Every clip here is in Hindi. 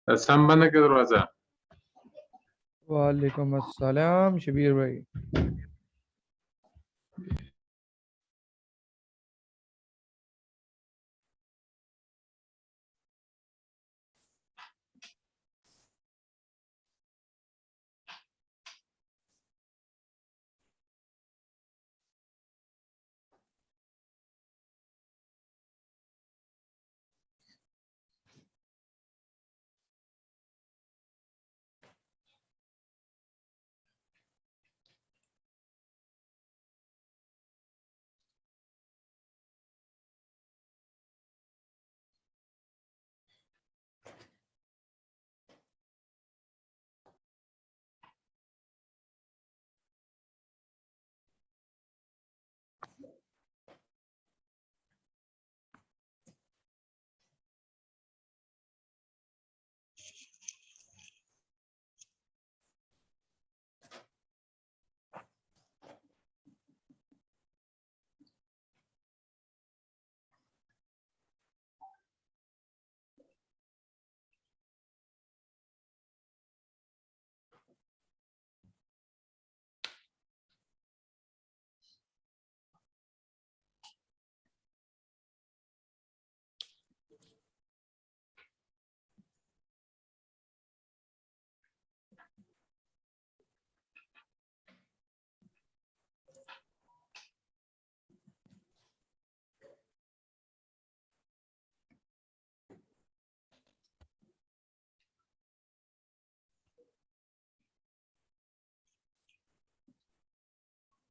संबंध के दरवाजा। वालेकुम अस्सलाम शबीर भाई।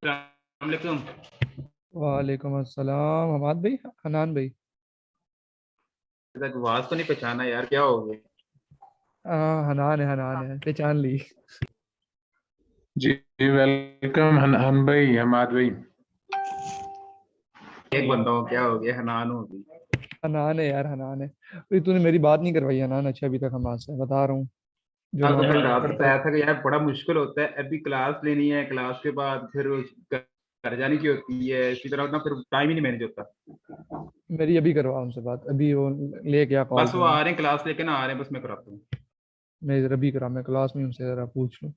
अस्सलामुअलैकुम। वालेकुम अस्सलाम हमाद भाई, हनान भाई। आवाज तो नहीं पहचाना यार, क्या हो गया? हनान है, पहचान ली। जी वेलकम हन भाई, हमाद भाई। एक बंदा हो, क्या हो गया? हनान हो गई। हनान है यार, हनान है भाई। तूने मेरी बात नहीं करवाई हनान, अच्छा अभी तक हमाद से बता रहा हूँ जो कल तो मैं नॉर्मल रात पढ़ता बताया है। था कि यार बड़ा मुश्किल होता है, अभी क्लास लेनी है, क्लास के बाद फिर घर जाने की होती है, इसी तरह ना फिर टाइम ही नहीं मैनेज होता। मेरी अभी करवा उनसे बात, अभी वो ले गया कॉल बस पे वो आ मैं। रहे हैं, क्लास लेके ना आ रहे हैं, बस मैं कराता हूँ। मैं इधर अभी करा, मैं क्लास में उनसे जरा पूछ लूँ।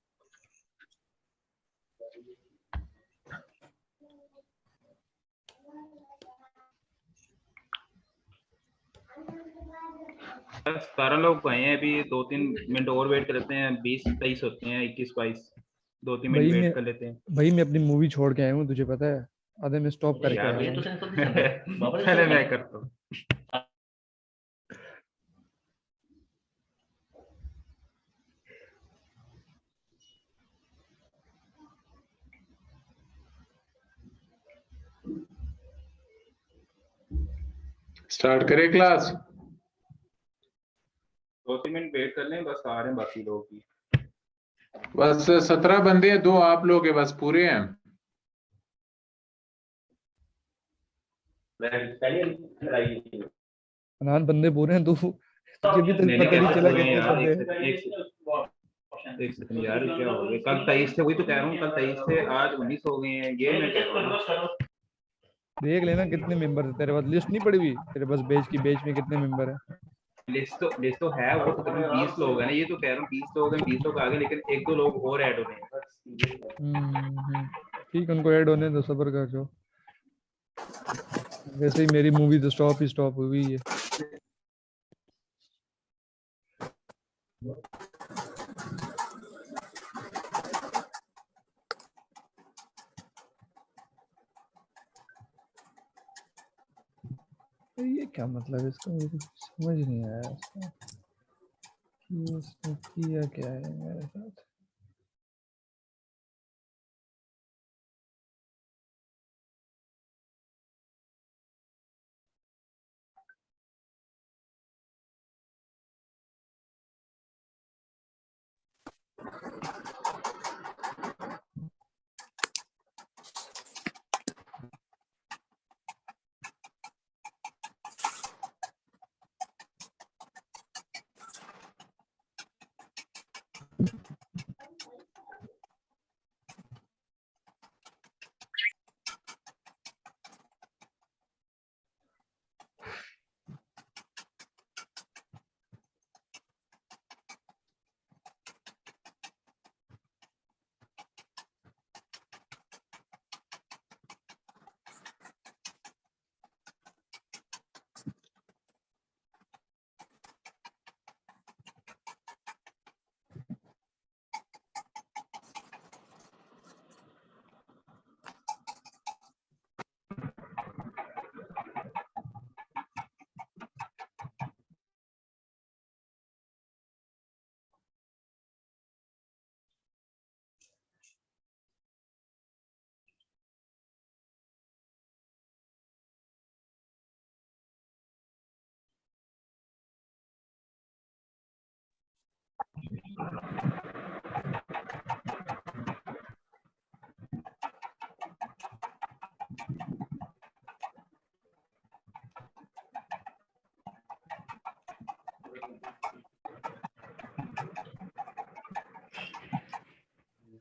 बस 17 लोग गए हैं, अभी 2-3 मिनट और वेट करते हैं, 20-23 होते हैं, 21-22, 2-3 मिनट भाई मैं वेट कर लेते हैं। भाई मैं अपनी मूवी छोड़ के आया हूँ, तुझे पता है। आधे में स्टॉप करके यार आया हूँ। पहले मैं करता हूँ। स्टार्ट करें क्लास। 2-3 मिनट वेट कर लें, बस आ रहे हैं बाकी लोग भी। बस 17 बंदे हैं, 2 आप लोग हैं, बस पूरे हैं। हनान बंदे पूरे हैं तू? तुझे भी तक नहीं नहीं, पता नहीं कैसे चला पूरे हैं कितने यार? बंदे एक हैं। सेकंड, एक सेकंड यार, क्या हो गया? कल 23 थे, वही तो कह रहा हूँ, कल 23 थे, आज 19 हो गए हैं, ये मैं कह रहा हूँ। देख लेना कितने मेंबर है तेरे पास, लिस्ट नहीं पड़ी हुई तेरे पास बेच की, बेच में कितने मेंबर है? लिस्ट तो है, वो तो तकरीबन 20 लोग हैं ना, ये तो कह रहा हूँ 20 लोग हैं, 20 लोग आगे, लेकिन 1-2 लोग और ऐड होने हैं। हम्म। ठीक, उनको ऐड होने दो, सब्र कर जो। वैसे ही मेरी मूवी तो स्टॉप ही स्टॉप हुई है। ये क्या मतलब है इसका, मुझे कुछ समझ नहीं आया इसका कि इसने किया क्या है मेरे साथ।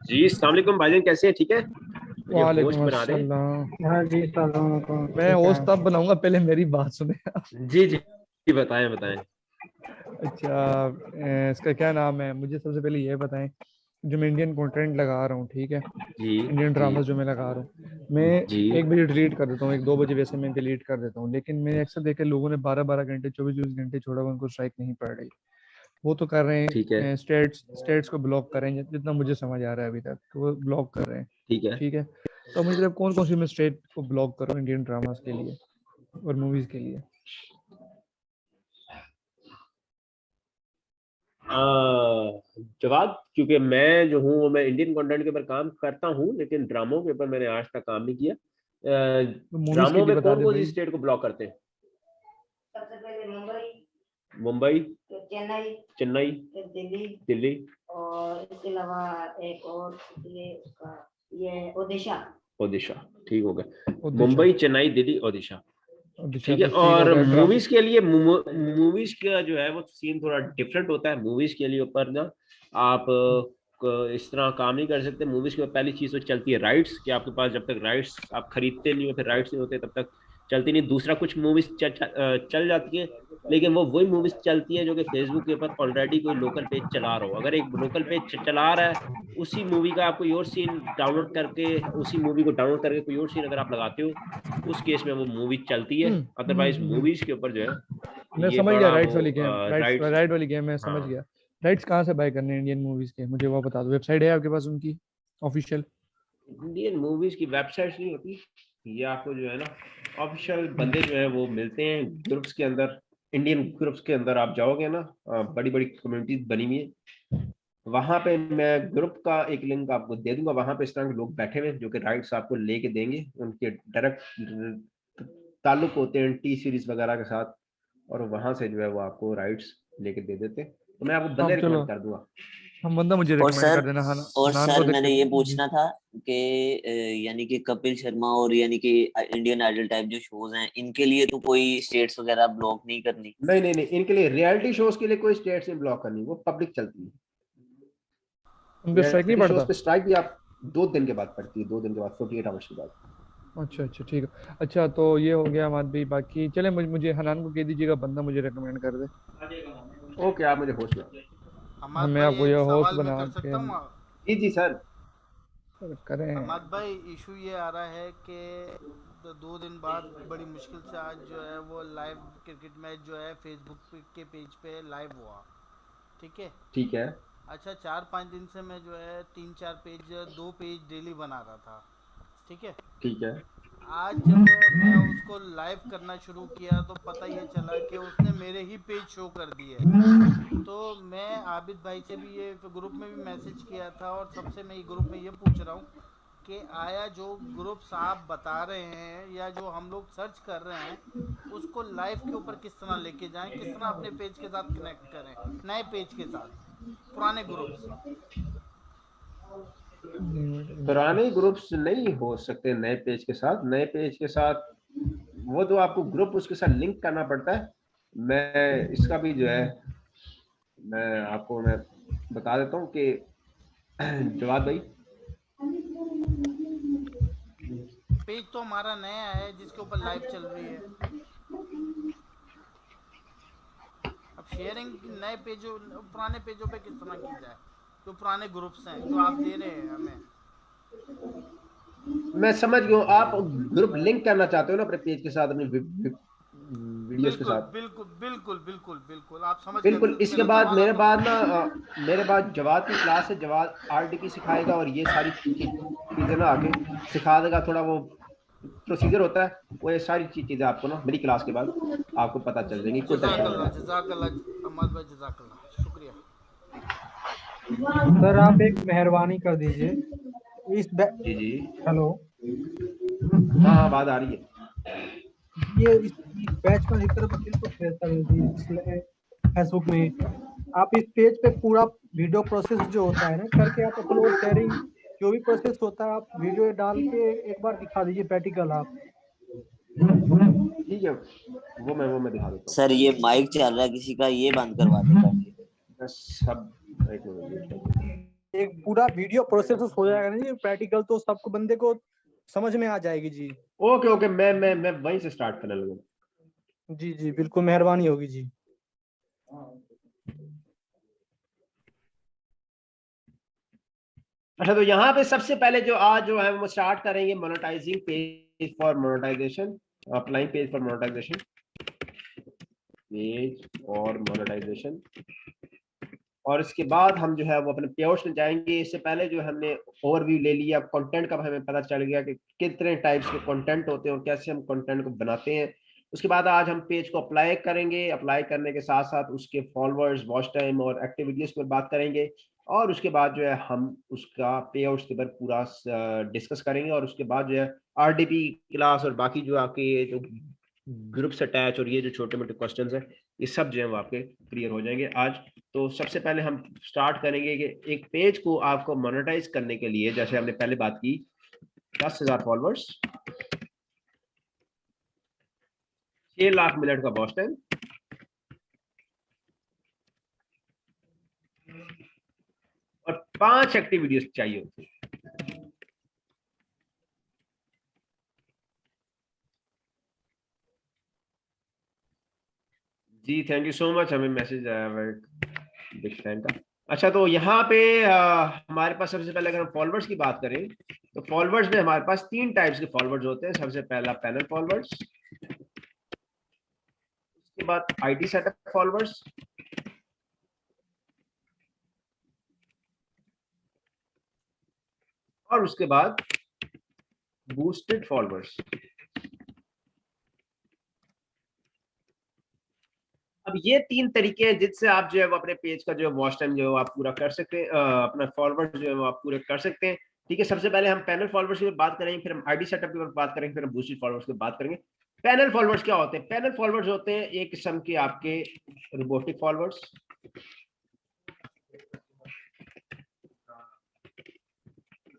जी अस्सलाम वालेकुम भाईजान, कैसे हैं? ठीक है, मुझे होस्ट वालेकुम बना दें। अस्सलाम। हाँ जी सलाम अलैकुम। मैं होस्ट तब बनाऊंगा, पहले मेरी बात सुने। जी जी जी, बताएं बताएं। अच्छा, इसका क्या नाम है, मुझे सबसे पहले ये बताएं, जो मैं इंडियन कंटेंट लगा रहा हूँ, ठीक है, जी इंडियन जी ड्रामा जो मैं लगा रहा हूँ, मैं जी 1 बजे डिलीट कर देता हूँ, 1-2 बजे वैसे मैं डिलीट कर देता हूँ, लेकिन मैंने अक्सर देखा लोगों ने 12-12 घंटे 24-24 घंटे छोड़ा हुआ, उनको स्ट्राइक नहीं पड़ रही। वो तो कर रहे ठीक है हैं, स्टेट्स को ब्लॉक कर रहे हैं, जितना मुझे समझ आ रहा है अभी तक तो वो ब्लॉक कर रहे हैं, ठीक है। ठीक है। तो मुझे अब कौन कौन सी मैं स्टेट को ब्लॉक करूँ इंडियन ड्रामास के लिए और मूवीज के लिए? जवाब, क्योंकि मैं जो हूँ वो मैं इंडियन कंटेंट के ऊपर काम करता हूँ, लेकिन ड्रामों के ऊपर मैंने आज तक काम नहीं किया। तो मूवीज के ड्रामों लिए में बता कौन दे कौन सी भाई। स्टेट को ब्लॉक करते हैं? सबसे पहले मुंबई, चेन्नई, चेन्नई, दिल्ली दिल्ली, और इसके अलावा एक और ये उसका ये ओडिशा। ओडिशा, ठीक हो गया। ओडिशा, मुंबई, चेन्नई, दिल्ली, ओडिशा, ओडिशा ठीक है। तो ठीक हो और गया। मूवीज के लिए मूवीज का जो है वो सीन थोड़ा डिफरेंट होता है। मूवीज के लिए ऊपर ना आप इस तरह काम नहीं कर सकते। मूवीज के ऊपर पहली चीज तो चलती है राइट्स, कि आपके पास जब तक राइट्स आप खरीदते नहीं हो, फिर राइट्स नहीं होते, तब तक चलती नहीं। दूसरा, कुछ मूवीज चल जाती है, लेकिन वो वही मूवीज चलती है जो कि फेसबुक के ऊपर ऑलरेडी कोई लोकल पेज चला रहा हो। अगर एक लोकल पेज चला रहा है, उसी मूवी का आप कोई और सीन डाउनलोड करके, उसी मूवी को डाउनलोड करके कोई और सीन अगर आप लगाते हो, उस केस में वो मूवी चलती है। अदरवाइज मूवीज के ऊपर जो है मैं ये समझ गया, बड़ा राइट्स वो वाली गेम, राइट्स। राइट वाली गेम मैं समझ हाँ, गया। राइट्स कहाँ से बाय करने हैं इंडियन मूवीज के, मुझे वो बता दो। वेबसाइट है आपके पास उनकी ऑफिशियल? इंडियन मूवीज की वेबसाइट नहीं होती, ये आपको जो है ना ऑफिशियल बंदे जो है वो मिलते हैं ग्रुप्स के अंदर। इंडियन ग्रुप्स के अंदर आप जाओगे ना, बड़ी बड़ी कम्युनिटीज बनी हुई है, वहां पे मैं ग्रुप का एक लिंक आपको दे दूंगा। वहां पे इस तरह के लोग बैठे हुए हैं जो कि राइट्स आपको लेके देंगे। उनके डायरेक्ट ताल्लुक होते हैं टी सीरीज वगैरह के साथ, और वहां से जो है वो आपको राइट्स लेके दे देते हैं। तो मैं आपको बंदे अब चलो, रिकमेंड कर दूंगा। हम बंदा मुझे और रिकमेंड सर कर देना। और हनान को सर देख मैंने ये के पूछना था कि यानी कि कपिल शर्मा और यानी कि इंडियन आइडल टाइप जो शोज हैं, इनके लिए तो कोई स्टेट्स वगैरह ब्लॉक नहीं करनी? नहीं नहीं नहीं, इनके लिए रियलिटी शोज के लिए कोई स्टेट से ब्लॉक करनी, वो पब्लिक चलती है। उन पे स्ट्राइक नहीं रियलिटी शोज पड़ता? पे स्ट्राइक भी आप 2 दिन के बाद पड़ती है, 2 दिन के बाद, 48 आवर्स के बाद। अच्छा अच्छा, ठीक है। अच्छा, तो ये हो गया हमारे भी। बाकी चले, मुझे हनान को कह दीजिएगा बंदा मुझे रिकमेंड कर दे। ओके, आप मुझे होस्ट बनाओ। हमाद मैं भाई आपको एक ये होस्ट सवाल मैं बना कर के सकता हूँ? जी जी सर। करें। हमाद भाई इशू ये आ रहा है कि 2 दिन बाद बड़ी मुश्किल से आज जो है वो लाइव क्रिकेट मैच जो है फेसबुक के पेज पे लाइव हुआ, ठीक है। ठीक है, अच्छा, 4-5 दिन से मैं जो है 3-4 पेज 2 पेज डेली बना रहा था, ठीक है। ठीक है। आज जब मैं उसको लाइव करना शुरू किया तो पता ये चला कि उसने मेरे ही पेज शो कर दिए। तो मैं आबिद भाई से भी ये ग्रुप में भी मैसेज किया था, और सबसे मैं ये ग्रुप में ये पूछ रहा हूँ कि आया जो ग्रुप्स आप बता रहे हैं या जो हम लोग सर्च कर रहे हैं, उसको लाइव के ऊपर किस तरह लेके जाएं, किस तरह अपने पेज के साथ कनेक्ट करें, नए पेज के साथ, पुराने ग्रुप्स? पुराने ग्रुप्स नहीं हो सकते नए पेज के साथ। नए पेज के साथ वो तो आपको ग्रुप उसके साथ लिंक करना पड़ता है। मैं इसका भी जो है मैं आपको मैं बता देता हूँ कि जवाद भाई, पेज तो हमारा नया है जिसके ऊपर लाइव चल रही है। अब शेयरिंग नए पेजों पुराने पेजों पे किस तरह की जाए, जो पुराने ग्रुप्स हैं जो आप दे रहे हैं हमें? मैं समझ गया हूँ। आप ग्रुप लिंक करना चाहते हो ना अपने पेज के साथ, अपनी वीडियोस के बिल्कुल साथ। बिल्कुल बिल्कुल बिल्कुल बिल्कुल, आप समझ बिल्कुल। गए इसके मेरा बाद सवाल मेरे आपको? बाद ना मेरे बाद जवाद की क्लास है। जवाद आरडीपी सिखाएगा और ये सारी चीजें ना आके सिखा देगा। थोड़ा वो प्रोसीजर होता है, वो ये सारी चीजें आपको ना मेरी क्लास के बाद आपको पता चल जाएंगी। कोई टेंशन नहीं। जज़ाकल्लाह अहमद भाई, जज़ाकल्लाह, शुक्रिया। सर आप एक मेहरबानी कर दीजिए इस जी जी, हेलो, हाँ बात आ रही है। ये इस बैच का जिक्र बच्चे को शेयर कर दीजिए फेसबुक में। आप इस पेज पे पूरा वीडियो प्रोसेस जो होता है ना करके आप अपलोड शेयरिंग जो भी प्रोसेस होता है आप वीडियो डाल के एक बार दिखा दीजिए प्रैक्टिकल आप। ठीक है, वो मैं दिखा देता हूँ। सर ये माइक चल रहा है किसी का, ये बंद करवा देगा। सब एक मिनट। एक पूरा वीडियो प्रोसेस हो जाएगा ना जी प्रैक्टिकल, तो सबको बंदे को समझ में आ जाएगी जी। ओके ओके, मैं वहीं से स्टार्ट करने लगा। जी जी बिल्कुल, मेहरबानी होगी जी। अच्छा, तो यहाँ पे सबसे पहले जो आज जो है वो स्टार्ट करेंगे monetising page for monetisation, applying page for monetisation, page और मोनेटाइजेशन। और इसके बाद हम जो है वो अपने पेआउट्स में जाएंगे। इससे पहले जो हमने ओवरव्यू ले लिया कंटेंट का, हमें पता चल गया कि कितने टाइप्स के कंटेंट होते हैं और कैसे हम कंटेंट को बनाते हैं। उसके बाद आज हम पेज को अप्लाई करेंगे, अप्लाई करने के साथ साथ उसके फॉलोअर्स, वॉच टाइम और एक्टिविटीज पर बात करेंगे। और उसके बाद जो है हम उसका पेआउट्स के ऊपर पूरा डिस्कस करेंगे। और उसके बाद जो है आरडीपी क्लास और बाकी जो आपके जो ग्रुप्स अटैच और ये जो छोटे मोटे क्वेश्चंस हैं, ये सब जो है वो आपके क्लियर हो जाएंगे आज। तो सबसे पहले हम स्टार्ट करेंगे कि एक पेज को आपको मोनेटाइज करने के लिए, जैसे हमने पहले बात की, 10,000 फॉलोअर्स, 6 लाख मिनट का वॉच टाइम और 5 एक्टिविटीज चाहिए होती है। जी थैंक यू सो मच, हमें मैसेज आया है बिग फैन का। अच्छा, तो यहाँ पे हमारे पास सबसे पहले अगर हम फॉलोअर्स की बात करें तो फॉलोअर्स में हमारे पास 3 टाइप्स के फॉलोअर्स होते हैं। सबसे पहला पैनल फॉलोअर्स, उसके बाद आईडी सेटअप फॉलोअर्स, और उसके बाद बूस्टेड फॉलोअर्स। अब ये 3 तरीके हैं जिससे आप जो है वो अपने पेज का जो वॉच टाइम जो है आप पूरा कर सकते हैं, अपना फॉलोअर्स जो है वो आप पूरे कर सकते हैं। ठीक है, सबसे पहले हम पैनल फॉलोअर्स की बात करेंगे, फिर हम आईडी सेटअप की बात करेंगे, फिर हम बूस्टेड फॉलोअर्स की बात करेंगे। पैनल फॉलोअर्स क्या होते हैं? पैनल फॉलोअर्स होते हैं एक किस्म के आपके रोबोटिक फॉलोअर्स।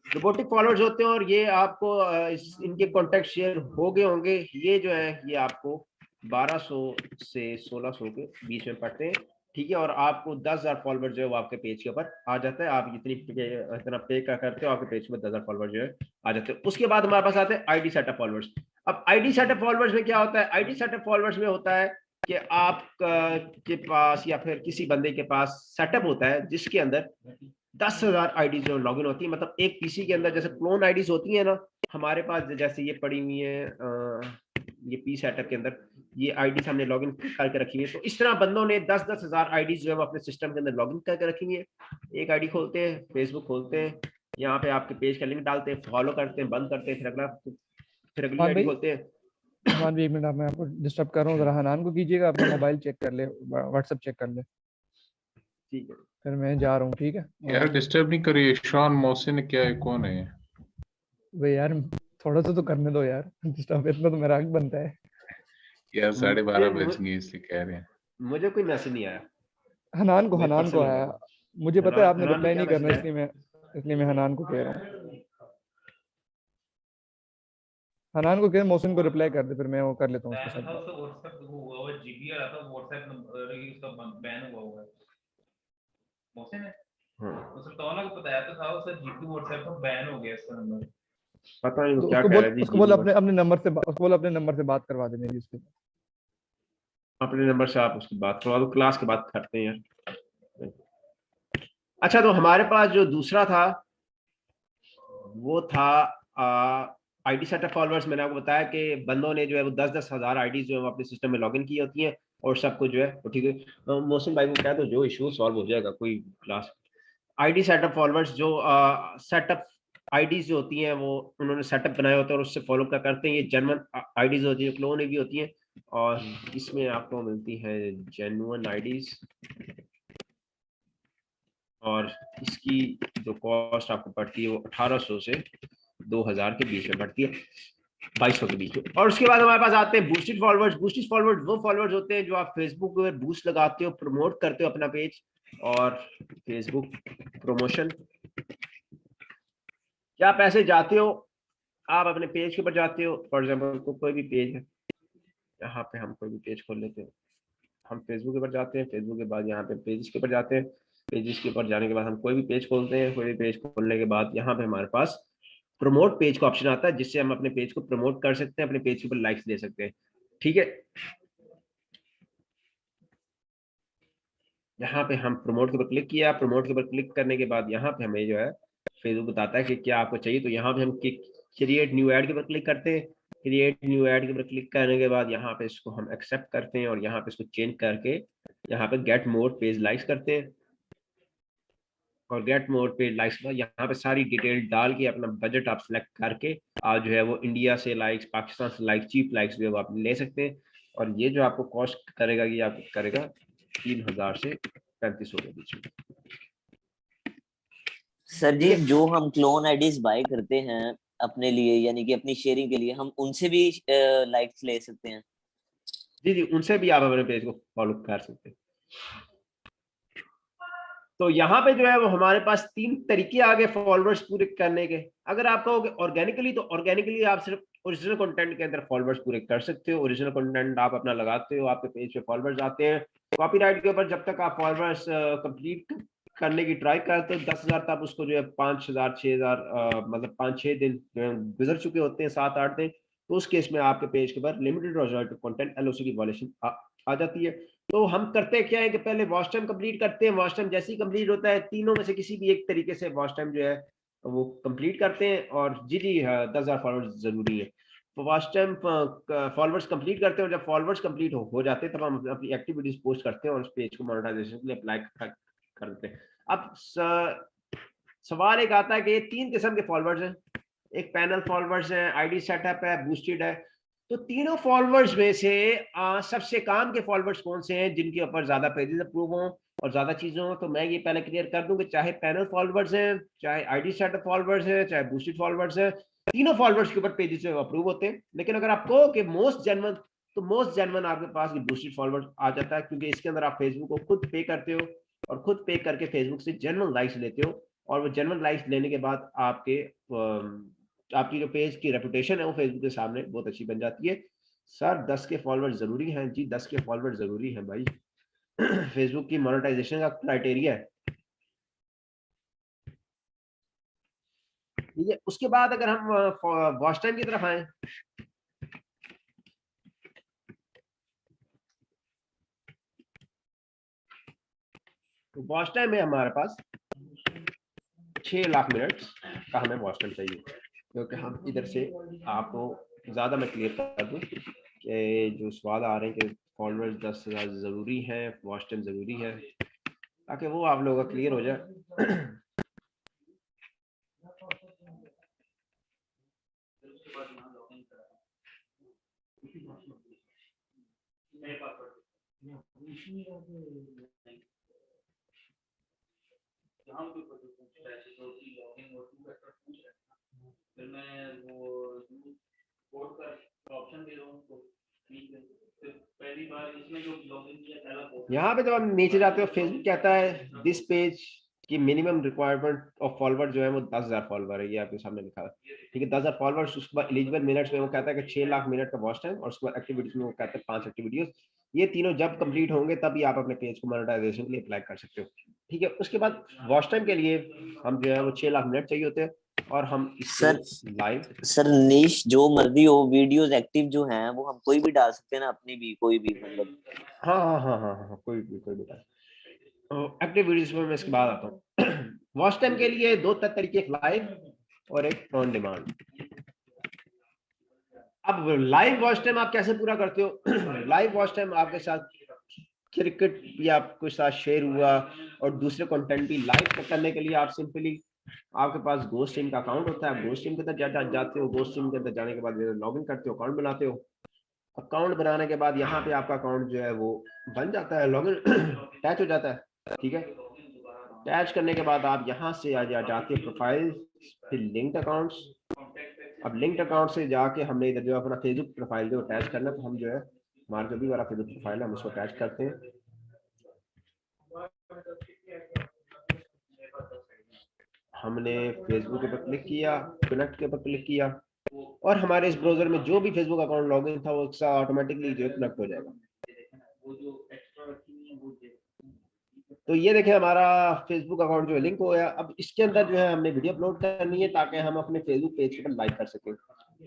रोबोटिक फॉलोअर्स होते हैं और ये आपको इनके कॉन्टेक्ट शेयर हो गए होंगे। ये जो है ये आपको 1200 से 1600 के बीच में पड़ते हैं। ठीक है, और आपको 10,000 फॉलोअर जो है वो आपके पेज के ऊपर आ जाता है। आप इतना पे करते हो, आपके पेज में 10,000 फॉलोअर जो है आ जाते हैं। उसके बाद हमारे पास आते हैं आईडी सेटअप फॉलोअर्स। अब आईडी सेटअप फॉलोअर्स में क्या होता है? आईडी सेटअप फॉलोअर्स में होता है कि आप के पास या फिर किसी बंदे के पास सेटअप होता है जिसके अंदर 10,000 आईडी जो लॉगिन होती है। मतलब एक पीसी के अंदर जैसे क्लोन आईडीज होती है ना, हमारे पास जैसे ये पड़ी हुई है ये पी सेटअप के अंदर ये आईडीज हमने लॉगिन करके रखी है। तो इस तरह बंदों ने 10,000 आईडीज जो है वो अपने सिस्टम के अंदर लॉगिन करके रखी है। एक आईडी खोलते हैं, फेसबुक खोलते हैं, यहाँ पे आपके पेज का लिंक डालते हैं, फॉलो करते हैं, बंद करते हैं, फिर अगली हाँ आईडी भाई, खोलते हैं। मान भी 1 मिनट, मैं आपको डिस्टर्ब कर रहा हूँ, जरा हनान को कीजिएगा, अपना मोबाइल चेक कर ले, व्हाट्सएप चेक कर ले, ठीक है, फिर मैं जा रहा हूँ। ठीक है यार डिस्टर्ब नहीं करिए। शॉन मोहसिन क्या है, कौन है ये? भाई यार, थोड़ा सा तो करने दो यार, डिस्टर्ब इतना तो मेरा हक बनता है। यार 12:30 बज गए इसलिए कह रहे हैं। मुझे कोई मैसेज नहीं आया। हनान को पर्सन आया, मुझे पता है आपने हनान रिप्लाई क्या नहीं करना, मैसेज है? इसलिए मैं हनान को कह रहा हूँ। हनान को कह, मोहसिन को रिप्लाई कर दे, फिर मैं वो कर लेता हूँ उसके साथ बात। पता नहीं वो तो क्या कह रहा है जी। उसको बोल अपने नंबर से बात करवा दे मेरी उसके। अपने नंबर से आप उसकी बात करवा दो, क्लास के बात करते हैं यार। अच्छा, तो हमारे पास जो दूसरा था वो था आईडी सेटअप फॉलोअर्स। मैंने आपको बताया कि बंदों ने जो है वो 10,000 आईडीज जो है वो अपने सिस्टम में लॉगिन की होती हैं और सबको जो है वो ठीक है। मौसम भाई को कह दो, जो इशू सॉल्व हो जाएगा, कोई क्लास। आईडी सेटअप फॉलोअर्स जो सेटअप आईडीज जो होती हैं वो उन्होंने सेटअप बनाए होते हैं और उससे फॉलो करते हैं। ये जेन्युइन आईडीज होती है, क्लोन भी होती हैं, और इसमें आपको मिलती है जेन्युइन आईडीज। और इसकी जो कॉस्ट आपको पड़ती है वो 1800 से 2000 के बीच में पड़ती है, 2200 के बीच में। और उसके बाद हमारे पास आते हैं बूस्टेड फॉलोअर्स। बूस्टेड फॉलोअर्स वो फॉलोअर्स होते हैं जो आप फेसबुक पर बूस्ट लगाते हो, प्रमोट करते हो अपना पेज, और फेसबुक प्रमोशन क्या पैसे जाते हो, आप अपने पेज के ऊपर जाते हो। फॉर एग्जाम्पल कोई भी पेज है, यहाँ पे हम कोई भी पेज खोल लेते हैं, हम फेसबुक के ऊपर जाते हैं, फेसबुक के बाद यहाँ पे पेज के ऊपर जाते हैं, पेजेस के ऊपर जाने के बाद हम कोई भी पेज खोलते हैं, कोई भी पेज खोलने के बाद यहाँ पे हमारे पास प्रमोट पेज का ऑप्शन आता है, जिससे हम अपने पेज को प्रमोट कर सकते हैं, अपने पेज के ऊपर लाइक्स दे सकते हैं। ठीक है, यहाँ पे हम प्रमोट के ऊपर क्लिक किया, प्रमोट के ऊपर क्लिक करने के बाद यहाँ पे हमें जो है फेसबुक बताता है कि क्या आपको चाहिए। तो यहाँ पे हम क्रिएट न्यू ऐड के ऊपर क्लिक करते हैं। क्रिएट न्यू ऐड के ऊपर क्लिक करने के बाद यहाँ पे इसको हम एक्सेप्ट करते हैं और यहाँ पे इसको चेंज करके यहाँ पे गेट मोर पेज लाइक्स करते हैं। और गेट मोर पेज लाइक्स का यहाँ पे सारी डिटेल डाल के अपना बजट आप सिलेक्ट करके आज जो है वो इंडिया से लाइक्स, पाकिस्तान से लाइक्स, चीप लाइक्स जो है वो आप ले सकते हैं। और ये जो आपको कॉस्ट करेगा, ये आपको करेगा 3000 से 3500 के बीच में। सर जी, जो हम क्लोन आईडीज बाय करते हैं अपने लिए, यानी कि अपनी शेयरिंग के लिए, हम उनसे भी लाइक्स ले सकते हैं? जी जी, उनसे भी आप अपने पेज को फॉलो कर सकते हैं। तो यहाँ पे जो है वो हमारे पास 3 तरीके आ गए फॉलोअर्स पूरे करने के। अगर आप कहोगे ऑर्गेनिकली, तो ऑर्गेनिकली आप सिर्फ ओरिजिनल कंटेंट के अंदर फॉलोअर्स पूरे कर सकते हो। ओरिजिनल कंटेंट आप अपना लगाते हो, आपके पेज पे फॉलोअर्स आते हैं। कॉपीराइट के ऊपर जब तक आप फॉलोअर्स कंप्लीट करने की ट्राई करते हो 10,000, तब उसको जो है 5,000 6,000 मतलब 5-6 दिन गुजर चुके होते हैं, 7-8 दिन, तो उस केस में आपके पेज के ऊपर लिमिटेड रिजल्ट कंटेंट एलओसी की वायलेशन आ जाती है। तो हम करते क्या है कि पहले वॉच टाइम कंप्लीट करते हैं। वॉच टाइम जैसे ही कंप्लीट होता है, तीनों में से किसी भी एक तरीके से वॉच टाइम जो है वो कंप्लीट करते हैं। और जी 10,000 फॉलोअर्स जरूरी है। तो वॉच टाइम फॉलोअर्स कंप्लीट करते हैं और जब फॉलोअर्स कंप्लीट हो जाते हैं तब हम अपनी एक्टिविटीज पोस्ट करते हैं और उस पेज को मोनेटाइजेशन के लिए अप्लाई कर देते हैं। अब सवाल एक आता है कि ये 3 किस्म के फॉलोअर्स हैं, एक पैनल फॉलोअर्स है, आईडी सेटअप है, बूस्टेड है। तो तीनों फॉलोअर्स में से सबसे काम के फॉलोअर्स कौन से हैं जिनके ऊपर ज्यादा पेजेस अप्रूव हों और ज्यादा चीजें हों? तो मैं ये पहले क्लियर कर दूं कि चाहे पैनल फॉलोअर्स हैं, चाहे आईडी सेटअप फॉलोअर्स हैं, चाहे बूस्टेड फॉलोअर्स हैं, तीनों फॉलोअर्स के ऊपर पेजेस अप्रूव होते हैं। लेकिन अगर आप कहो कि मोस्ट जेन्युइन, तो मोस्ट जेन्युइन आपके पास ये बूस्टेड फॉलोअर्स आ जाता है, क्योंकि इसके अंदर आप फेसबुक को खुद पे करते हो और खुद पे करके फेसबुक से जेन्युइन लाइक्स लेते हो। और वो जेन्युइन लाइक्स लेने के बाद आपकी जो पेज की रेपुटेशन है वो फेसबुक के सामने बहुत अच्छी बन जाती है। सर 10 के फॉलोअर्स जरूरी हैं? जी 10 के फॉलोअर्स जरूरी हैं भाई। फेसबुक की मोनेटाइजेशन का क्राइटेरिया है। ठीक है, उसके बाद अगर हम वॉच टाइम की तरफ आए, तो वॉच टाइम में हमारे पास 6 लाख मिनट का हमें वॉच टाइम चाहिए। क्योंकि हम इधर से आपको ज्यादा मैं क्लियर कर दूं कि जो सवाल आ रहे हैं कि फॉलोअर्स 10,000 जरूरी है, वॉच टाइम जरूरी है, ताकि वो आप लोगों का क्लियर हो जाए। यहाँ पे जब हम नीचे जाते हो, फेसबुक कहता है दिस पेज की मिनिमम रिक्वायरमेंट ऑफ फॉलोअर जो है वो 10,000 फॉलोअर है। ये आपके सामने लिखा है, ठीक है, 10,000 फॉलोअर्स। उसके बाद एलिजिबल मिनट्स में वो कहता है कि 6 लाख मिनट का वॉच टाइम, और उसके बाद एक्टिविटीज में वो कहता है 5 एक्टिविटीज। ये तीनों जब कंप्लीट होंगे तभी आप अपने पेज को मोनेटाइजेशन के लिए अप्लाई कर सकते हो। ठीक है, उसके बाद वॉच टाइम के लिए हम जो है वो 6 लाख मिनट चाहिए होते हैं और हम सर लाइव नीश जो मर्जी हो, वीडियोस एक्टिव जो हैं वो हम कोई भी डाल सकते हैं ना, अपनी भी, कोई भी मतलब? हाँ, कोई भी एक्टिव वीडियोस में मैं इसके बाद आता हूँ। वॉच टाइम के लिए 2 तरीके, एक लाइव और एक ऑन डिमांड। अब लाइव वॉच टाइम आप कैसे पूरा करते हो? लाइव वॉच टाइम आपके साथ क्रिकेट या आपके साथ शेयर हुआ और दूसरे कंटेंट भी लाइव करने के लिए आप सिंपली, आपके पास गोस्ट टीम का अकाउंट होता है, गोस्ट टीम के अंदर जाते हो, गोस्ट टीम के अंदर जाने के बाद लॉगिन करते हो, अकाउंट बनाते हो। अकाउंट बनाने के बाद यहाँ पे आपका अकाउंट जो है वो बन जाता है, लॉगिन अटैच हो जाता है। ठीक है, अटैच करने के बाद आप यहाँ से आ जाते हो प्रोफाइल, फिर लिंक्ड अकाउंट्स। अब लिंक्ड अकाउंट से जाके हमने इधर जो अपना फेसबुक प्रोफाइल जो अटैच करना, तो हम जो है हमारा जो भी वाला फेसबुक प्रोफाइल है हम उसको अटैच करते हैं। हमने फेसबुक के ऊपर क्लिक किया, कनेक्ट के ऊपर क्लिक किया और हमारे इस ब्राउजर में जो भी फेसबुक अकाउंट लॉगिन था वो ऑटोमेटिकली जो कनेक्ट हो जाएगा। तो ये देखें हमारा फेसबुक अकाउंट जो है लिंक हो गया। अब इसके अंदर जो है हमने वीडियो अपलोड करनी है ताकि हम अपने फेसबुक पेज के ऊपर लाइव कर सकें।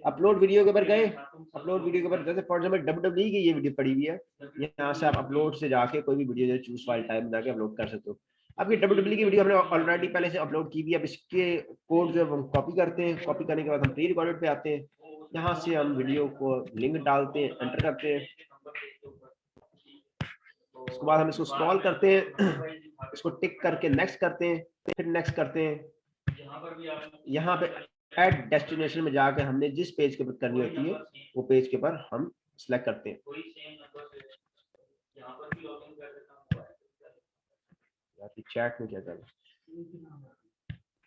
अपलोड वीडियो के ऊपर गए, अपलोड वीडियो के ऊपर जैसे फॉर एग्जांपल WWE की ये वीडियो पड़ी हुई है, यहाँ से आप अपलोड से जाके कोई भी वीडियो जो चूज फाइल टाइप जाके अपलोड कर सकते हो। अब ये WWE की वीडियो हमने ऑलरेडी पहले से अपलोड की हुई है। अब इसके कोड जो हम कॉपी करते हैं, कॉपी करने के बाद हम प्री रिकॉर्डेड पे आते हैं, यहाँ से हम वीडियो को लिंक डालते हैं, एंटर करते हैं, उसके बाद हम इसको स्क्रॉल करते हैं, इसको टिक करके नेक्स्ट करते हैं, फिर नेक्स्ट करते हैं। यहाँ पे ऐड डेस्टिनेशन में जाके हमने जिस पेज के ऊपर करनी होती है वो पेज के ऊपर हम सिलेक्ट करते हैं। चैट में क्या चल रहा है,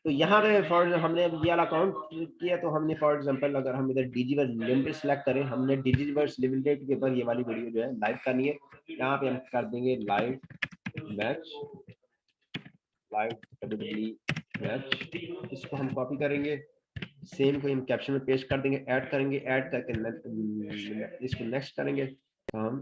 तो यहाँ पे फॉर हमने ये वाला अकाउंट किया, तो हमने फॉर एग्जांपल अगर हम इधर डिजिवर्स लिमिटेड सेलेक्ट करें, हमने डिजिवर्स लिमिटेड के ऊपर ये वाली वीडियो जो है लाइव करनी है। यहाँ पे हम कर देंगे live match, live WWE match. इसको हम कॉपी करेंगे, सेम को हम कैप्शन में पेस्ट कर देंगे, ऐड करेंगे, ऐड करके इसको नेक्स्ट करेंगे, तो हम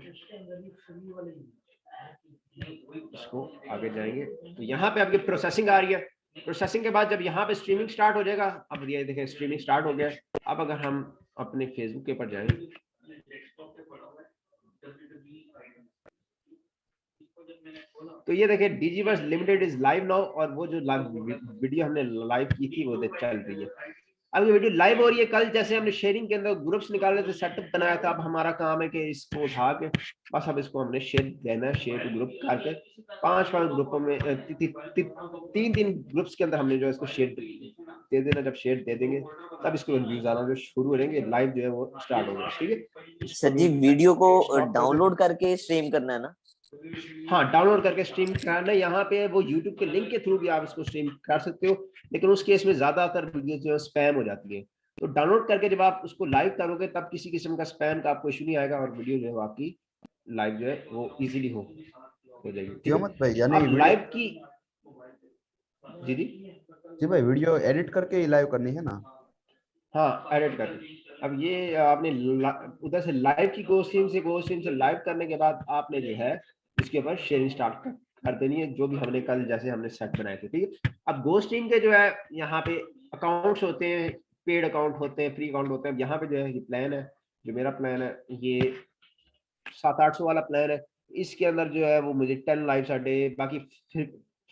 इसको आगे जाएंगे। तो यहाँ पे आपकी प्रोसेसिंग आ रही है। प्रोसेसिंग के बाद जब यहाँ पे स्ट्रीमिंग स्टार्ट हो जाएगा, अब ये देखें स्ट्रीमिंग स्टार्ट हो गया। अब अगर हम अपने फेसबुक के ऊपर जाएं, तो ये देखें डिजिवर्स लिमिटेड इज लाइव नाउ, और वो जो वीडियो हमने लाइव की थी वो चल रही है। अब ये वीडियो लाइव हो रही है। कल जैसे हमने शेयरिंग के अंदर ग्रुप्स निकाले थे, सेटअप बनाया था, अब हमारा काम है कि इसको उठा के बस अब इसको हमने शेयर देना है, शेयर टू ग्रुप करके 5 ग्रुपों में 3 ग्रुप्स के अंदर हमने जो है इसको शेयर दे देना। जब शेयर दे देंगे तब इसके व्यूज आना जो शुरू हो जाएंगे, लाइव जो है वो स्टार्ट होगा। ठीक है सर जी, वीडियो को डाउनलोड करके स्ट्रीम करना है ना? हाँ, डाउनलोड करके स्ट्रीम करना है। यहाँ पे वो YouTube के लिंक के थ्रू भी आप इसको स्ट्रीम कर सकते हो, लेकिन उस केस में ज्यादातर वीडियो जो है स्पैम हो जाती है। तो डाउनलोड करके जब आप उसको लाइव करोगे तब किसी किस्म का स्पैम का आपको इशू नहीं आएगा, और वीडियो जो है आपकी लाइव जो है वो इजीली हो जाएगी। क्यों मत भाई, यानी लाइव की जी भाई वीडियो एडिट करके लाइव करनी है ना? हाँ, एडिट करके। अब ये आपने उधर से लाइव की गो स्ट्रीम से लाइव करने के बाद आपने जो है इसके ऊपर शेयरिंग स्टार्ट कर देनी है, जो भी हमने कल जैसे हमने सेट बनाए थे। ठीक है, अब गो स्ट्रीम के जो है यहाँ पे अकाउंट्स होते हैं, पेड अकाउंट होते हैं, फ्री अकाउंट होते हैं। यहाँ पे जो है ये प्लान है, जो मेरा प्लान है ये 700-800 वाला प्लान है। इसके अंदर जो है वो मुझे 10 लाइव अ डे, बाकी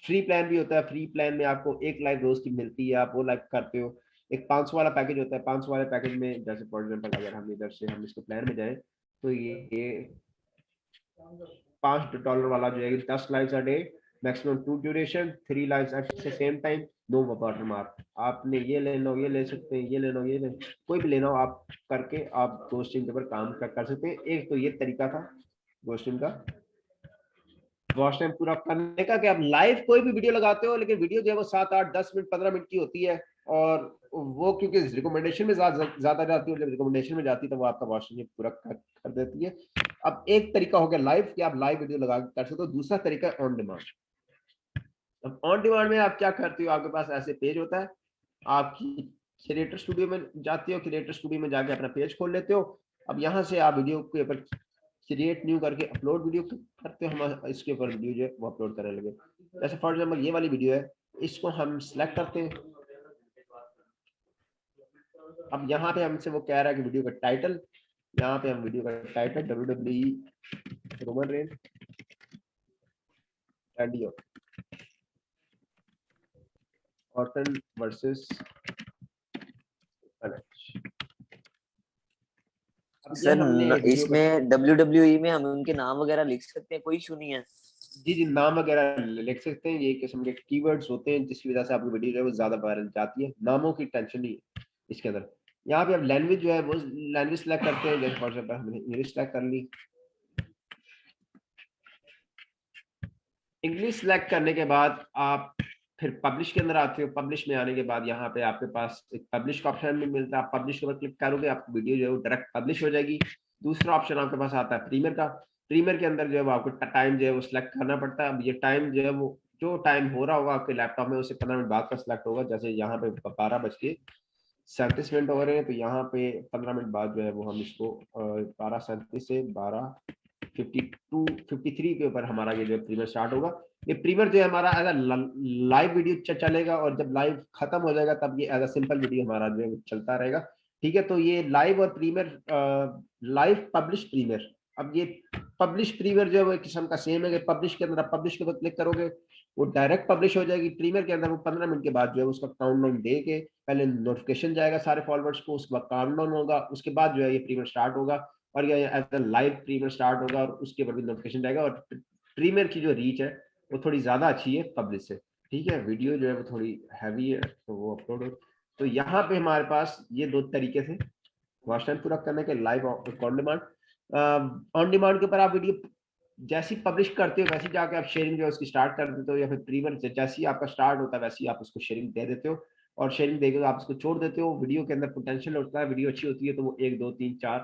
फ्री प्लान भी होता है। फ्री प्लान में आपको 1 लाइव रोज की मिलती है, आप वो लाइव करते हो। एक 500 वाला पैकेज होता है। 500 वाले पैकेज में जैसे फॉर एग्जांपल अगर हम इधर से हम इसके प्लान में जाएं, तो ये $5 वाला जो है 10 lives a day, maximum 2 duration, 3 lives at the same time, no watermark. आपने ये लेना हो ये ले सकते हैं, ये लेना हो ये कोई भी लेना हो आप करके आप गो स्ट्रीम के ऊपर काम कर सकते हैं। एक तो ये तरीका था गो स्ट्रीम का वॉच टाइम पूरा करने का, कि आप लाइव कोई भी वीडियो लगाते हो, लेकिन वीडियो जो है वो 7, 8, 10 मिनट 15 मिनट की होती है, और वो क्योंकि रिकमेंडेशन में ज्यादा जाती है, जब रिकमेंडेशन में जाती है तो वो आपका वॉच टाइम पूरा कर देती है। अब एक तरीका हो गया लाइव, कि आप लाइव वीडियो लगा कर सकते हो। दूसरा तरीका ऑन डिमांड। अब ऑन डिमांड में आप क्या करते हो, आपके पास ऐसे पेज होता है, आपकी क्रिएटर स्टूडियो में जाते हो, क्रिएटर स्टूडियो में जाके अपना पेज खोल लेते हो। अब यहाँ से आप वीडियो के ऊपर क्रिएट न्यू करके अपलोड वीडियो करते हो, हम इसके ऊपर वीडियो जो है वो अपलोड करने लगे। जैसे फॉर एग्जांपल ये वाली वीडियो है, इसको हम सिलेक्ट करते हैं। अब यहाँ पे हमसे वो कह रहा है कि वीडियो का टाइटल, यहाँ पे हम वीडियो का टाइटल WWE रोमन रेन एंडियो ऑर्टन वर्सेस सर इसमें WWE में हम उनके नाम वगैरह लिख सकते हैं, कोई इशू नहीं है? जी, नाम वगैरह लिख सकते हैं। ये किस्म के कीवर्ड्स होते हैं जिसकी वजह से आपकी वीडियो जो है वो ज्यादा वायरल जाती है। नामों की टेंशन नहीं है इसके अंदर। यहाँ पे आप लैंग्वेज जो है वो लैंग्वेज सेलेक्ट करते हैं। जैसे फॉर एग्जांपल हमने इंग्लिश सेलेक्ट कर ली। इंग्लिश सेलेक्ट करने के बाद आप फिर पब्लिश के अंदर आते हो। पब्लिश में आने के बाद यहाँ पे आपके पास एक पब्लिश का ऑप्शन भी मिलता है। आप पब्लिश के ऊपर क्लिक करोगे, आपकी वीडियो जो है वो डायरेक्ट पब्लिश हो जाएगी। दूसरा ऑप्शन आपके पास आता है प्रीमियर का। प्रीमियर के अंदर जो है वो आपको टाइम जो है वो सिलेक्ट करना पड़ता है। अब ये टाइम जो है वो जो टाइम हो रहा होगा आपके लैपटॉप में, उससे 15 मिनट बाद का सिलेक्ट होगा। जैसे यहाँ पे 12:37 हो रहे हैं, तो यहाँ पे 15 मिनट बाद जो है वो हम इसको 12:37 से 12:50 52 53 के ऊपर हमारा ये जो प्रीमियर स्टार्ट होगा। ये प्रीमियर जो है हमारा एज अ लाइव वीडियो चलेगा, और जब लाइव खत्म हो जाएगा तब ये एज अ सिंपल वीडियो हमारा जो है चलता रहेगा। ठीक है, तो ये लाइव और प्रीमियर, लाइव पब्लिश प्रीमियर। अब ये पब्लिश प्रीमियर जो है वो एक किस्म का सेम है कि पब्लिश के अंदर आप पब्लिश के ऊपर क्लिक करोगे वो डायरेक्ट पब्लिश हो जाएगी। प्रीमियर के अंदर वो 15 मिनट के बाद जो है उसका काउंटडाउन दे के पहले नोटिफिकेशन जाएगा सारे फॉलोअर्स को, उसके बाद काउंटडाउन होगा, उसके बाद जो है ये प्रीमियर स्टार्ट होगा और ये as a live premiere start होगा और उसके बाद भी नोटिफिकेशन जाएगा। और प्रीमियर की जो रीच है वो थोड़ी ज्यादा अच्छी है पब्लिश से। ठीक है, वीडियो जो है वो थोड़ी हैवी है तो वो अपलोड हो। तो यहाँ पे हमारे पास ये दो तरीके से वॉच टाइम पूरा करने के, live on demand. On demand के ऊपर आप वीडियो जैसी पब्लिश करते हो वैसे जाके आप शेयरिंग जो है उसकी स्टार्ट कर देते हो, या फिर प्रीमियर जैसे ही आपका स्टार्ट होता है वैसे ही आप उसको शेयरिंग दे देते हो, और शेयरिंग देकर आप उसको छोड़ देते हो। वीडियो के अंदर पोटेंशियल होता है, वीडियो अच्छी होती है तो वो 1 2 3 4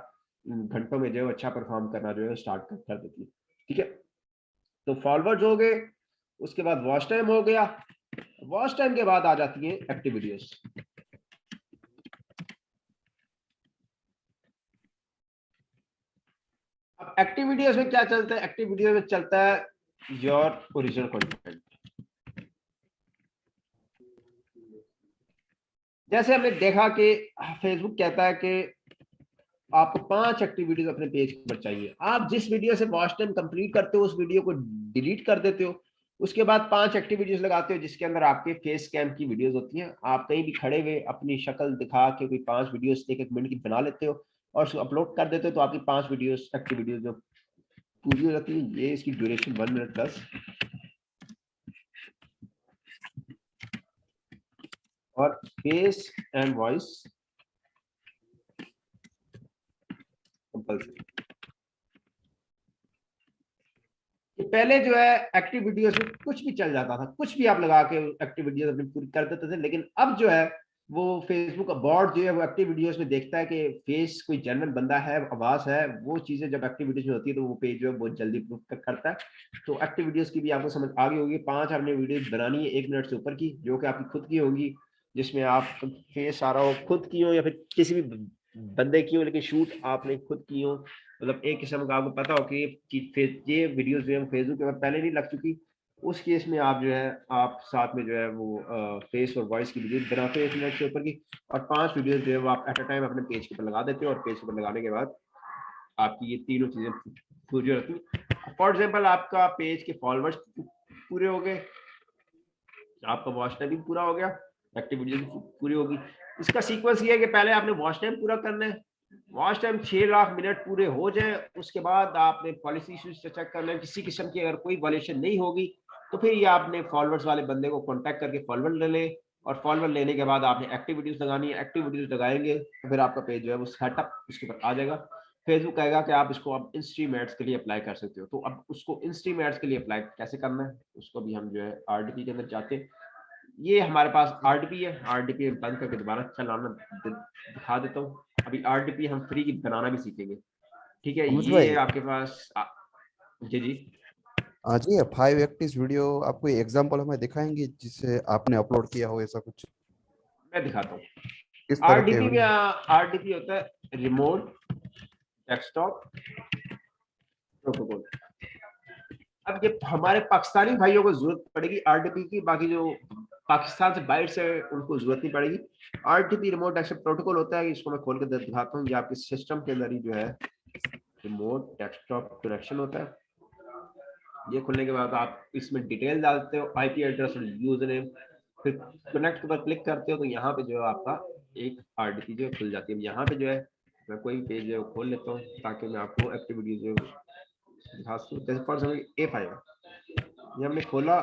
घंटों में जो है अच्छा परफॉर्म करना जो है स्टार्ट कर देती है। ठीक है, तो फॉलोअर्स हो गए, उसके बाद वॉच टाइम हो गया। वॉच टाइम के बाद आ जाती है एक्टिव वीडियोस। अब एक्टिव वीडियोस में क्या चलता है? एक्टिव वीडियो में चलता है योर ओरिजिनल कंटेंट। जैसे हमने देखा कि फेसबुक कहता है कि आपको 5 एक्टिव वीडियोस अपने पेज पर चाहिए। आप जिस वीडियो से वॉच टाइम कंप्लीट करते हो उस वीडियो को डिलीट कर देते हो, उसके बाद 5 एक्टिव वीडियोस लगाते हो जिसके अंदर आपके फेस कैम की वीडियोस होती हैं। आप कहीं भी खड़े हुए अपनी शक्ल दिखा के कोई 5 वीडियोस 1 मिनट की बना लेते हो और उसको अपलोड कर देते हो, तो आपकी 5 वीडियोस एक्टिव वीडियोस जो पूरी हो जाती है। ये इसकी ड्यूरेशन 1 मिनट प्लस, और फेस एंड वॉइस कंपल्सरी। पहले जो है एक्टिव वीडियोस में कुछ भी चल जाता था, कुछ भी आप लगा के एक्टिव वीडियोस अपनी पूरी कर देते थे, लेकिन अब जो है वो फेसबुक बोर्ड जो है वो एक्टिव वीडियोस में देखता है कि फेस कोई जेन्युइन बंदा है, आवाज है, वो चीजें जब एक्टिव वीडियोस में होती है तो वो पेज जो है बहुत जल्दी प्रूव करता है। तो एक्टिव वीडियोस की भी आपको समझ आ गई होगी। 5 आपने वीडियो बनानी है 1 मिनट से ऊपर की, जो कि आपकी खुद की होंगी, जिसमें आप फेस आ रहा हो खुद की हो या फिर किसी भी बंदे की हो, लेकिन शूट आपने खुद की हो। मतलब एक किस्म का आपको पता हो कि ये वीडियोस जो है फेसबुक के पहले नहीं लग चुकी, उस केस में आप जो है आप साथ में जो है वो फेस और वॉइस की वीडियो बनाते हो 1 मिनट से ऊपर की, और 5 वीडियोस जो है वो आप एट अ टाइम अपने पेज के ऊपर लगा देते हो, और पेज के ऊपर लगाने के बाद आपकी ये तीनों चीजें पूरी होती है। फॉर एग्जाम्पल आपका पेज के फॉलोअर्स पूरे हो गए, आपका वॉच टाइम भी पूरा हो गया, एक्टिव वीडियो पूरी होगी। इसका सीक्वेंस ये है कि पहले आपने वॉच टाइम पूरा करना है, वॉच टाइम 6 लाख मिनट पूरे हो जाए, उसके बाद आपने पॉलिसी इश्यूज चेक करना है। किसी किस्म की अगर कोई वॉलेशन नहीं होगी तो फिर ये आपने फॉलोअर्स वाले बंदे को कांटेक्ट करके फॉलोअर ले ले, और फॉलोअर लेने के बाद आपने एक्टिव वीडियोस लगानी है। एक्टिव वीडियोस लगाएंगे तो फिर आपका पेज जो है वो सेटअप उसके ऊपर आ जाएगा। फेसबुक कहेगा कि आप इसको अब इंस्ट्रीम एड्स के लिए अप्लाई कर सकते हो। तो अब उसको इंस्ट्रीम एड्स के लिए अप्लाई कैसे करना है, उसको भी हम जो है आरडीपी के अंदर जाते हैं। ये हमारे पास आरडीपी है, आरडीपी बंद करके दोबारा चलाना दिखा देता हूँ। अभी आरडीपी हम फ्री की बनाना भी सीखेंगे। ठीक है, ये आपके पास जी जी हाँ जी, 5 एक्टिव वीडियो आप कोई एग्जांपल हमें दिखाएंगे जिसे आपने अपलोड किया हो ऐसा कुछ? मैं दिखाता हूँ। किस तरह के आरडीपी में आरडीपी होता है रिमोट डेस्कटॉप प्रोटोकॉल। अब ये हमारे पाकिस्तानी भाइयों को जरूरत पड़ेगी आरडीपी की, बाकी जो पाकिस्तान से बाहर से उनको जरूरत नहीं पड़ेगी। आरडीपी रिमोट डेस्कटॉप प्रोटोकॉल होता है, इसको मैं खोल कर दिखाता हूँ। ये आपके सिस्टम के अंदर ही जो है रिमोट डेस्कटॉप कनेक्शन होता है। ये खुलने के बाद आप इसमें डिटेल डालते हो, आईपी एड्रेस और यूजर नेम, फिर कनेक्ट पर क्लिक करते हो तो यहाँ पे जो है आपका एक आरडीपी जो खुल जाती है। यहाँ पे जो है मैं कोई पेज जो है खोल लेता हूँ ताकि मैं आपको एक्टिविटी जो दिखा सकूँ। जैसे फॉर एग्जाम्पल A5 ये हमने खोला,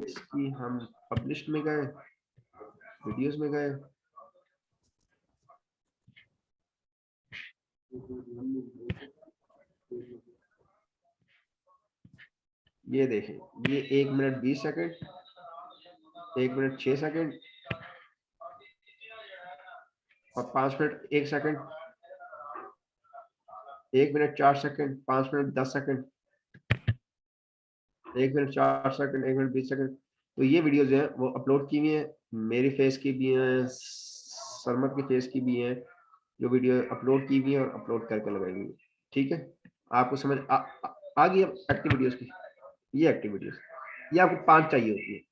इसकी हम पब्लिश में गए, वीडियोस में गए, ये देखें, ये 1 मिनट 20 सेकंड, 1 मिनट 6 सेकंड और 5 minute 1 second, 1 minute 4 second, 5 minute 10 second, 1 minute 4 second, 1 minute 20 second. तो ये वीडियो जो है वो अपलोड की हुई है, मेरी फेस की भी है, सरमत की फेस की भी है, जो वीडियो अपलोड की हुई है और अपलोड करके लगाई हुई है। ठीक है, आपको समझ आ गई एक्टिविटीज की? ये एक्टिविटीज ये आपको 5 चाहिए होती है।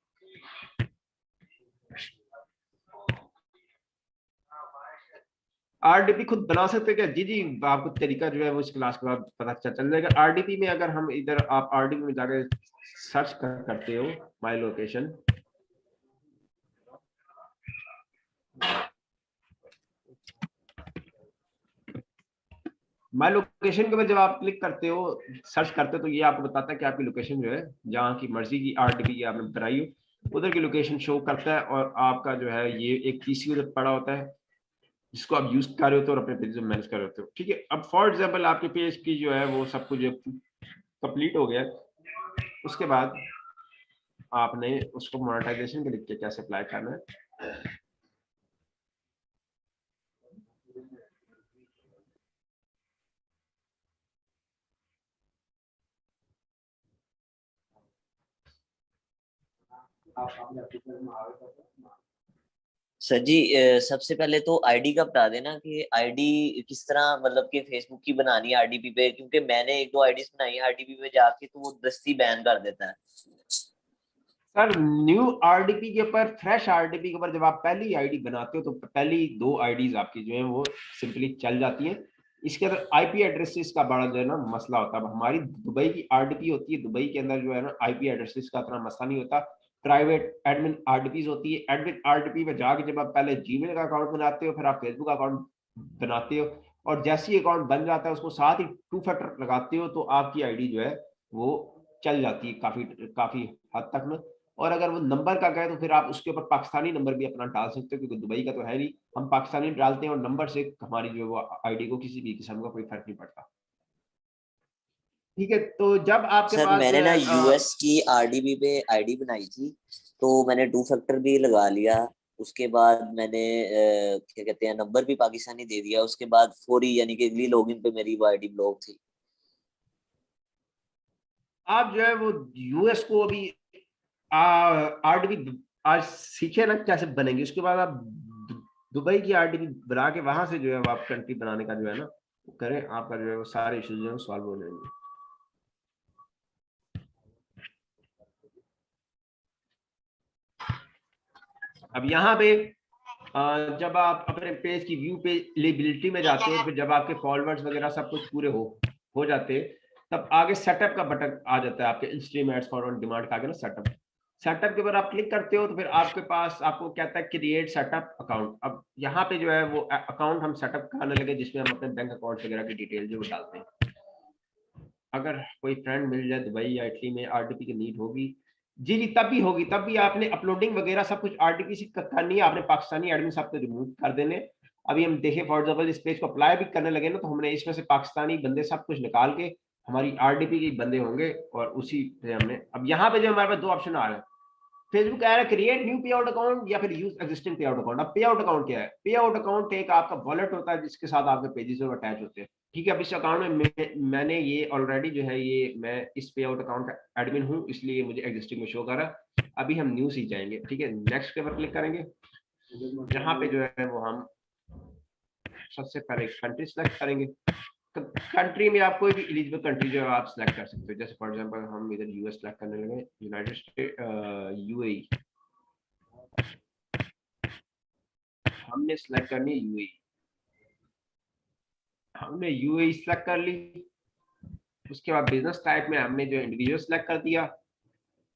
आरडीपी खुद बना सकते हैं क्या? जी जी, आपको तरीका जो है वो इस क्लास के बाद पता चल जाएगा। आरडीपी में अगर हम इधर आप आरडीपी में जाकर सर्च करते हो माय लोकेशन, माय लोकेशन के ऊपर जब आप क्लिक करते हो, सर्च करते हो, तो ये आपको बताता है कि आपकी लोकेशन जो है जहाँ की मर्जी की आरडीपी आपने बनाई हो उधर की लोकेशन शो करता है, और आपका जो है ये एक पीसी उधर पड़ा होता है जिसको आप यूज कर रहे होते हो और अपने पेज में मैनेज कर रहे होते हो। ठीक है, अब फॉर एग्जाम्पल आपके पेज की जो है वो सब कुछ कंप्लीट हो गया, उसके बाद आपने उसको मोनेटाइजेशन के लिए कैसे अप्लाई करना है। सर जी सबसे पहले तो आईडी का बता देना कि आईडी किस तरह मतलब कि फेसबुक की बनानी है आरडीपी पे, क्योंकि मैंने 1-2 आईडीज बनाई है आरडीपी पे जाके, तो वो दस्ती बैन कर देता है। सर न्यू आरडीपी के ऊपर, फ्रेश आरडीपी के ऊपर जब आप पहली आईडी बनाते हो तो पहली 2 आईडीज आपकी जो है वो सिंपली चल जाती हैं। इसके अंदर आईपी एड्रेसेस का बड़ा जो है ना मसला होता है। हमारी दुबई की आरडीपी होती है, दुबई के अंदर जो है ना आईपी एड्रेसेस का इतना मसला नहीं होता। प्राइवेट एडमिन आरडीपीज होती है। एडमिन आरडीपी में जाके जब आप पहले जीमेल का अकाउंट बनाते हो, फिर आप फेसबुक अकाउंट बनाते हो, और जैसे ही अकाउंट बन जाता है उसको साथ ही 2 फैक्टर लगाते हो, तो आपकी आईडी जो है वो चल जाती है काफी हद तक ना। और अगर वो नंबर का कहे तो फिर आप उसके ऊपर पाकिस्तानी नंबर भी अपना डाल सकते हो, क्योंकि दुबई का तो है नहीं, हम पाकिस्तानी डालते हैं और नंबर से हमारी जो वो आईडी को किसी भी किस्म का कोई फर्क नहीं पड़ता। ठीक है, तो जब आपके सर पास मैंने ना यूएस की आरडीबी पे आईडी बनाई थी, तो मैंने 2 फैक्टर भी लगा लिया। उसके बाद मैंने क्या कहते हैं नंबर भी पाकिस्तानी दे दिया। उसके बाद फौरी यानी कि अगली लॉगिन पे मेरी वो आईडी ब्लॉक थी। आप जो है वो यूएस को अभी आरडीबी आज सीखे ना कैसे बनेंगे, उसके बाद आप दुबई की आरडीबी बना के वहां से जो है वो आप कंट्री बनाने का जो है ना करें, आपका जो है वो सारे इश्यूज जो है सॉल्व हो जाएंगे। अब यहाँ पे जब आप अपने पेज की व्यू पे लेबिलिटी में जाते हो, फिर जब आपके फॉलोअर्स वगैरह सब कुछ पूरे हो जाते हैं, तब आगे सेटअप का बटन आ जाता है आपके instream ads for on demand का आगे ना सेटअप के ऊपर आप क्लिक करते हो, तो फिर आपके पास आपको कहता है क्रिएट सेटअप अकाउंट। अब यहाँ पे जो है वो अकाउंट हम सेटअप करने लगे जिसमें हम अपने बैंक अकाउंट वगैरह की डिटेल जो डालते हैं। अगर कोई फ्रेंड मिल जाए दुबई या इटली में, आरडीपी की नीड होगी जी जी तब भी होगी, तब भी आपने अपलोडिंग वगैरह सब कुछ आरडीपी से करनी है। आपने पाकिस्तानी एडमिन सब कुछ रिमूव कर देने। अभी हम देखें फॉर एग्जाम्पल इस पेज को अप्लाई भी करने लगे ना, तो हमने इसमें से पाकिस्तानी बंदे सब कुछ निकाल के हमारी आरडीपी के बंदे होंगे, और उसी से हमने अब यहाँ पे जो हमारे पास 2 ऑप्शन आ रहे हैं, फेसबुक कह रहा है क्रिएट न्यू पे आउट अकाउंट या फिर यूज एग्जिस्टिंग पे आउट अकाउंट। अब पे आउट अकाउंट क्या है? पे आउट अकाउंट एक आपका वॉलेट होता है जिसके साथ आपके पेजेस अटैच होते हैं। ठीक है, अब इस अकाउंट में मैंने ये ऑलरेडी जो है ये मैं इस पे आउट अकाउंट का एडमिन हूँ, इसलिए मुझे एग्जिस्टिंग में शो कर रहा है। अभी हम न्यू ही जाएंगे। ठीक है, नेक्स्ट के ऊपर क्लिक करेंगे, जहाँ पे जो है वो हम सबसे पहले कंट्री सेलेक्ट करेंगे। कंट्री में आप कोई भी एलिजिबल कंट्री जो है आप सिलेक्ट कर सकते हो। जैसे फॉर एग्जांपल हम इधर यूएस सेलेक्ट करने लगे, यूनाइटेड स्टेट यूएई हमने सिलेक्ट करनी है यूएई। हमने यूएई सिलेक्ट कर ली। उसके बाद बिजनेस टाइप में हमने जो इंडिविजुअल सेलेक्ट कर दिया।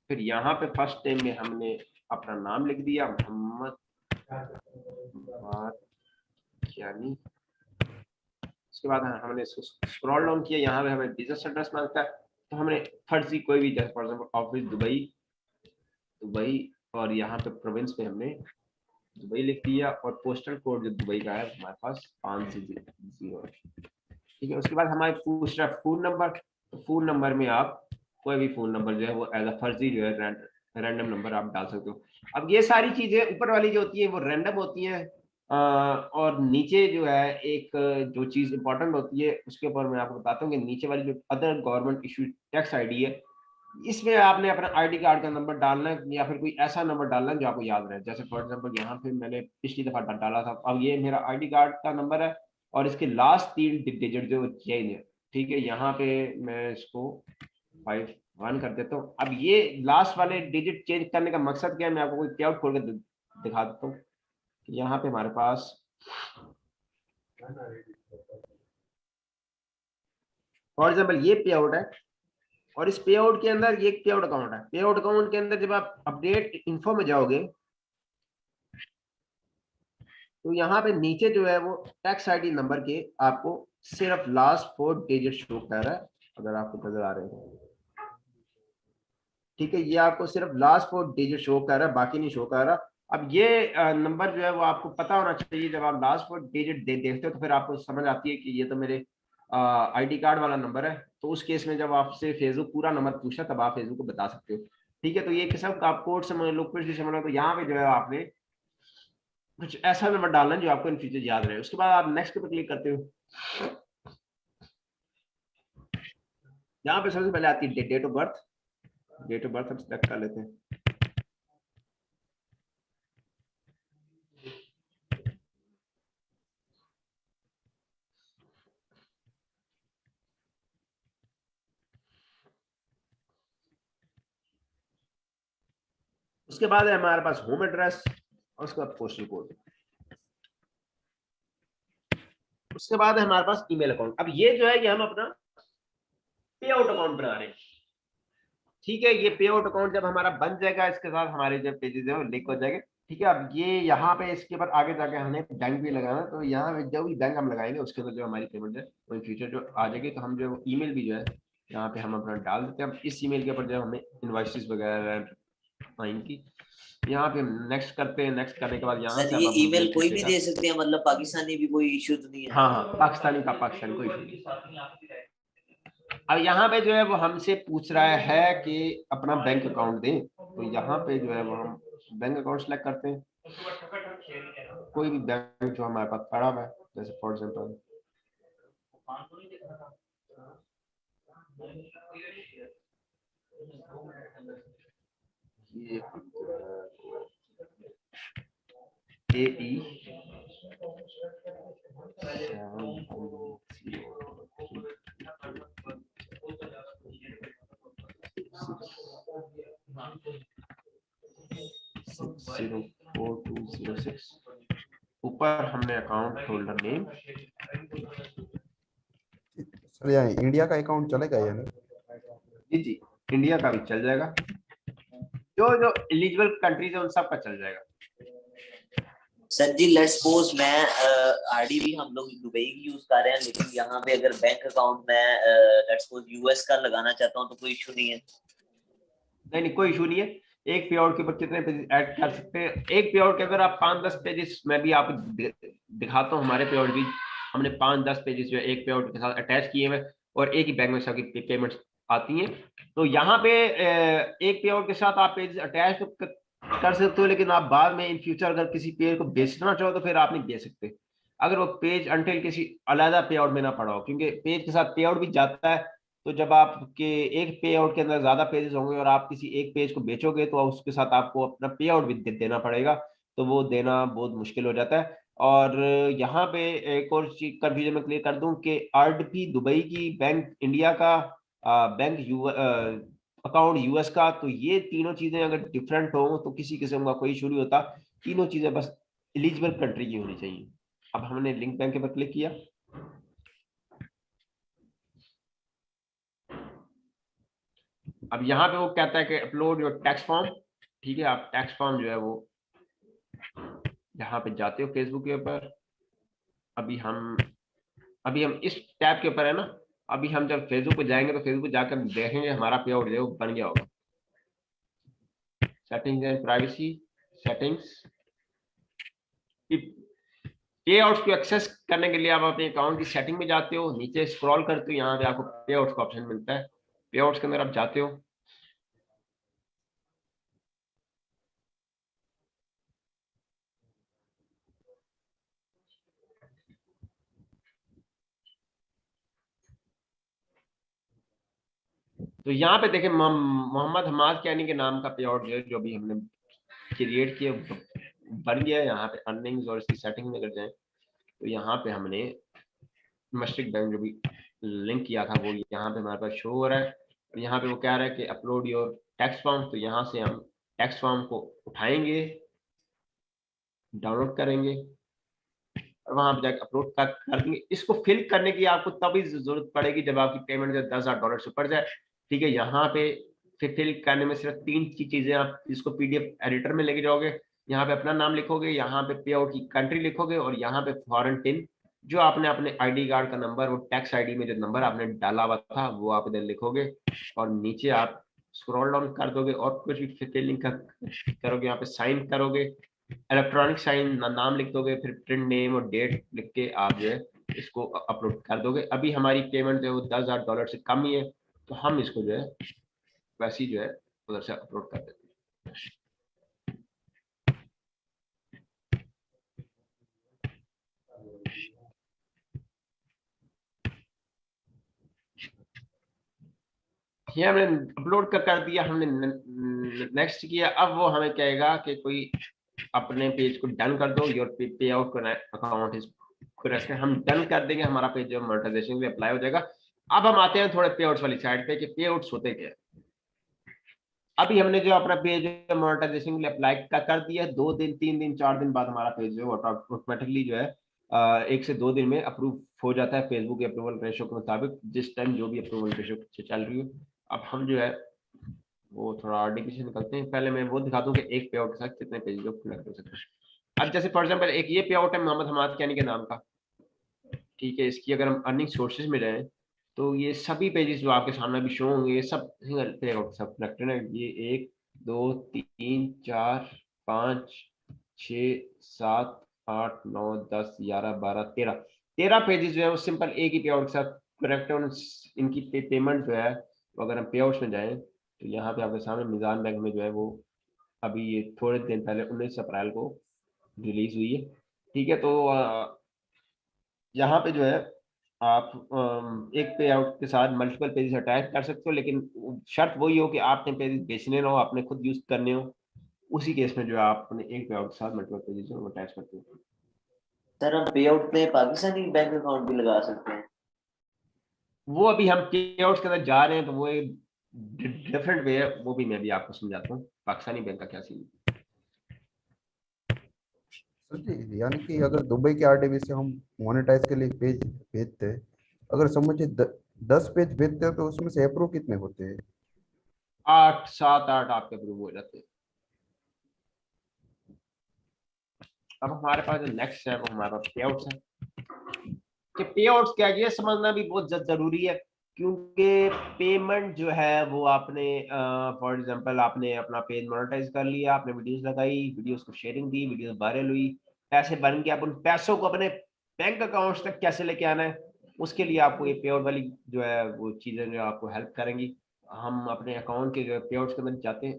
फिर यहाँ पे फर्स्ट नेम में हमने अपना नाम लिख दिया मोहम्मद यानी। उसके बाद हमने इसको स्क्रॉल डाउन किया, यहाँ पे हमें बिजनेस एड्रेस मांगता है, तो हमने फर्जी कोई भी जैसे फॉर एग्जांपल ऑफिस दुबई और यहाँ पे प्रोविंस में हमने दुबई लिख दिया, और पोस्टल कोड जो दुबई का है हमारे पास 500। ठीक है, उसके बाद हमारे पूछ रहा है फोन नंबर। तो फोन नंबर में आप कोई भी फोन नंबर जो है वो एज अ फर्जी जो है रैंडम नंबर आप डाल सकते हो। अब ये सारी चीजें ऊपर वाली जो होती है वो रैंडम होती है, और नीचे जो है एक जो चीज इंपॉर्टेंट होती है उसके ऊपर मैं आपको बताता हूँ कि नीचे वाली जो other government issue tax ID है, इसमें आपने अपना आईडी कार्ड का नंबर डालना है या फिर कोई ऐसा नंबर डालना है जो आपको याद रहे। जैसे फॉर एग्जांपल यहाँ पे मैंने पिछली दफा डाला था, अब ये मेरा आईडी कार्ड का नंबर है और इसके लास्ट 3 डिजिट जो चेंज है। ठीक है, यहाँ पे मैं इसको 5-1 कर देता हूँ। अब ये लास्ट वाले डिजिट चेंज करने का मकसद क्या है, मैं आपको कोई पे आउट खोल के दिखा देता हूँ। यहाँ पे हमारे पास फॉर एग्जाम्पल ये पे आउट है, और इस पे आउट के अंदर ये पे आउट अकाउंट है। पे आउट अकाउंट के अंदर जब आप अपडेट इन्फो में जाओगे तो यहाँ पे नीचे जो है वो टैक्स आईडी नंबर के आपको सिर्फ लास्ट 4 डिजिट शो कर रहा है, अगर आपको नजर आ रहे हैं। ठीक है, ये आपको सिर्फ लास्ट 4 डिजिट शो कर रहा है, बाकी नहीं शो कर रहा। अब ये नंबर जो है वो आपको पता होना चाहिए। जब आप लास्ट 4 डिजिट देखते हो तो फिर आपको समझ आती है कि ये तो मेरे आईडी कार्ड वाला नंबर है। तो उस केस में जब आपसे फेसबुक पूरा नंबर पूछा तब आप फेसबुक को बता सकते हो। ठीक है, तो ये किस्म का आप कोड समझ लो, कुछ भी समझ लो, तो यहाँ पे जो है आपने कुछ ऐसा नंबर डालना जो आपको इन फ्यूचर याद रहे। उसके बाद आप नेक्स्ट पे क्लिक करते हो। यहाँ पे सबसे पहले आती है date of birth. Date of birth हम सिलेक्ट कर लेते हैं। उसके बाद है हमारे पास होम एड्रेस और उसके बाद पोस्टल कोड। उसके बाद है हमारे पास ईमेल अकाउंट। अब ये जो है ये हम अपना पे आउट अकाउंट बना रहे हैं। ठीक है, ये पे आउट अकाउंट जब हमारा बन जाएगा, इसके साथ हमारे जो पेजेस है वो लिंक हो जाएंगे। ठीक है, अब ये यहाँ पे इसके बाद आगे जाके हमें बैंक भी लगाना, तो यहाँ पे जो भी बैंक हम लगाएंगे उसके अंदर जो हमारी पेमेंट है वो फ्यूचर जो आ जाएगी। तो हम जो ईमेल भी जो है यहाँ पे हम अपना डाल देते हैं। अब इस ईमेल के ऊपर जो हमें इनवॉइसेस वगैरह आएंगी, यहाँ पे नेक्स्ट करते हैं। नेक्स्ट करने के बाद यहाँ से ये ईमेल कोई भी दे सकते हैं, मतलब पाकिस्तानी भी कोई इशू तो नहीं है? हाँ, पाकिस्तानी का पाकिस्तानी कोई इशू नहीं। अब यहाँ पे जो है वो हमसे पूछ रहा है कि अपना बैंक अकाउंट दें, तो यहाँ पे जो है वो हम बैंक अकाउंट सेलेक्ट करते हैं। कोई भी बैंक जो हमारे पास पड़ा हुआ है, जैसे फॉर एग्जांपल ये AE 604-206 ऊपर हमने अकाउंट होल्डर नेम। सर यहाँ इंडिया का अकाउंट चलेगा या नहीं? जी, इंडिया का भी चल जाएगा। जो एलिजिबल कंट्रीज है उन सब का चल जाएगा। सर जी लेट्स सपोज मैं आरडीबी हम लोग दुबई की यूज कर रहे हैं, लेकिन यहाँ पे अगर बैंक अकाउंट में लेट्स सपोज यूएस का लगाना चाहता हूँ तो कोई इशू नहीं है? नहीं, कोई इशू नहीं है। एक पे आउट के ऊपर कितने पेजेस ऐड कर सकते हैं? एक पे आउट के अगर आप 5-10 पेजेस, मैं भी आपको दिखाता हूँ। हमारे पे आउट भी हमने 5-10 पेजेस जो है एक पे आउट के साथ अटैच किए हुए, और एक ही बैंक में सबकी पेमेंट्स आती हैं। तो यहाँ पे एक पे आउट के साथ आप पेजेस अटैच कर सकते हो, लेकिन आप बाद में इन फ्यूचर अगर किसी पेज को बेचना चाहो तो फिर आप नहीं बेच सकते अगर वो पेज अनटिल किसी अलग पे आउट में ना पड़ा हो, क्योंकि पेज के साथ पे आउट भी जाता है। तो जब आपके एक पे आउट के अंदर ज्यादा पेजेस होंगे और आप किसी एक पेज को बेचोगे तो उसके साथ आपको अपना पे आउट भी देना पड़ेगा, तो वो देना बहुत मुश्किल हो जाता है। और यहाँ पे एक और चीज कंफ्यूजन में क्लियर कर दूं कि आरडीबी दुबई की, बैंक इंडिया का, बैंक अकाउंट यूएस का, तो ये तीनों चीजें अगर डिफरेंट हो तो किसी किस्म का कोई इशू नहीं होता। तीनों चीजें बस एलिजिबल कंट्री की होनी चाहिए। अब हमने लिंक बैंक के पर क्लिक किया। अब यहाँ पे वो कहता है कि अपलोड योर टैक्स फॉर्म। ठीक है, आप टैक्स फॉर्म जो है वो यहाँ पे जाते हो फेसबुक के ऊपर। अभी हम इस टैब के ऊपर है ना। अभी हम जब फेसबुक पे जाएंगे तो फेसबुक जाकर देखेंगे हमारा पे आउट जो है वो बन गया होगा। Settings and privacy settings. पे आउट्स को एक्सेस करने के लिए आप अपने अकाउंट की सेटिंग में जाते हो, नीचे स्क्रॉल करते हो, यहाँ पे आपको पे आउट्स का ऑप्शन मिलता है। पे आउट्स के अंदर आप जाते हो, तो यहाँ पे देखें मोहम्मद हमाद कैनी के नाम का पे आउट जो भी हमने क्रिएट किया बन गया। यहाँ पे अर्निंग्स और इसकी सेटिंग में अगर जाए तो यहाँ पे हमने मस्टिक बैंक जो भी लिंक किया था वो यहाँ पे हमारे पास शो हो रहा है। और यहाँ पे वो कह रहा है कि अपलोड योर टेक्स्ट फॉर्म, तो यहाँ से हम टेक्स्ट फॉर्म को उठाएंगे, डाउनलोड करेंगे और वहां पर जाकर अपलोड कर देंगे। इसको फिल करने की आपको तभी जरूरत पड़ेगी जब आपकी पेमेंट $10,000 से ऊपर जाए। ठीक है, यहाँ पे फिल करने में सिर्फ 3 चीजें, आप इसको PDF एडिटर में लेके जाओगे, यहाँ पे अपना नाम लिखोगे, यहाँ पे पे आउट की कंट्री लिखोगे और यहाँ पे फॉरेन पिन जो आपने अपने ID कार्ड का नंबर, वो टैक्स ID में जो नंबर आपने डाला हुआ था वो आप इधर लिखोगे और नीचे आप स्क्रॉल डाउन कर दोगे और कुछ भी फिलिंग करोगे, यहाँ पे साइन करोगे, इलेक्ट्रॉनिक साइन नाम लिख दोगे, फिर प्रिंट नेम और डेट लिख के आप जो है इसको अपलोड कर दोगे। अभी हमारी पेमेंट जो है वो $10,000 से कम ही है, तो हम इसको जो है वैसे ही जो है उधर से अपलोड कर देते हैं। ये हमने अपलोड कर दिया, हमने नेक्स्ट किया। अब वो हमें कहेगा कि कोई अपने पेज को डन कर दो, योर पे आउट अकाउंट इज करेक्ट। हम डन कर देंगे, हमारा पेज जो मोनेटाइजेशन में अप्लाई हो जाएगा। अब हम आते हैं थोड़े पे आउट्स वाली साइड पे कि पे आउट्स होते क्या है। अभी हमने जो अपना पेज मोनेटाइजेशन के लिए अप्लाई कर दिया, 2 दिन 3 दिन 4 दिन बाद हमारा पेज जो है ऑटोमेटिकली जो है 1 से 2 दिन में अप्रूव हो जाता है फेसबुक के अप्रूवल रेशो के मुताबिक, जिस टाइम जो भी अप्रूवल रेशो चल रही हो। अब हम जो है वो थोड़ा आगे पीछे निकलते हैं। पहले मैं वो दिखा दूं कि एक पे आउट के साथ कितने पेज लोग कनेक्ट हो सकते हैं। अब जैसे फॉर एग्जांपल एक ये पे आउट है मोहम्मद हमाद कैनी के नाम का, ठीक है। इसकी अगर हम अर्निंग सोर्सेज में जाएं तो ये सभी पेजेस जो आपके सामने भी शो होंगे, ये सब सिंगल पे आउट सब कनेक्टेड है। ये 1 2 3 4 5 6 7 8 9 10 11 12 13 पेजेस जो है वो सिंपल एक ही पे आउट के साथ कनेक्ट है। इनकी पेमेंट जो है तो अगर हम पे आउट्स में जाएं तो यहाँ पे आपके सामने मिजान बैंक में जो है वो अभी ये थोड़े दिन पहले 19 अप्रैल को रिलीज हुई है, ठीक है। तो यहाँ पे जो है आप एक पे आउट के साथ मल्टीपल पेजेस अटैच कर सकते हो, लेकिन शर्त वही हो कि आपने पेजेस बेचने ना हो, आपने खुद यूज करने हो। उसी केस में जो है आप अपने एक पे आउट के साथ मल्टीपल पेजेस अटैच करते हो। सर हम पे आउट में पाकिस्तानी बैंक अकाउंट भी लगा सकते हैं? वो अभी हम पे आउट के अंदर जा रहे हैं तो वो एक डिफरेंट वे है, वो भी मैं भी आपको समझाता हूँ पाकिस्तानी बैंक का क्या सीन। सर जी, यानी कि अगर दुबई के RDB से हम मोनेटाइज के लिए पेज भेजते हैं, अगर समझिए 10 पेज भेजते हैं तो उसमें से अप्रूव कितने होते हैं? 8 7 8 आपके अप्रूव हो जाते हैं। अब हमारे पास जो नेक्स्ट है वो हमारा पे आउट्स है कि पे आउट्स क्या है, ये समझना भी बहुत जरूरी है, क्योंकि पेमेंट जो है वो आपने फॉर एग्जांपल आपने अपना पेज मोनेटाइज कर लिया, आपने वीडियोस लगाई, वीडियोस को शेयरिंग दी, वीडियोस वायरल हुई, पैसे बन गए। अब उन पैसों को अपने बैंक अकाउंट्स तक कैसे लेके आना है, उसके लिए आपको ये पे आउट वाली जो है वो चीजें जो आपको हेल्प करेंगी। हम अपने अकाउंट के जो पे आउट्स के अंदर जाते हैं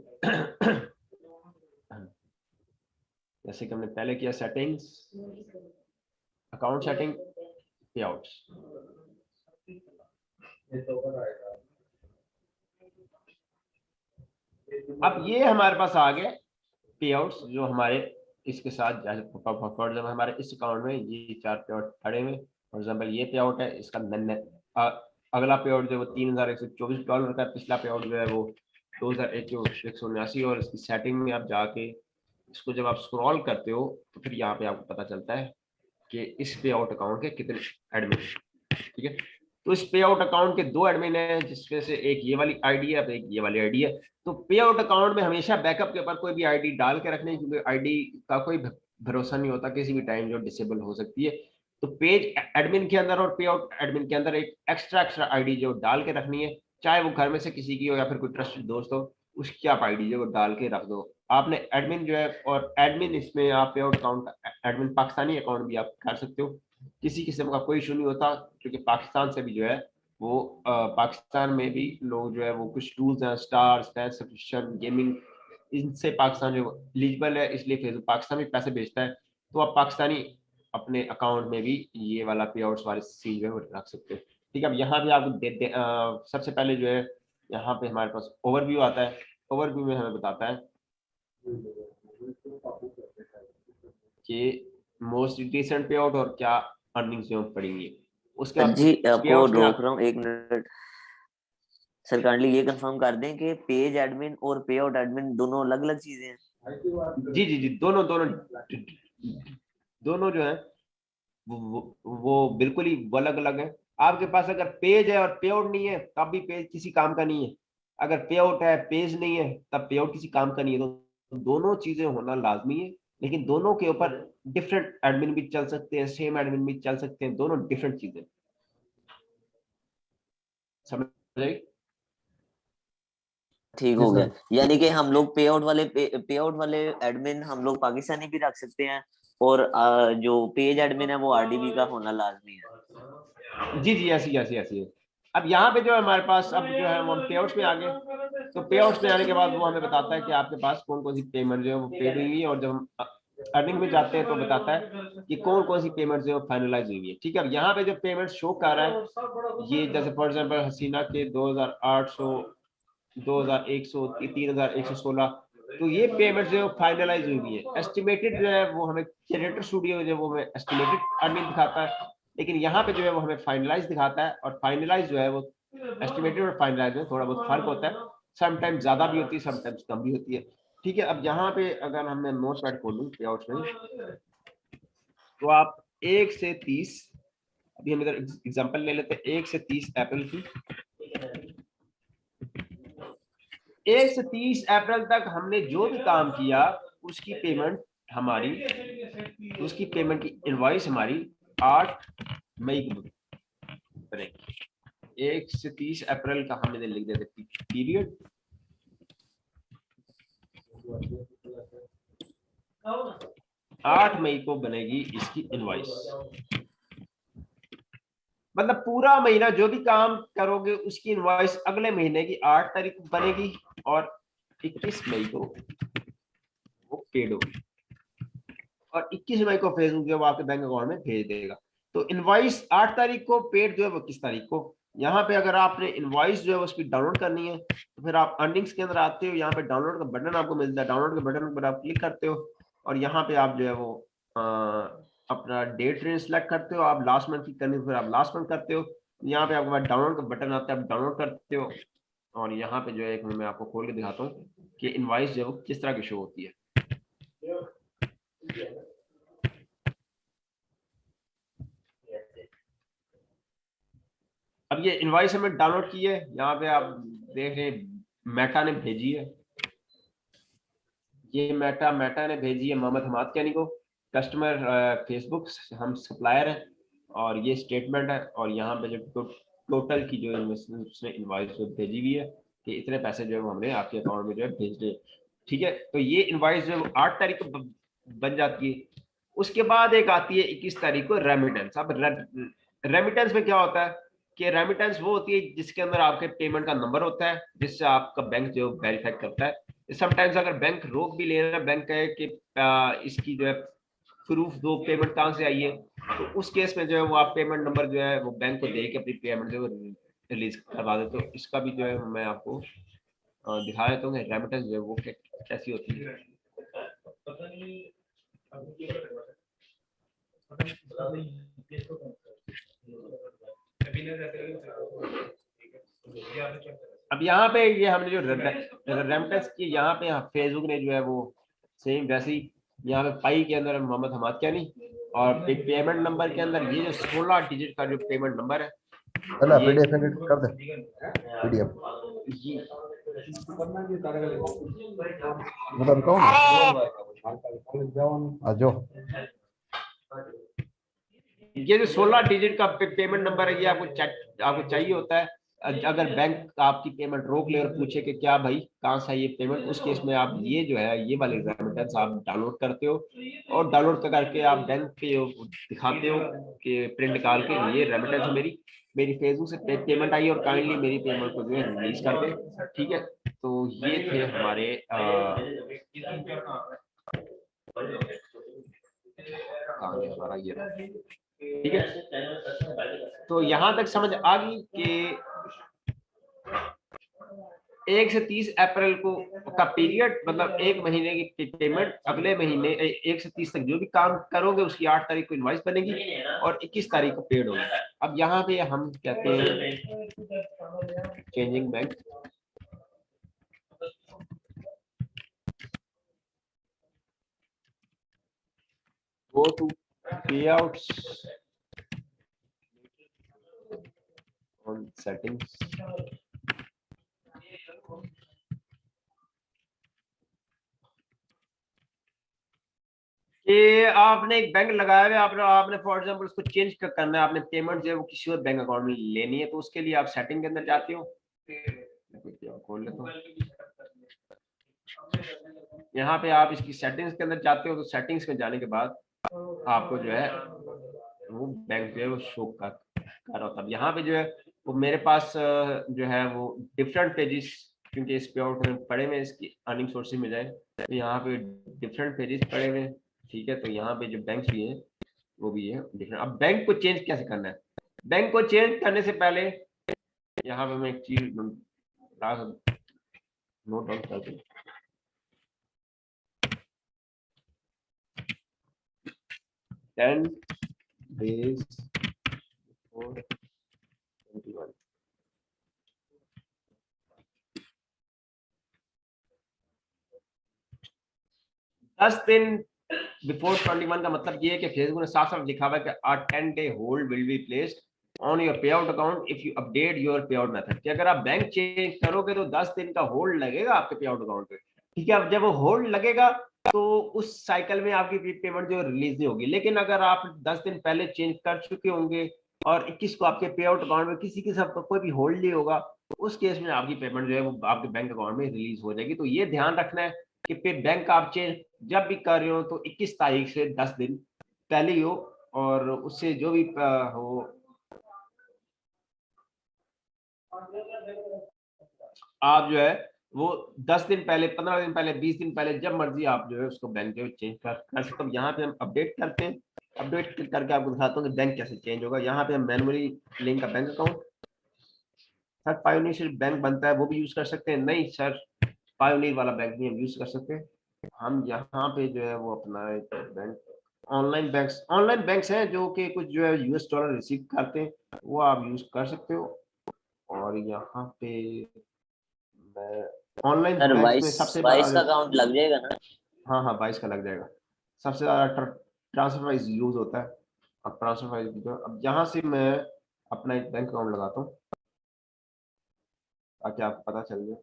जैसे कि हमने पहले किया सेटिंग्स, अकाउंट सेटिंग, पे आउट्स। अब ये हमारे पास आ गए पे आउट्स जो हमारे इसके साथ फॉर एग्जाम्पल हमारे इस अकाउंट में ये 4 पे आउट खड़े हुए। फॉर एग्जाम्पल ये पे आउट है, इसका अगला पे आउट जो है वो $3,124 का, पिछला पे आउट जो है वो 2,179, और इसकी सेटिंग में आप जाके इसको जब आप स्क्रॉल करते हो तो फिर यहाँ पे आपको पता चलता है कि इस पे आउट अकाउंट के कितने एडमिन, ठीक है। तो इस पे आउट अकाउंट के 2 एडमिन है, जिसमें से एक ये वाली आईडी है, एक ये वाली आईडी है। तो पे आउट अकाउंट में हमेशा बैकअप के ऊपर कोई भी आईडी डाल के रखनी है, क्योंकि आईडी का कोई भरोसा नहीं होता, किसी भी टाइम जो डिसेबल हो सकती है। तो पेज एडमिन के अंदर और पे आउट एडमिन के अंदर एक एक्स्ट्रा आईडी जो डाल के रखनी है, चाहे वो घर में से किसी की हो या फिर कोई ट्रस्टेड दोस्त हो, उसकी आप आईडी जो डाल के रख दो। आपने एडमिन जो है, और एडमिन इसमें आप पे out account admin Pakistani account भी आप कर सकते हो, किसी किस्म का कोई इशू नहीं होता, क्योंकि पाकिस्तान से भी जो है वो पाकिस्तान में भी लोग जो है वो कुछ टूल्स हैं, स्टार्स, सब्सक्रिप्शन, गेमिंग, इनसे पाकिस्तान जो एलिजिबल है, इसलिए फेसबुक पाकिस्तान में पैसे भेजता है। तो आप पाकिस्तानी अपने अकाउंट में भी ये वाला पे आउट्स वाले सीन जो है वो रख सकते हो, ठीक है। अब यहाँ भी आपको सबसे पहले जो है यहाँ पे हमारे पास ओवरव्यू आता है। ओवरव्यू में हमें बताता है कि मोस्ट रिसेंट पे आउट और क्या अर्निंग्स जो पड़ेंगी। उसके बाद जी आपको payouts में रोक रहा हूँ 1 मिनट सर। काइंडली ये कंफर्म कर दें कि पेज एडमिन और पे आउट एडमिन दोनों अलग अलग चीजें हैं। जी जी जी, दोनों दोनों दोनों जो है वो बिल्कुल ही अलग अलग है। आपके पास अगर पेज है और पे आउट नहीं है तब भी पेज किसी काम का नहीं है, अगर पे आउट है पेज नहीं है तब पे आउट किसी काम का नहीं है। तो दोनों चीजें होना लाजमी है, लेकिन दोनों के ऊपर डिफरेंट एडमिन भी चल सकते हैं, सेम एडमिन भी चल सकते हैं, दोनों डिफरेंट चीजें। समझ आई? ठीक जी हो गया, सर। यानी कि हम लोग पे आउट वाले एडमिन हम लोग पाकिस्तानी भी रख सकते हैं और जो पेज एडमिन है वो आरडीबी का होना लाजमी है। जी जी, ऐसी ऐसी ऐसी है। अब यहाँ पे जो है हमारे पास अब जो है वो हम पे आउट्स में आ गए। तो पे आउट्स में आने के बाद वो हमें बताता है कि आपके पास कौन कौन सी पेमेंट जो है वो पेड हुई है, और जब हम अर्निंग में जाते हैं तो बताता है कि कौन कौन सी पेमेंट जो है फाइनलाइज हुई है। ठीक है, अब यहाँ पे जो पेमेंट शो कर रहा है, ये जैसे फॉर एग्जाम्पल हसीना के 2800, 2100, 3116, तो ये पेमेंट जो है फाइनलाइज हुई है। एस्टिमेटेड जो है वो हमें क्रिएटर स्टूडियो जो है वो हमें एस्टिमेटेड अर्निंग दिखाता है, लेकिन यहाँ पे जो है वो हमें फाइनलाइज दिखाता है। और फाइनलाइज जो है वो एस्टिमेटेड और फाइनलाइज में थोड़ा बहुत फर्क होता है, समटाइम्स ज्यादा भी होती है, समटाइम्स कम भी होती है। ठीक है, अब यहाँ पे अगर हमने नोट पैड खोलूं पे आउट में, तो आप 1 से 30, अभी हम इधर एग्जांपल ले लेते हैं 1 से 30 अप्रैल की। 1 से 30 अप्रैल तक हमने जो भी काम किया उसकी पेमेंट हमारी, उसकी पेमेंट की इनवॉइस हमारी 8 मई को बनेगी। 1 से 30 अप्रैल का हम इधर लिख देते पीरियड, 8 मई को बनेगी इसकी इनवॉइस। मतलब पूरा महीना जो भी काम करोगे उसकी इनवॉइस अगले महीने की 8 तारीख को बनेगी और 21 मई को वो पेड होगी, और 21 मई को फेसबुक जो आपके बैंक अकाउंट में भेज देगा। तो इनवॉइस 8 तारीख को, पेड जो है वो 21 तारीख को। यहाँ पे अगर आपने इनवॉइस जो है उसकी डाउनलोड करनी है तो फिर आप अर्निंग्स के अंदर आते हो, यहाँ पे डाउनलोड का बटन आपको मिलता है, डाउनलोड के बटन पर आप क्लिक करते हो और यहाँ पे आप जो है वो अपना डेट रेंज सेलेक्ट करते हो। आप लास्ट मंथ की करनी तो फिर आप लास्ट मंथ करते हो। यहाँ पे आपके पास डाउनलोड का बटन आता है, आप डाउनलोड करते हो, और यहाँ पे जो है एक मैं आपको खोल के दिखाता हूँ कि इनवॉइस जो है वो किस तरह की शो होती है। अब ये इनवॉइस हमें डाउनलोड की है, यहाँ पे आप देख रहे हैं मेटा ने भेजी है, ये मेटा ने भेजी है मोहम्मद हमाद कैनी को, कस्टमर फेसबुक, हम सप्लायर हैं, और ये स्टेटमेंट है। और यहाँ पे जो टोटल की जो उसने इनवॉइस भेजी हुई है कि इतने पैसे जो है हमने आपके अकाउंट में जो है भेज दिए। ठीक है, तो ये इनवॉइस जो 8 तारीख को बन जाती है। उसके बाद एक आती है 21 तारीख को रेमिटेंस। अब रेमिटेंस में क्या होता है कि रेमिटेंस वो होती है जिसके अंदर आपके पेमेंट का नंबर होता है, जिससे आपका बैंक जो वेरीफाई करता है। समटाइम्स अगर बैंक रोक भी ले रहा है, बैंक कहे कि इसकी जो है प्रूफ दो पेमेंट कहाँ से आई है, तो उस केस में जो है वो आप पेमेंट नंबर जो है वो बैंक को दे के अपनी पेमेंट जो है रिलीज करवा देते हो। इसका भी जो है मैं आपको दिखा देता हूँ रेमिटेंस जो है वो कैसी होती है। अब यहाँ पे ये हमने जो रेमिटेंस की, यहाँ पे फेसबुक ने जो है वो सेम वैसे ही यहाँ पे पाई के अंदर मोहम्मद हमाद कैनी, और पेमेंट नंबर के अंदर ये जो 16 डिजिट का जो पेमेंट नंबर है, चला पीडीएफ एडिट कर दे पीडीएफ मतलब कौन आजो ये जो 16 डिजिट का पेमेंट नंबर है ये आपको चाहिए होता है। अगर बैंक आपकी पेमेंट रोक ले और पूछे कि क्या भाई कहाँ से ये पेमेंट, उस केस में आप ये जो है ये वाले रेमिटेंस आप डाउनलोड करते हो, और डाउनलोड करके आप बैंक पे दिखाते हो कि प्रिंट निकाल के ये रेमिटेंस मेरी फेसबुक से पेमेंट आई और काइंडली मेरी पेमेंट को जो है रिलीज कर दे। ठीक है, तो ये थे हमारे हमारा ये। ठीक है, तो यहां तक समझ आ गई कि 1 से 30 अप्रैल को का पीरियड, मतलब 1 महीने की पेमेंट अगले महीने 1 से 30 तक जो भी काम करोगे उसकी 8 तारीख को इनवॉइस बनेगी और 21 तारीख को पेड होगी। अब यहाँ पे हम कहते हैं changing bank, go to payouts on settings, कि आपने एक बैंक लगाया हुआ है, आपने फॉर एग्जांपल उसको चेंज करना है, आपने पेमेंट जो है वो किसी और बैंक अकाउंट में लेनी है, तो उसके लिए आप सेटिंग के अंदर जाते हो, खोल लेता हूं, यहाँ पे आप इसकी सेटिंग्स के अंदर जाते हो, तो सेटिंग्स में जाने के बाद आपको जो है वो बैंक जो है वो शो कर रहा होता है। यहाँ पे जो है वो मेरे पास जो है वो डिफरेंट पेजेस, क्योंकि इस पे आउट में पड़े हुए, इसकी अर्निंग सोर्सेज में जाए तो यहाँ पे डिफरेंट पेजेस पड़े हुए, ठीक है। तो यहाँ पे जो बैंक भी है वो भी है डिफरेंट। अब बैंक को चेंज कैसे करना है? बैंक को चेंज करने से पहले यहाँ पे मैं एक चीज नोट डाउन कर दूं, 10 days before 21। दस दिन बिफोर 21 का मतलब ये है कि फेसबुक ने साफ साफ लिखा हुआ है कि आ 10-day hold will be placed on your पे out account if you update your पे आउट मेथड, कि अगर आप बैंक चेंज करोगे तो 10 दिन का होल्ड लगेगा आपके पे आउट अकाउंट पे, ठीक है। अब जब वो होल्ड लगेगा तो उस साइकिल में आपकी पेमेंट जो रिलीज नहीं होगी। लेकिन अगर आप 10 दिन पहले चेंज कर चुके होंगे और 21 को आपके पे आउट अकाउंट में किसी के साथ कोई भी होल्ड नहीं होगा, तो उस केस में आपकी पेमेंट जो है वो आपके बैंक अकाउंट में रिलीज हो जाएगी। तो ये ध्यान रखना है कि पे बैंक आप चेंज जब भी कर रहे हो तो 21 तारीख से 10 दिन पहले ही हो, और उससे जो भी हो आप जो है वो 10 दिन पहले, 15 दिन पहले, 20 दिन पहले, जब मर्जी आप जो है उसको बैंक जो है चेंज कर सकते हो। यहाँ पे हम अपडेट करते हैं, अपडेट करके आपको दिखाता हूँ कि बैंक कैसे चेंज होगा। यहाँ पे हम मैनुअली लिंक का बैंक अकाउंट, सर पायोनियर से बैंक बनता है वो भी यूज कर सकते हैं, नहीं सर पायोनियर वाला बैंक नहीं हम यूज कर सकते। हम यहाँ पे जो है वो अपना बैंक ऑनलाइन बैंक्स हैं जो कि कुछ जो है US डॉलर रिसीव करते हैं, वो आप यूज कर सकते हो। और यहाँ पे ऑनलाइन बैंक्स में सबसे बड़ा 22 का अकाउंट लग जाएगा ना? हाँ हाँ 22 का लग जाएगा। सबसे ज्यादा ट्रांसफरवाइज यूज होता है। अब ट्रांसफरवाइज, अब यहाँ से मैं अपना एक बैंक अकाउंट लगाता हूँ ताकि आपको पता चल जाए।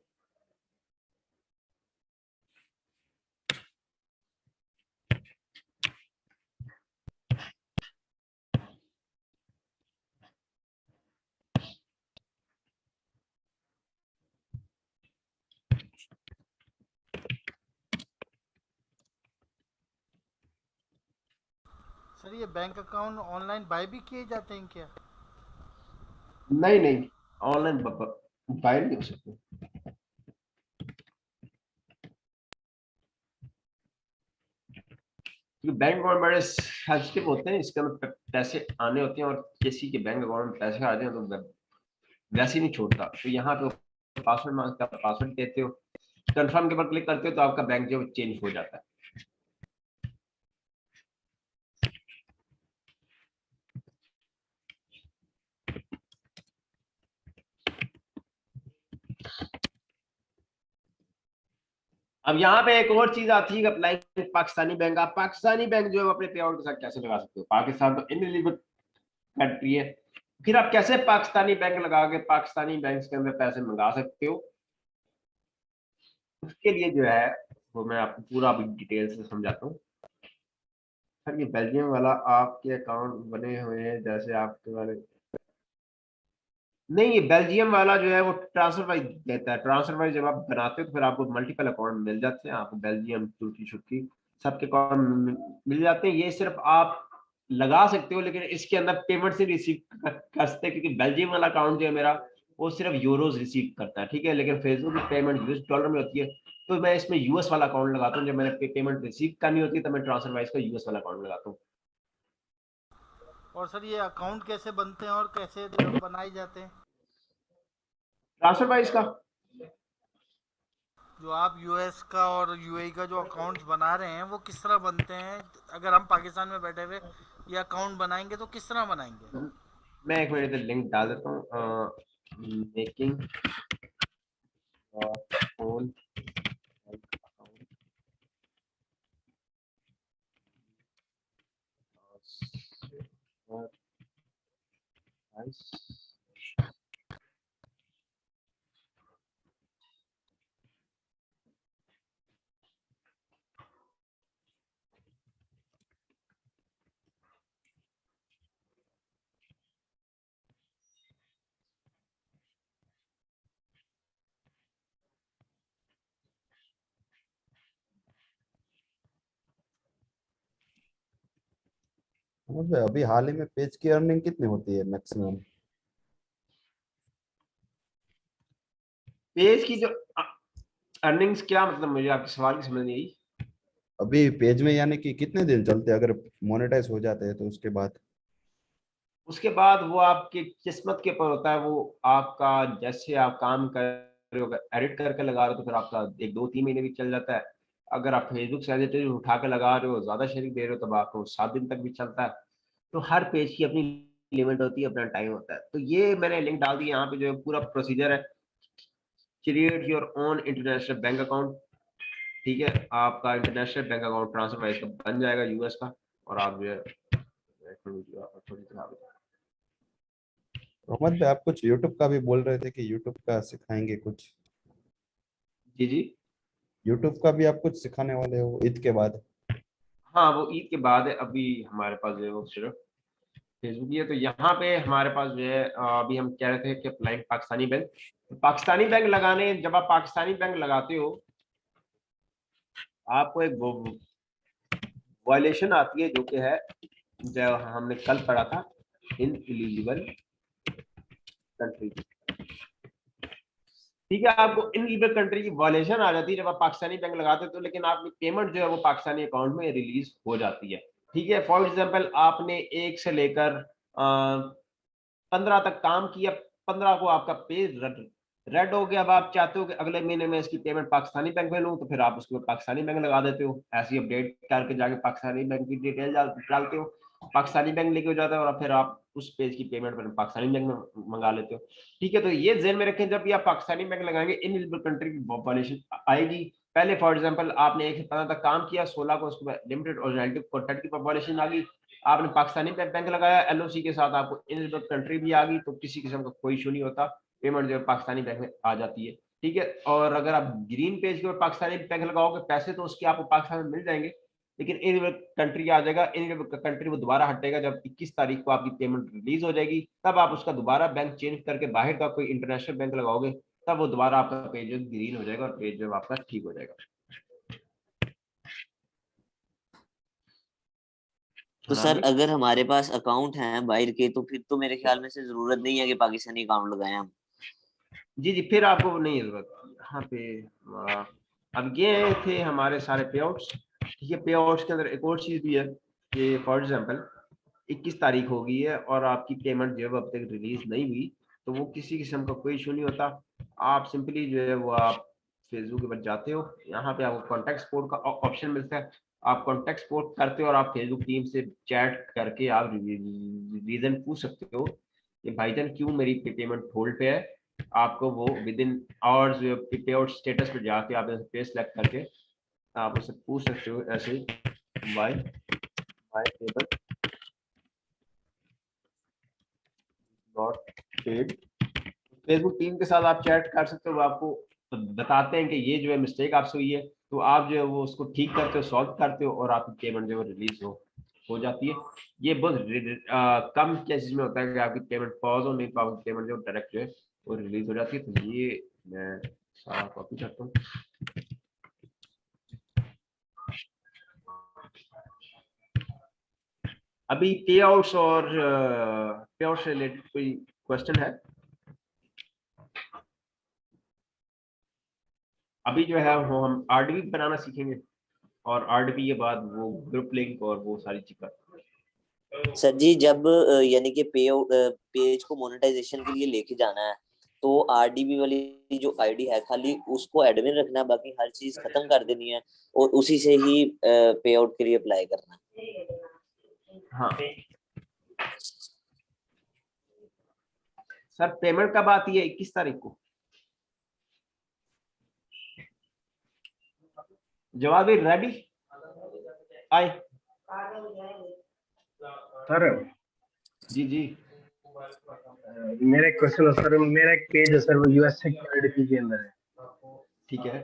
सर ये बैंक अकाउंट ऑनलाइन बाय भी किए जाते हैं क्या? नहीं ऑनलाइन बाय नहीं हो सकते। बैंक अकाउंट बड़े सेंसिटिव होते हैं, इसके अंदर पैसे आने होते हैं और किसी के बैंक अकाउंट में पैसे आ जाए तो वैसे ही नहीं छोड़ता। तो यहाँ पे पासवर्ड मांगता है, पासवर्ड देते हो, कंफर्म के ऊपर क्लिक करते हो तो आपका बैंक जो चेंज हो जाता है। अब यहाँ पे एक और चीज आती है, अप्लाई पाकिस्तानी बैंक। आप पाकिस्तानी बैंक जो है अपने पे आउट के साथ कैसे लगा सकते हो? पाकिस्तान तो इनएलिजिबल कंट्री है, फिर आप कैसे पाकिस्तानी बैंक लगा के पाकिस्तानी बैंक के अंदर पैसे मंगा सकते हो? उसके लिए जो है वो मैं आपको पूरा डिटेल से समझाता हूँ। सर ये बेल्जियम वाला आपके अकाउंट बने हुए हैं जैसे आपके वाले, नहीं ये बेल्जियम वाला जो है वो ट्रांसफर वाइज देता है। ट्रांसफर वाइज जब आप बनाते हो तो फिर आपको मल्टीपल अकाउंट मिल जाते हैं, आपको बेल्जियम, तुर्की, शुर्की सबके अकाउंट मिल जाते हैं। ये सिर्फ आप लगा सकते हो, लेकिन इसके अंदर पेमेंट से रिसीव कर सकते हैं, क्योंकि बेल्जियम वाला अकाउंट जो है मेरा वो सिर्फ यूरोज रिसीव करता है, ठीक है। लेकिन फेसबुक की पेमेंट US डॉलर में होती है, तो मैं इसमें US वाला अकाउंट लगाता हूँ। जब मैंने पेमेंट रिसीव करनी होती है तो मैं ट्रांसफर वाइज का US वाला अकाउंट लगाता हूँ। और सर ये अकाउंट कैसे बनते हैं और कैसे बनाए जाते हैं? ट्रांसफर वाइज का जो आप यूएस का और यूएई का जो अकाउंट्स बना रहे हैं वो किस तरह बनते हैं? अगर हम पाकिस्तान में बैठे हुए ये अकाउंट बनाएंगे तो किस तरह बनाएंगे? मैं एक मिनट लिंक डाल देता हूँ। मेकिंग ओन अभी हाल ही में पेज की अर्निंग कितनी होती है मैक्सिमम? पेज की जो अर्निंग्स, क्या मतलब, मुझे आपके सवाल की समझ नहीं आई। अभी पेज में यानी कि कितने दिन चलते हैं अगर मोनेटाइज हो जाते हैं तो उसके बाद? उसके बाद वो आपकी किस्मत के ऊपर होता है। वो आपका जैसे आप काम कर रहे हो, एडिट करके लगा रहे हो तो फिर आपका 1, 2, 3 महीने भी चल जाता है। अगर आप फेसबुक से एडिट उठा के लगा रहे हो, ज्यादा शेयरिंग दे रहे हो, तब आपको 7 दिन तक भी चलता है। तो हर पेज की अपनी लिमिट होती है, अपना टाइम होता है। तो ये मैंने लिंक डाल दिया यहाँ पे, जो है पूरा प्रोसीजर है। Create your own international bank account. ठीक है, आपका international bank account transfer wise का बन जाएगा यूएस का, और आप जो है थोड़ी मोहम्मद भाई, आप कुछ यूट्यूब का भी बोल रहे थे कि यूट्यूब का सिखाएंगे कुछ? जी जी। यूट्यूब का भी आप कुछ सिखाने वाले हो ईद के बाद? हाँ, वो ईद के बाद है। अभी हमारे पास जो है वो सिर्फ फेसबुक ही है। तो यहाँ पे हमारे पास जो है अभी हम कह रहे थे कि applying Pakistani bank. Pakistani bank लगाने, जब आप पाकिस्तानी बैंक लगाते हो, आपको एक वायलेशन आती है, जो कि है, जो हमने कल पढ़ा था, इन एलिजिबल कंट्री। ठीक है, आपको इनएलिजिबल कंट्री की वायलेशन आ जाती है जब आप पाकिस्तानी बैंक लगाते हो, तो लेकिन आपकी पेमेंट जो है वो पाकिस्तानी अकाउंट में रिलीज हो जाती है। ठीक है, फॉर एग्जांपल आपने 1 से लेकर 15 तक काम किया, 15 को आपका पे रेड हो गया। अब आप चाहते हो कि अगले महीने में इसकी पेमेंट पाकिस्तानी बैंक में लूं, तो फिर आप उसको पाकिस्तानी बैंक लगा देते हो। ऐसी अपडेट करके जाके पाकिस्तानी बैंक की डिटेल डालते हो, पाकिस्तानी बैंक लेके हो जाता है, और फिर आप उस पेज की पेमेंट पर पाकिस्तानी बैंक में मंगा लेते हो। ठीक है, तो ये ध्यान में रखें, जब भी आप पाकिस्तानी बैंक लगाएंगे, इनएलिजिबल कंट्री की वायलेशन आएगी। पहले फॉर एग्जांपल आपने 1 से 15 तक काम किया, 16 को उसको लिमिटेड ओरिजिनलिटी कॉन्ट्रैक्ट की वायलेशन आ गई, आपने पाकिस्तानी बैंक लगाया एलओसी के साथ, आपको इनएलिजिबल कंट्री भी आ गई, तो किसी किस्म का कोई इशू नहीं होता, पेमेंट जो है पाकिस्तानी बैंक में आ जाती है। ठीक है, और अगर आप ग्रीन पेज के ऊपर पाकिस्तानी बैंक लगाओगे, पैसे तो उसके आपको पाकिस्तान में मिल जाएंगे, लेकिन इनएलिजिबल कंट्री आ जाएगा। इनएलिजिबल कंट्री वो दोबारा हटेगा जब 21 तारीख को आपकी पेमेंट रिलीज हो जाएगी, तब आप उसका दोबारा बैंक चेंज करके बाहर का कोई इंटरनेशनल बैंक लगाओगे, तब वो दोबारा आपका पेज जो ग्रीन हो जाएगा और पेज जो आपका ठीक हो जाएगा। तो सर अगर हमारे पास अकाउंट है बाहर के, तो फिर तो मेरे ख्याल में से जरूरत नहीं है कि पाकिस्तानी अकाउंट लगाएं हम। जी जी, फिर आपको नहीं जरूरत। यहाँ पे अब ये थे हमारे सारे पे आउट्स। ठीक है, पे आउट्स के अंदर एक और चीज भी है कि फॉर एग्जांपल 21 तारीख हो गई है और आपकी पेमेंट जो है अब तक रिलीज नहीं हुई, तो वो किसी किस्म का कोई इशू नहीं होता। आप सिंपली जो है वो आप फेसबुक पर जाते हो, यहाँ पे आपको कॉन्टैक्ट सपोर्ट का ऑप्शन मिलता है, आप कॉन्टैक्ट सपोर्ट करते हो और आप फेसबुक टीम से चैट करके आप रीजन पूछ सकते हो कि भाईजान क्यों मेरी पेमेंट होल्ड पे है। आपको वो विद इन आवर्स पे आउट स्टेटस पे जाके आप पे सेलेक्ट करके आप उससे पूछ सकते हो, ऐसे why table not paid. Facebook team के साथ आप चैट कर सकते हो, आपको बताते हैं कि ये जो है मिस्टेक आपसे हुई है, तो आप जो है वो उसको ठीक करते हो, सॉल्व करते हो, और आपकी पेमेंट जो है रिलीज हो जाती है। ये बहुत कम केसेस में होता है कि आपकी पेमेंट पॉज हो, नहीं तो आपकी पेमेंट जो डायरेक्ट जो है वो रिलीज हो जाती है। तो ये मैं सारा कॉपी करता हूँ। अभी पे आउट्स और पे आउट से रिलेटेड कोई क्वेश्चन है? अभी जो है वो हम आरडीबी बनाना सीखेंगे, और आरडीबी के बाद वो ग्रुप लिंक और वो सारी चीजें। सर जी, जब यानी कि पेज को मोनेटाइजेशन के लिए लेके जाना है, तो आरडीबी वाली जो आईडी है खाली उसको एडमिन रखना है, बाकी हर चीज खत्म कर देनी है और उसी से ही पे आउट के लिए अप्लाई करना है। हाँ सर, पेमेंट कब आती है? 21 तारीख को। जवाब रेडी आए सर। जी जी। मेरा एक क्वेश्चन है सर, मेरा एक पेज है सर, वो यूएसए की आईडी के अंदर है। ठीक है।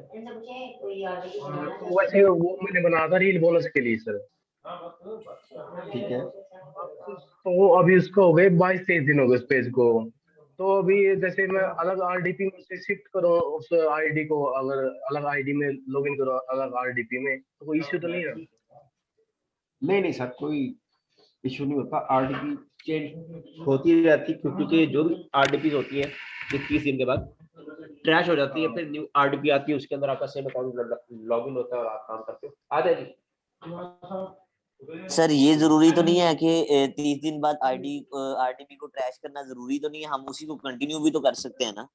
वैसे वो मैंने बनाया था रील बोनस के लिए सर। ठीक है। तो अभी उसको हो गए 22-23 दिन हो गए उस पेज को। तो अभी जैसे मैं अलग आरडीपी में से शिफ्ट करूँ उस आईडी को, अगर अलग आईडी में लॉगिन करो अलग आरडीपी में, तो कोई इश्यू तो नहीं है? नहीं सर, कोई इशू नहीं होता। आरडीपी चेंज होती रहती है क्योंकि जो भी आरडीपी होती है 21 दिन के बाद ट्रैश हो जाती है, फिर न्यू आरडीपी आती है, उसके अंदर आपका सेम अकाउंट लॉगिन होता है और आप काम करते हो। आ जाएगी। सर ये जरूरी तो नहीं है कि 30 दिन बाद आरडीबी को ट्रैश करना जरूरी तो नहीं है, हम उसी को कंटिन्यू भी तो कर सकते हैं ना?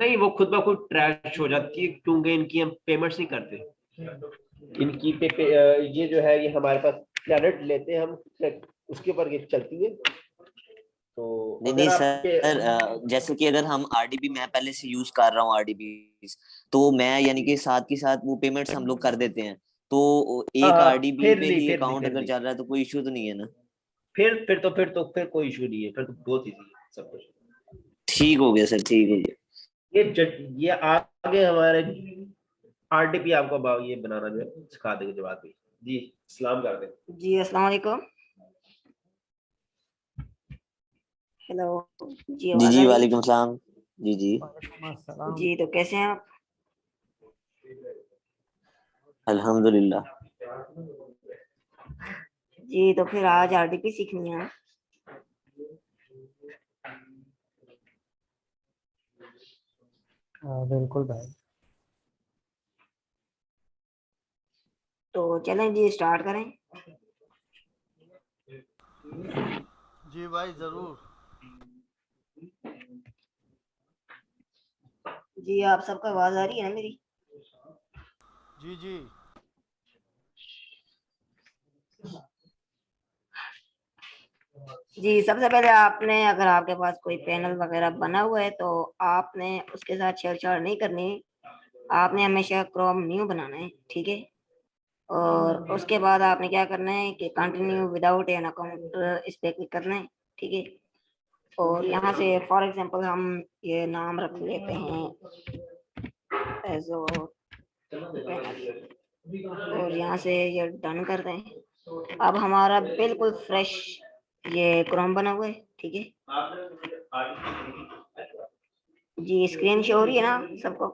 नहीं, वो खुद ब खुद ट्रैश हो जाती है क्योंकि इनकी हम पेमेंट्स नहीं करते। इनकी ये जो है ये हमारे पास प्लैनेट लेते हैं हम, उसके ऊपर ये चलती है। तो नहीं सर, जैसे कि अगर हम आरडीबी मैं पहले से यूज कर रहा हूँ आरडीबी, तो मैं यानी कि साथ के साथ वो पेमेंट्स हम लोग कर देते हैं, तो एक आरडीबी पे ही अकाउंट अगर चल रहा है तो कोई इश्यू तो नहीं है ना? फिर कोई इशू नहीं है, फिर तो बहुत इजी है सब कुछ। ठीक हो गया सर, ठीक हो गया। ये आगे हमारे आरडीपी आपको ये बनाना जो है सिखा देंगे। जवाब जी सलाम कर दें। जी अस्सलाम वालेकुम। हेलो जी। जी जी वालेकुम सलाम। जी जी जी, तो कैसे हैं आप? अल्हम्दुलिल्लाह। जी, तो फिर आज आरडीपी सीखनी है। बिल्कुल भाई। तो चलें जी स्टार्ट करें। जी भाई जरूर। जी आप सबको आवाज आ रही है ना मेरी? जी जी। जी सबसे पहले आपने, अगर आपके पास कोई पैनल वगैरह बना हुआ है तो आपने उसके साथ छेड़छाड़ नहीं करनी। आपने हमेशा क्रोम न्यू बनाना है, ठीक है। और उसके बाद आपने क्या करना है कि कंटिन्यू विदाउट एन अकाउंट इस पे क्लिक करना है, ठीक है। और यहाँ से फॉर एग्जांपल हम ये नाम रख लेते हैं एजो, और यहाँ से ये डन कर दें। अब हमारा बिल्कुल फ्रेश ये क्रोम बना हुआ है, ठीक है जी। स्क्रीन शो हो रही है ना सबको?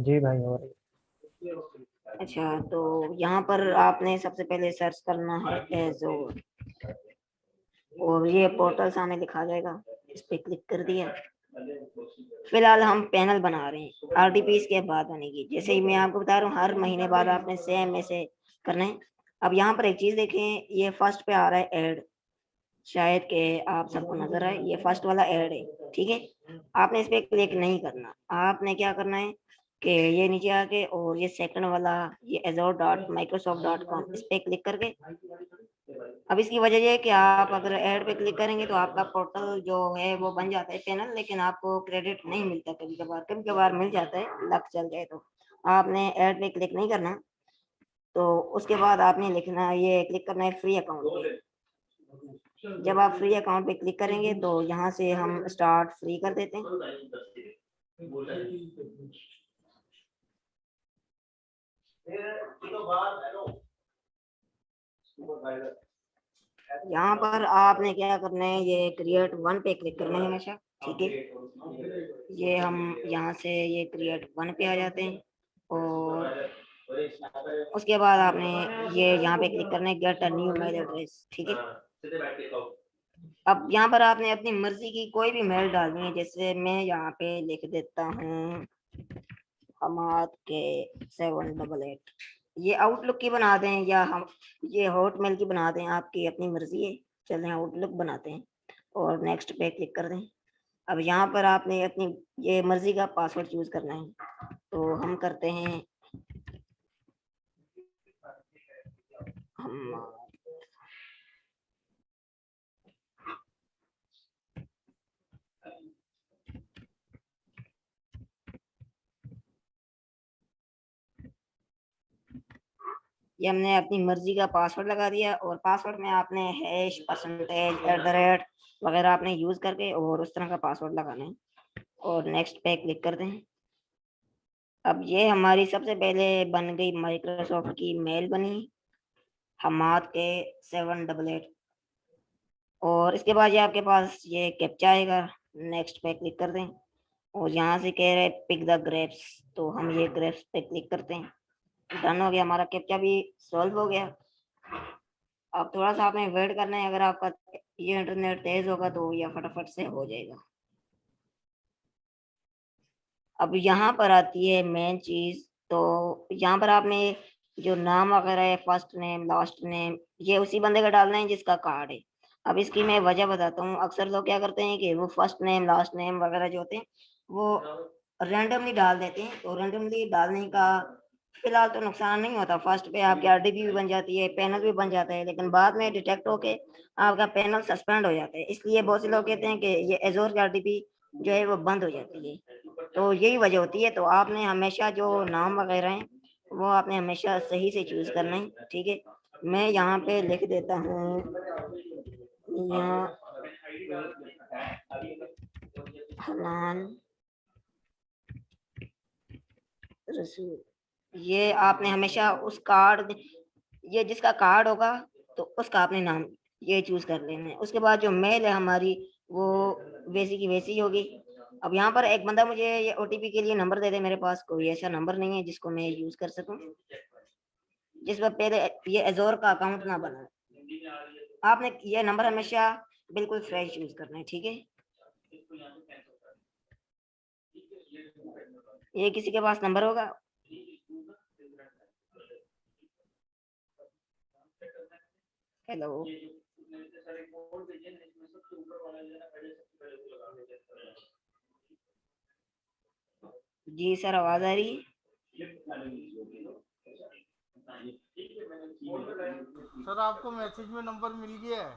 जी भाई हो रही। अच्छा, तो यहाँ पर आपने सबसे पहले सर्च करना है एजो, और ये पोर्टल सामने दिखा जाएगा, इस पे क्लिक कर दिया। फिलहाल हम पैनल बना रहे हैं, आरडीपी के बाद बनेगी। जैसे ही मैं आपको बता रहा हूँ हर महीने बाद आपने सेम ऐसे करना है। अब यहाँ पर एक चीज देखें, ये फर्स्ट पे आ रहा है ऐड, शायद के आप सबको नजर आए, ये फर्स्ट वाला ऐड है, ठीक है। आपने इस पे क्लिक नहीं करना, आपने क्या करना है कि ये नीचे आके और ये सेकंड वाला ये azure.microsoft.com इस पे क्लिक करके, अब इसकी वजह ये है कि आप अगर ऐड पे क्लिक करेंगे तो आपका पोर्टल जो है वो बन जाता है पैनल, लेकिन आपको क्रेडिट नहीं मिलता। कभी कभार मिल जाता है, लक चल जाए तो। आपने ऐड पे क्लिक नहीं करना। तो उसके बाद आपने लिखना, ये क्लिक करना है फ्री अकाउंट पे। जब आप फ्री अकाउंट पे क्लिक करेंगे तो यहाँ से हम स्टार्ट फ्री कर देते हैं। यहाँ पर आपने क्या करना है, ये क्रिएट वन पे क्लिक करना है हमेशा, ठीक है। ये हम यहाँ से ये क्रिएट वन पे आ जाते हैं, और उसके बाद आपने ये यहाँ पे क्लिक करना है get a new mail address, ठीक है। अब यहाँ पर आपने अपनी मर्जी की कोई भी मेल डालनी है, जैसे मैं यहाँ पे लिख देता हूँ हमाद के 788। ये आउटलुक की बना दें या हम ये हॉटमेल की बना दें, आपकी अपनी मर्जी है। चलें आउटलुक बनाते हैं। और नेक्स्ट पे क्लिक कर दें। अब यहाँ पर आपने अपनी ये मर्जी का पासवर्ड चूज करना है, तो हम करते हैं हम ये हमने अपनी मर्जी का पासवर्ड लगा दिया और पासवर्ड में आपने हैश %@ वगैरह आपने यूज करके और उस तरह का पासवर्ड लगाना है और नेक्स्ट पे क्लिक कर दें। अब ये हमारी सबसे पहले बन गई माइक्रोसॉफ्ट की मेल बनी हमाद के 788 और इसके बाद ये आपके पास ये कैप्चा आएगा। नेक्स्ट पे क्लिक कर दें और यहाँ से कह रहे पिक द ग्रेप्स, तो हम ये ग्रेप्स पे क्लिक करते हैं। डन हो गया, हमारा कैप्चा भी सॉल्व हो गया। अब थोड़ा सा आपने वेट करना है, अगर आपका ये इंटरनेट तेज होगा तो ये फटाफट से हो जाएगा। अब यहाँ पर आती है मेन चीज, तो यहाँ पर आपने जो नाम वगैरह है फर्स्ट नेम लास्ट नेम ये उसी बंदे का डालना है जिसका कार्ड है। अब इसकी मैं वजह बताता हूँ। अक्सर लोग क्या करते हैं कि वो फर्स्ट नेम लास्ट नेम वगैरह जो होते हैं वो रैंडमली डाल देते हैं, तो रैंडमली डालने का फिलहाल तो नुकसान नहीं होता। फर्स्ट पे आपकी RDP भी बन जाती है, पैनल भी बन जाता है, लेकिन बाद में डिटेक्ट होके आपका पैनल सस्पेंड हो जाता है। इसलिए बहुत से लोग कहते हैं कि ये एजोर की RDP जो है वो बंद हो जाती है, तो यही वजह होती है। तो आपने हमेशा जो नाम वगैरह हैं वो आपने हमेशा सही से चूज करना है, ठीक है। मैं यहाँ पे लिख देता हूँ यहाँ हनान रसूल। ये आपने हमेशा उस कार्ड ये जिसका कार्ड होगा तो उसका आपने नाम ये चूज कर लेना है। उसके बाद जो मेल है हमारी वो वैसी की वैसी होगी। अब यहाँ पर एक बंदा मुझे ये OTP के लिए नंबर दे दे, मेरे पास कोई ऐसा नंबर नहीं है जिसको मैं यूज कर सकूं, जिस पर पहले ये एजोर का अकाउंट ना बना। आपने ये नंबर हमेशा बिल्कुल फ्रेश यूज करना है, ठीक है। ये किसी के पास नंबर होगा? हेलो, जी सर, आवाज आ रही है? सर आपको मैसेज में नंबर मिल गया है?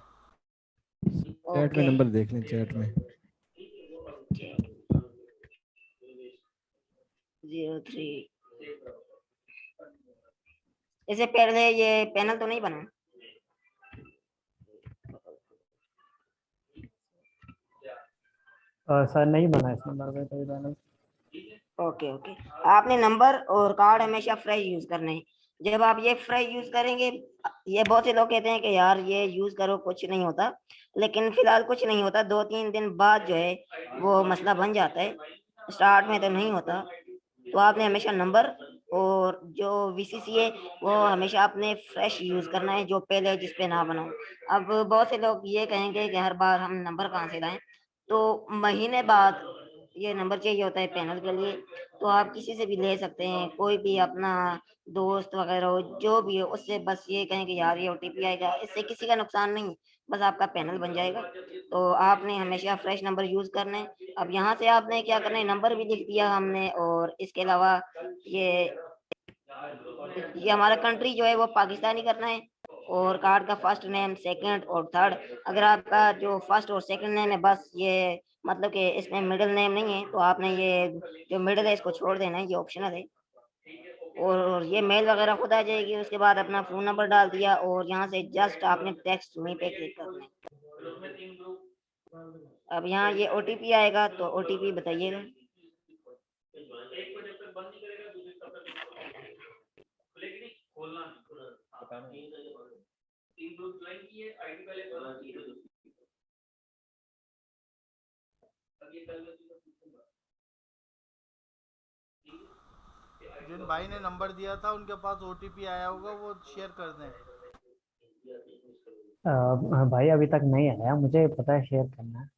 चैट में नंबर देख लें, चैट में 03। इससे पहले ये पैनल तो नहीं बना? सर नहीं बना इस नंबर पे कोई पैनल। ओके ओके, आपने नंबर और कार्ड हमेशा फ्रेश यूज करने हैं। जब आप ये फ्रेश यूज करेंगे, ये बहुत से लोग कहते हैं कि यार ये यूज करो कुछ नहीं होता, लेकिन फिलहाल कुछ नहीं होता। 2-3 दिन बाद जो है वो मसला बन जाता है, स्टार्ट में तो नहीं होता। तो आपने हमेशा नंबर और जो VCC है वो हमेशा आपने फ्रेश यूज करना है, जो पहले जिस पे ना बनाओ। अब बहुत से लोग ये कहेंगे कि हर बार हम नंबर कहाँ से लाएं, तो महीने बाद ये नंबर चाहिए होता है पैनल के लिए, तो आप किसी से भी ले सकते हैं। कोई भी अपना दोस्त वगैरह हो, जो भी हो, उससे बस ये कहें कि यार ये OTP आएगा, इससे किसी का नुकसान नहीं, बस आपका पैनल बन जाएगा। तो आपने हमेशा फ्रेश नंबर यूज करना है। अब यहाँ से आपने क्या करना है, नंबर भी लिख दिया हमने, और इसके अलावा ये हमारा कंट्री जो है वो पाकिस्तानी करना है, और कार्ड का फर्स्ट नेम सेकंड और थर्ड। अगर आपका जो फर्स्ट और सेकंड नेम है बस ये मतलब कि इसमें मिडिल नेम नहीं है, तो आपने ये जो मिडिल है इसको छोड़ देना है, ये ऑप्शनल है। और ये मेल वगैरह खुद आ जाएगी। उसके बाद अपना फोन नंबर डाल दिया और यहाँ से जस्ट आपने टेक्स्ट मी पे क्लिक करना है। अब यहाँ ये OTP आएगा, तो OTP बताइएगा। जिन भाई ने नंबर दिया था उनके पास OTP आया होगा, वो शेयर कर दें। भाई अभी तक नहीं आया, मुझे पता है शेयर करना है।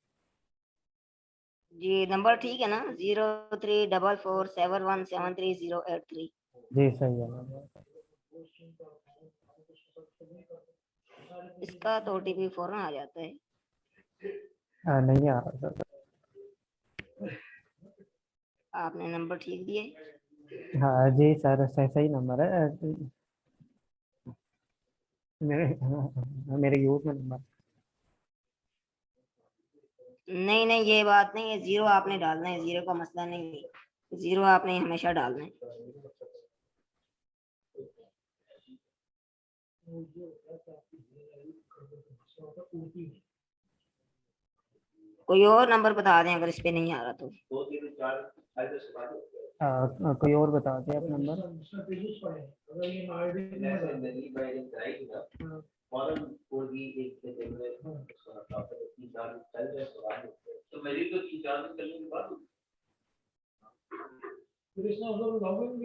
जी नंबर ठीक है ना? 034471730383। जी सही है। इसका तो OTP फौरन आ जाता है। नहीं आ रहा सर। आपने नंबर ठीक दिए? हाँ जी सर, सही नंबर है। मेरे मेरे यूथ में नंबर। नहीं नहीं, ये बात नहीं है, जीरो आपने डालना है, जीरो का मसला नहीं है, जीरो आपने हमेशा डालना है। कोई और नंबर बता दें अगर इस पे नहीं आ रहा तो। कोई और बता दे आप नंबर।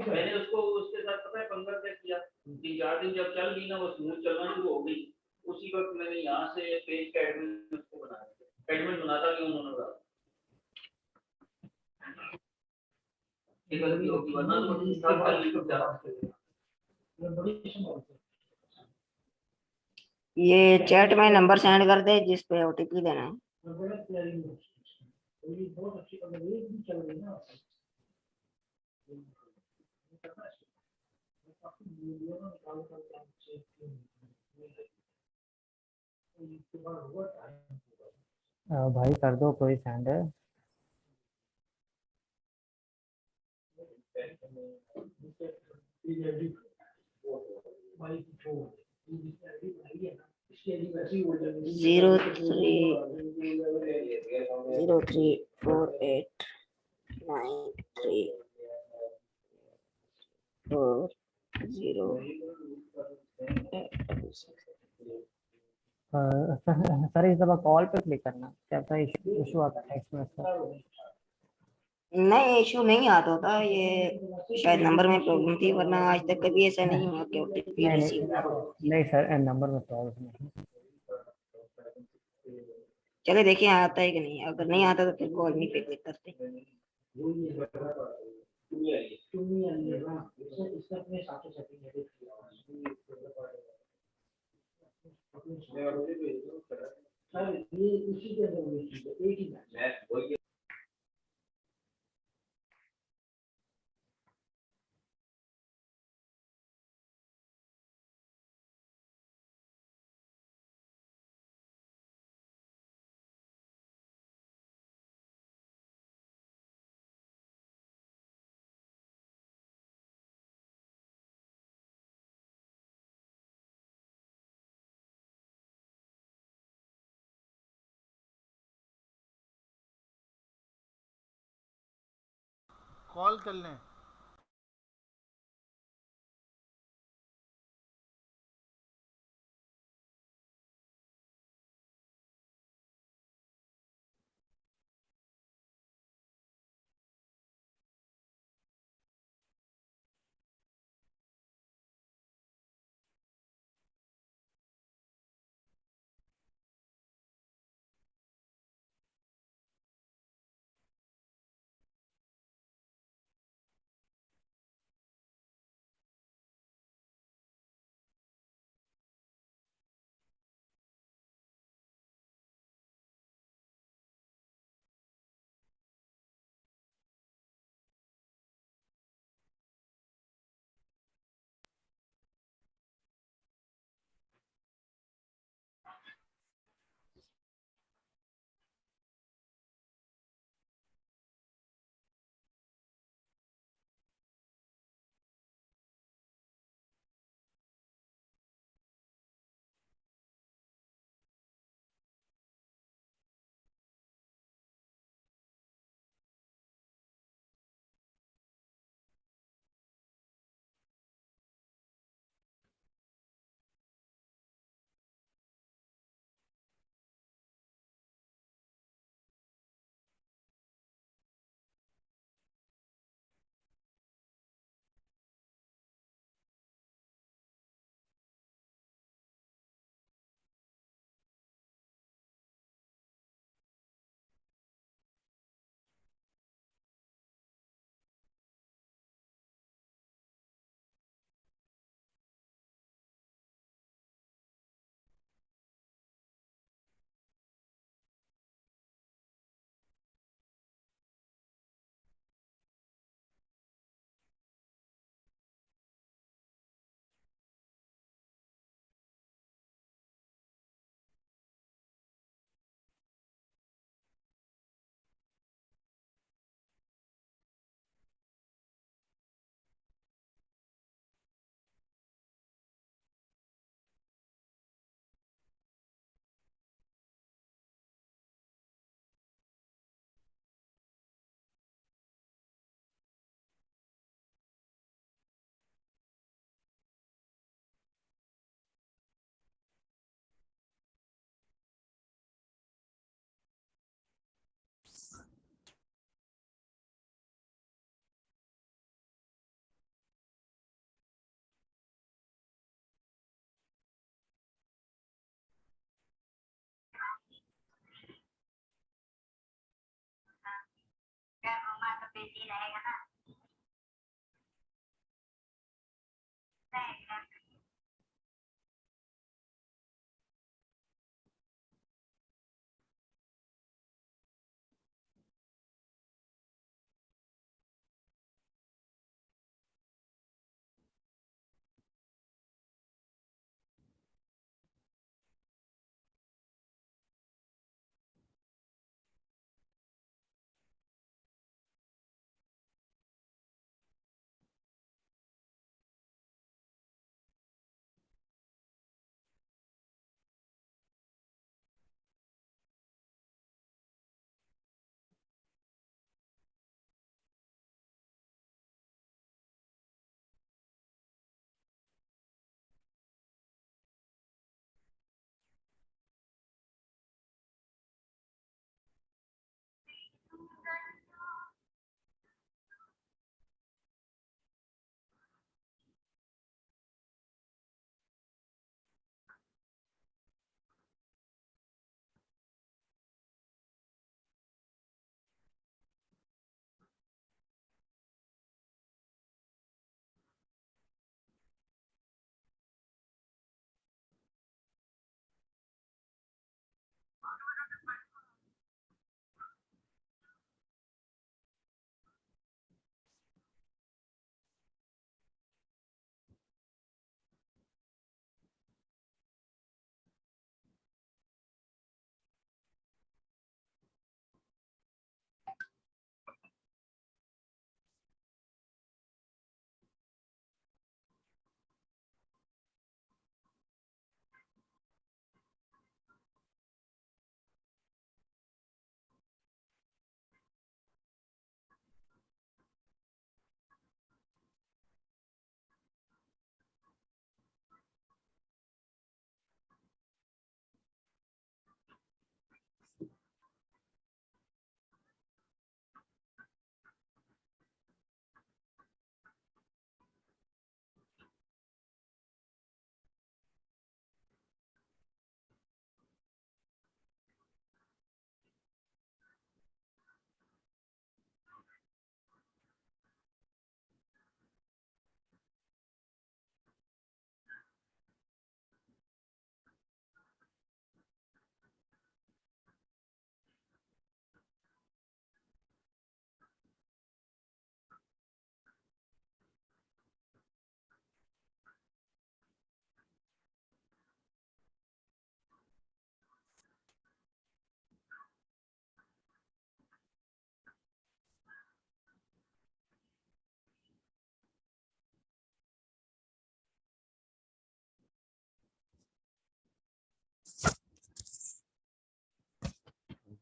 मैंने उसको उसके साथ पता है पंगा क्या किया, 3-4 दिन जब चल गई ना, वो स्मूथ चलना शुरू हो गई, उसी वक्त मैंने यहाँ से पेज का एडमिन उसको बनाया, एडमिन बनाता नहीं उन्होंने बनाया। ये गलती होगी, वरना तो सब कल लिख जाता। ये चैट में नंबर सेंड कर दे जिस पे ओटीपी देना है। भाई कर दो, कोई सेंड है। जीरो 03489340। सर इस दफा कॉल पे क्लिक करना, क्या इशू आता है टेक्स्ट मैसेज। नहीं, इशू नहीं आता था, ये शायद नंबर में प्रॉब्लम थी, वरना आज तक कभी ऐसा नहीं हुआ कि ओटीपी नहीं रिसीव ना हो। नहीं सर, नंबर में प्रॉब्लम नहीं। चले देखिए आता है कि नहीं, अगर नहीं आता तो फिर कॉल मी पे क्लिक करते। कॉल कर लें।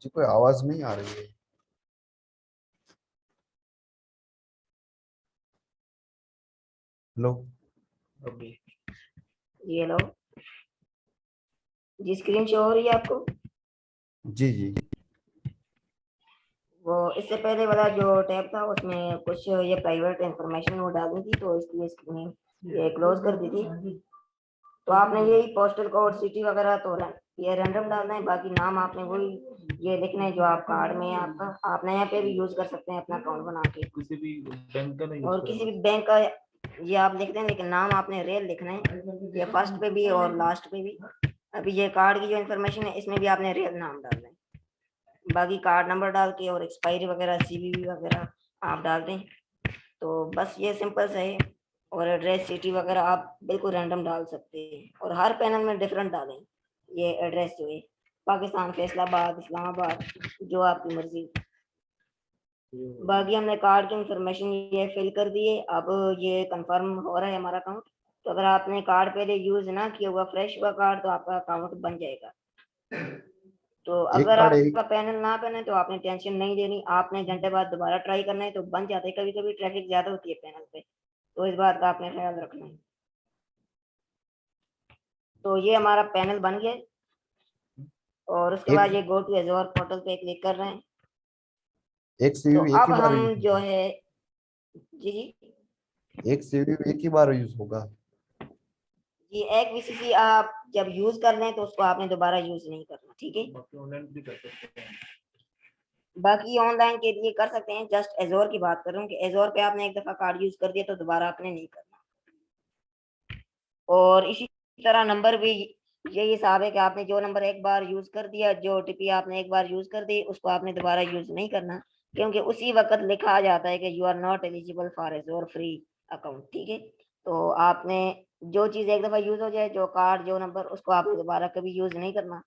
जी कोई आवाज नहीं आ रही है। हेलो। ओके जी हेलो जी, स्क्रीन शो हो रही है आपको? जी जी। वो इससे पहले वाला जो टैब था उसमें कुछ ये प्राइवेट इंफॉर्मेशन वो डालनी थी, तो इसलिए स्क्रीन ये क्लोज कर दी थी। तो आपने यही पोस्टल कोड सिटी वगैरह तो ये रैंडम डालना है, बाकी नाम आपने वही ये लिखना है जो आप कार्ड में है आपका। आप यहाँ पे भी यूज कर सकते हैं अपना अकाउंट बना के, किसी भी बैंक का नहीं और किसी भी बैंक का ये आप लिख दें, लेकिन नाम आपने रियल लिखना है, ये फर्स्ट पे भी और लास्ट पे भी। अभी ये कार्ड की जो इन्फॉर्मेशन है इसमें भी आपने रियल नाम डालना है, बाकी कार्ड नंबर डाल के और एक्सपायरी वगैरह सीवीवी वगैरह आप डाल दें। तो बस ये सिंपल सा है। और एड्रेस सिटी वगैरह आप बिल्कुल रैंडम डाल सकते हैं, और हर पैनल में डिफरेंट डालें। ये एड्रेस जो है पाकिस्तान, फैसलाबाद, इस्लामाबाद, जो आपकी मर्जी। बाकी हमने कार्ड की इंफॉर्मेशन ये फिल कर दी है। अब ये कंफर्म हो रहा है हमारा अकाउंट। तो अगर आपने कार्ड पहले यूज ना किया हुआ, फ्रेश हुआ कार्ड, तो आपका अकाउंट बन जाएगा। तो अगर आपका पैनल ना बने तो आपने टेंशन नहीं लेनी, आपने घंटे बाद दोबारा ट्राई करना है तो बन जाता है। कभी कभी ट्रैफिक ज्यादा होती है पैनल पे, तो इस बात का आपने ख्याल रखना है। तो ये हमारा पैनल बन गया, और उसके बाद ये गो टू एज़ोर पोर्टल पे क्लिक कर रहे हैं। एक सीवीवी तो एक अब ही बार हम जो है जी एक सीवीवी एक ही बार यूज होगा। जी एक वीसीसी आप जब यूज कर लें तो उसको आपने दोबारा यूज नहीं करना, ठीक है? बाकी ऑनलाइन के लिए कर सकते हैं, जस्ट एजोर की बात कर रहा हूँ कि एजोर पे आपने एक दफा कार्ड यूज कर दिया तो दोबारा आपने नहीं करना। और इसी तरह नंबर भी यही हिसाब है कि आपने जो नंबर एक बार यूज कर दिया, जो ओटीपी आपने एक बार यूज कर दी, उसको आपने दोबारा यूज नहीं करना, क्योंकि उसी वक्त लिखा आ जाता है कि you are not eligible for Azure free account. ठीक है, तो आपने जो चीज एक दफा यूज हो जाए, जो कार्ड जो नंबर, उसको आपने दोबारा कभी यूज नहीं करना।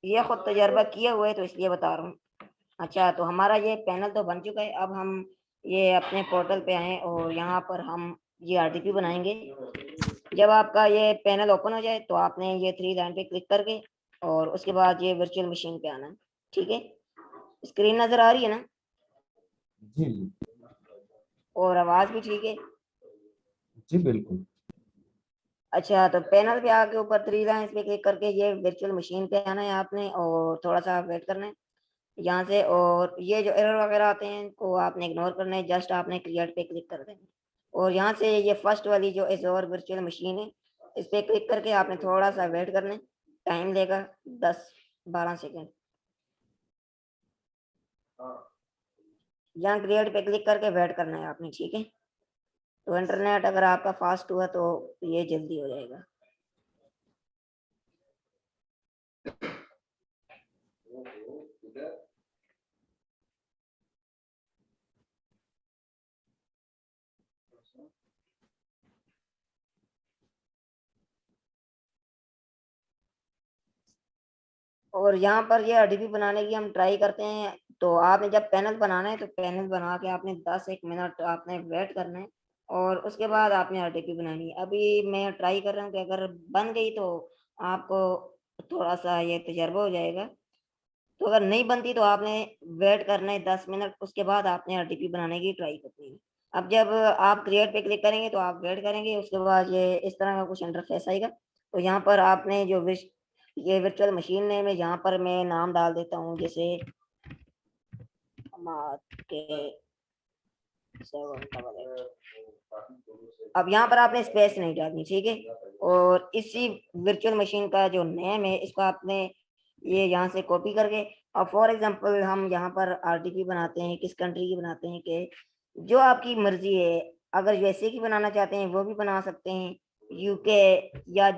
ये खुद तजर्बा किया हुआ है तो इसलिए बता रहा हूँ। अच्छा, तो हमारा ये पैनल तो बन चुका है। अब हम ये अपने पोर्टल पे आए और यहाँ पर हम ये आरटीपी बनाएंगे। जब आपका ये पैनल ओपन हो जाए तो आपने ये 3 लाइन पे क्लिक करके और उसके बाद ये वर्चुअल मशीन पे आना है। ठीक है, स्क्रीन नजर आ रही है ना? जी और आवाज भी ठीक है? जी बिल्कुल। अच्छा, तो पैनल पे आके ऊपर 3 लाइन पे क्लिक करके ये वर्चुअल मशीन पे आना है आपने और थोड़ा सा वेट करना है यहाँ से। और ये जो एरर वगैरह आते हैं इनको आपने इग्नोर करना है, जस्ट आपने क्रिएट पे क्लिक कर देना है। और यहाँ से ये फर्स्ट वाली जो एजोर वर्चुअल मशीन है, इस पे क्लिक करके आपने थोड़ा सा वेट करना है, टाइम लेगा 10-12 सेकेंड। यहाँ क्रिएट पे क्लिक करके वेट करना है आपने। ठीक है, तो इंटरनेट अगर आपका फास्ट हुआ तो ये जल्दी हो जाएगा। और यहाँ पर ये आरडीपी बनाने की हम ट्राई करते हैं। तो आपने जब पैनल बनाना है तो पैनल बना के आपने 10-1 मिनट आपने वेट करना है और उसके बाद आपने आरडीपी बनानी है। अभी मैं ट्राई कर रहा हूँ कि अगर बन गई तो आपको थोड़ा सा ये तजर्बा हो जाएगा। तो अगर नहीं बनती तो आपने वेट करना है 10 मिनट, उसके बाद आपने आरडीपी बनाने की ट्राई करनी है। अब जब आप क्रिएट पे क्लिक करेंगे तो आप वेट करेंगे, उसके बाद ये इस तरह का कुछ इंटरफेस आएगा। तो यहाँ पर आपने जो ये वर्चुअल मशीन नेम है, यहाँ पर मैं नाम डाल देता हूँ जैसे के 788। अब यहाँ पर आपने स्पेस नहीं डालनी, ठीक है। और इसी वर्चुअल मशीन का जो नेम है इसको आपने ये यहाँ से कॉपी करके, और फॉर एग्जांपल हम यहाँ पर आरटीपी बनाते हैं, किस कंट्री की बनाते हैं कि जो आपकी मर्जी है। अगर यूएसए की बनाना चाहते हैं वो भी बना सकते हैं, यूके या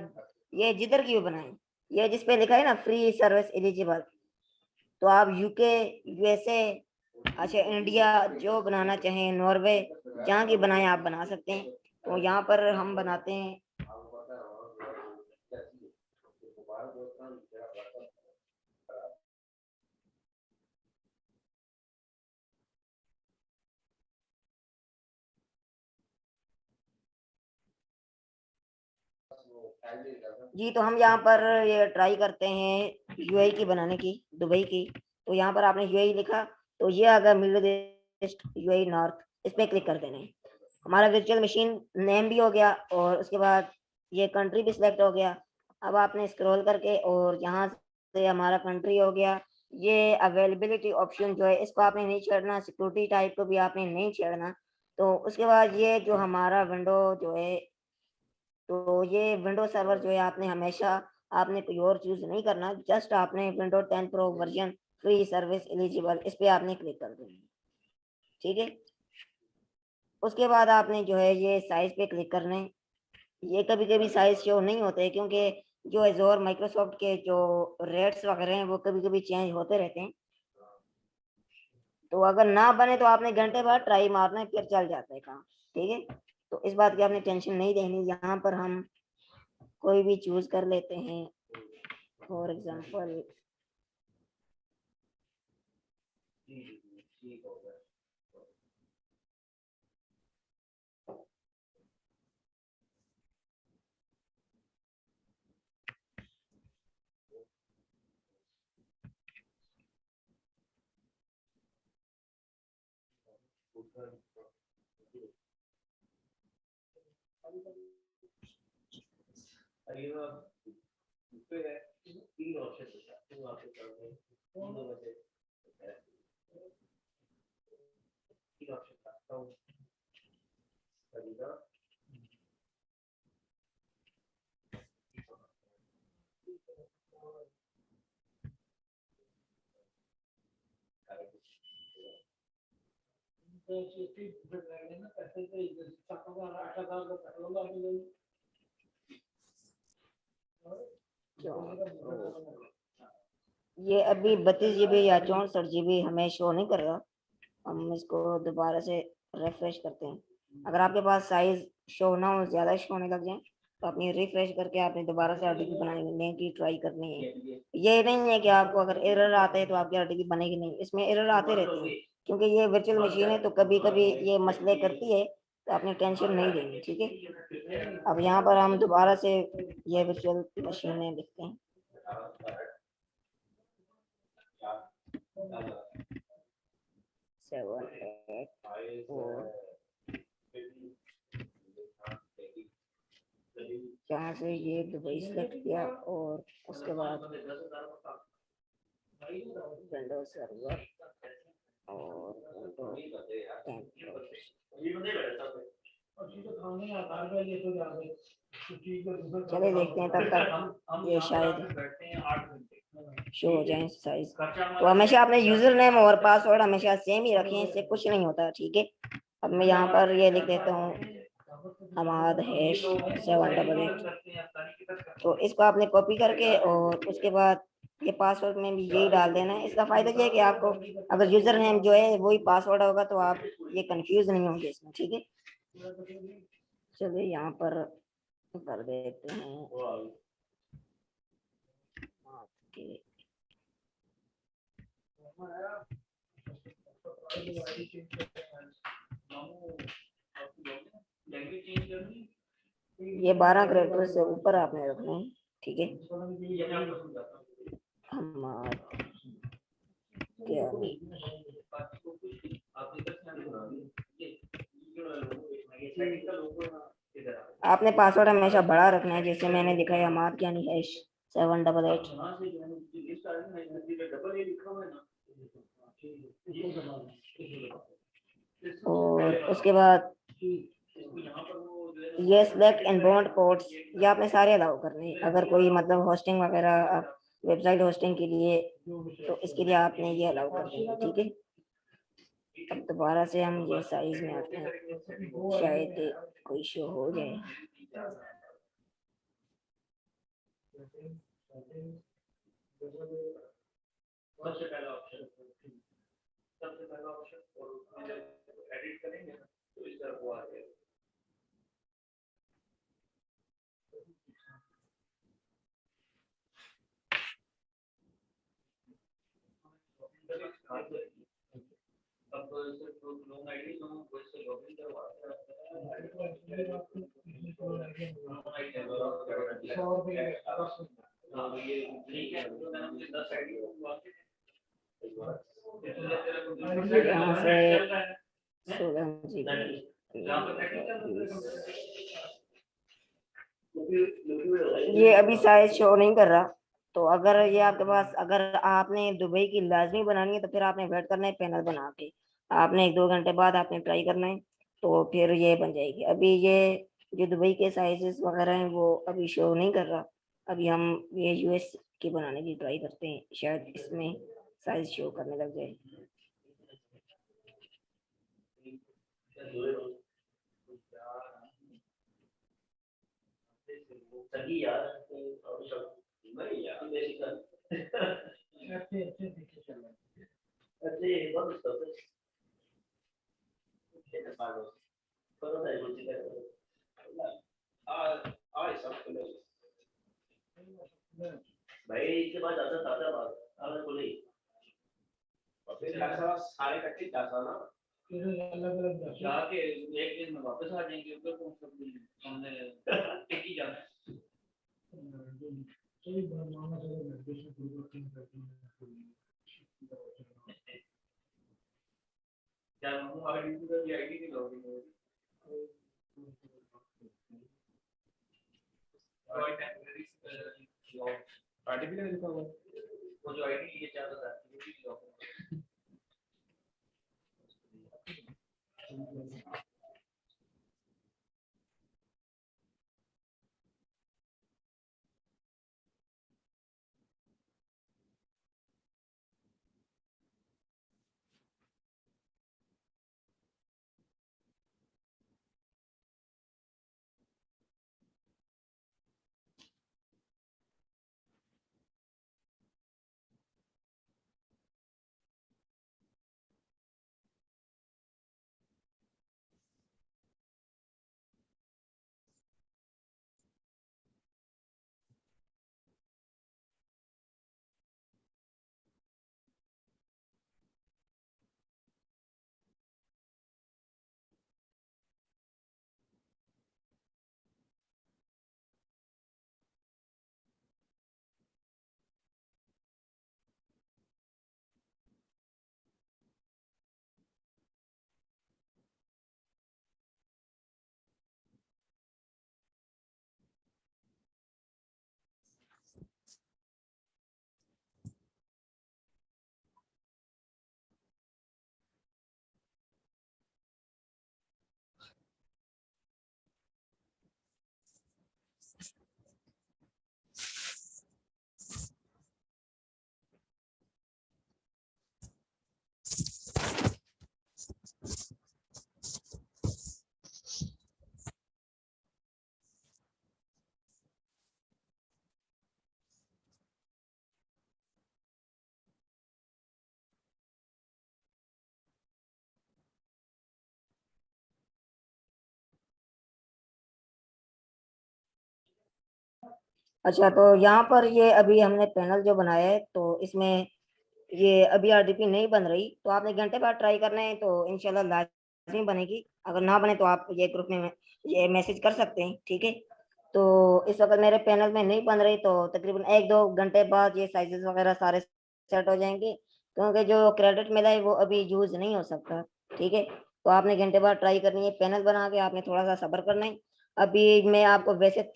ये जिधर की भी बनाएं। ये जिस पे लिखा है ना फ्री सर्विस एलिजिबल, तो आप यूके, यूएसए, अच्छा इंडिया, जो बनाना चाहें, नॉर्वे, जहाँ की बनाएं आप बना सकते हैं। तो यहाँ पर हम बनाते हैं जी। तो हम यहाँ पर ये ट्राई करते हैं यूएई की बनाने की, दुबई की। तो यहाँ पर आपने यूएई लिखा तो ये अगर मिडिल ईस्ट, यूएई नॉर्थ, इस पर क्लिक कर देना है। हमारा वर्चुअल मशीन नेम भी हो गया और उसके बाद ये कंट्री भी सिलेक्ट हो गया। अब आपने स्क्रॉल करके और यहाँ से हमारा कंट्री हो गया। ये अवेलेबिलिटी ऑप्शन जो है इसको आपने नहीं छेड़ना, सिक्योरिटी टाइप को भी आपने नहीं छेड़ना। तो उसके बाद ये जो हमारा विंडो जो है, तो ये विंडो सर्वर जो है आपने हमेशा, आपने कोई और चूज नहीं करना, जस्ट आपने window 10 pro version free service eligible, इस पे आपने क्लिक कर देना, ठीक है। उसके बाद आपने जो है ये साइज पे क्लिक करना है। ये कभी कभी साइज शो नहीं होते क्योंकि जो एजोर माइक्रोसॉफ्ट के जो रेट्स वगैरह हैं वो कभी कभी चेंज होते रहते हैं। तो अगर ना बने तो आपने घंटे बाद ट्राई मारना है, फिर चल जाता है काम, ठीक है। तो इस बात की आपने टेंशन नहीं लेनी। यहाँ पर हम कोई भी चूज कर लेते हैं, फॉर एग्जांपल ये अभी 32 GB या 64 GB हमें शो नहीं कर रहा। हम इसको दोबारा से रिफ्रेश करते हैं। अगर आपके पास साइज शो ना हो, ज्यादा शो होने लग जाए, तो अपनी रिफ्रेश करके आपने दोबारा से आरडीपी बनाने की ट्राई करनी है। ये नहीं है कि आपको अगर एरर आते हैं तो आपकी आरडीपी बनेगी नहीं, इसमें एरर आते रहते हैं क्योंकि ये वर्चुअल मशीन है, तो कभी कभी ये मसले करती है, तो आपने टेंशन नहीं लेनी, ठीक है। अब यहाँ पर हम दोबारा से ये वर्चुअल मशीनें लिखते हैं। सेवन एट फोर, यहाँ से ये दुबई सेलेक्ट किया और उसके बाद विंडोज सर्वर और चले देखते हैं तब तक ये शायद शो हो जाए साइज। तो हमेशा अपने यूजर नेम और पासवर्ड हमेशा सेम ही रखें, इससे कुछ नहीं होता, ठीक है। अब मैं यहाँ पर ये लिख देता हूँ हमाद हैश 788। तो इसको आपने कॉपी करके और उसके बाद ये पासवर्ड में भी यही डाल देना है। इसका फायदा ये है कि आपको अगर यूजर नेम जो है वही पासवर्ड होगा तो आप ये कंफ्यूज नहीं होंगे इसमें, ठीक है। चलिए यहाँ पर कर देते हैं ये 12 कैरेक्टर से ऊपर आपने रखना है, ठीक है। क्या आपने पासवर्ड हमेशा बड़ा रखना है, जैसे मैंने दिखाया हमाद यानी हैश 788। और उसके बाद ये सिलेक्ट एंड बॉन्ड कोड्स, ये आपने सारे अलाउ करने हैं। अगर कोई मतलब होस्टिंग वगैरह वेबसाइट होस्टिंग के लिए, तो इसके लिए आपने ये अलाउ कर देना, ठीक है। अब दोबारा से हम ये साइज में आते हैं, शायद कोई शो हो जाए। सबसे पहला ऑप्शन एडिट करेंगे तो इस तरह वो आ जाएगा। अब सिर्फ लोग आईडी तो वैसे लॉगिन करवाते हैं। ये ठीक है, तो मैंने मुझे 10 आईडी यहाँ से 16 ये अभी साइज शो नहीं कर रहा। तो अगर ये आपके पास, अगर आपने दुबई की लाजमी बनानी है तो फिर आपने वेट करना है पैनल बना के। आपने 1-2 घंटे बाद आपने ट्राई करना है, तो फिर ये बन जाएगी। अभी ये जो दुबई के साइजेस वगैरह हैं वो अभी शो नहीं कर रहा। अभी हम ये यूएस की बनाने की ट्राई करते हैं, शायद इसमें साइज शो करने लग जाए। भाई इसके बाद ज्यादा बात अगर बोले और फिर सारे इकट्ठे जाता ना, फिर अलग-अलग जाके एक दिन में वापस आ जाएंगे। ऊपर कौन सा हमने एक ही जाना है। सही बात, मामा चलो निर्देशन पूर्वक करते हैं। क्या हम आईडी की आईडी नहीं लॉगिन हो और टेम्परेरी आर्टिफिशियल लिखा हुआ वो जो आईडी ये क्या बता है वो भी लॉगिन अच्छा, तो यहाँ पर ये अभी हमने पैनल जो बनाया है, तो इसमें ये अभी आरडीपी नहीं बन रही, तो आपने घंटे बाद ट्राई करना है, तो इंशाल्लाह लाजमी बनेगी। अगर ना बने तो आप ये ग्रुप में ये मैसेज कर सकते हैं, ठीक है। तो इस वक्त मेरे पैनल में नहीं बन रही, तो तकरीबन 1-2 घंटे बाद ये साइजेस वगैरह सारे सेट हो जाएंगे, क्योंकि जो क्रेडिट मिला है वो अभी यूज नहीं हो सकता, ठीक है। तो आपने घंटे बाद ट्राई करनी है, पैनल बना के आपने थोड़ा सा सब्र करना है। अभी मैं आपको वैसे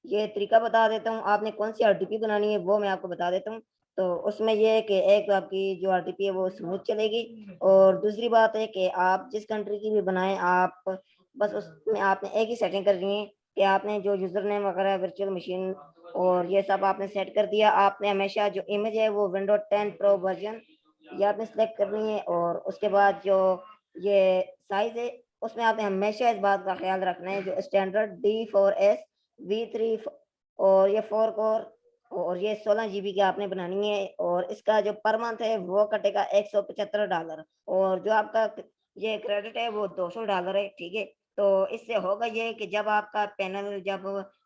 ये तरीका बता देता हूँ, आपने कौन सी आरडीपी बनानी है वो मैं आपको बता देता हूँ। तो उसमें ये है कि एक तो आपकी जो आरडीपी है वो स्मूथ चलेगी, और दूसरी बात है कि आप जिस कंट्री की भी बनाएं, आप बस उसमें आपने एक ही सेटिंग करनी है कि आपने जो यूजर नेम वगैरह वर्चुअल मशीन और ये सब आपने सेट कर दिया। आपने हमेशा जो इमेज है वो विंडो 10 प्रो वर्जन ये आपने सेलेक्ट करनी है, और उसके बाद जो ये साइज है उसमें आपने हमेशा इस बात का ख्याल रखना है जो स्टैंडर्ड D4S V3 और ये 4 कोर और ये 16 GB की आपने बनानी है, और इसका जो पर मंथ है वो कटेगा $175, और जो आपका ये क्रेडिट है वो $200 है, ठीक है। तो इससे होगा ये कि जब आपका पैनल जब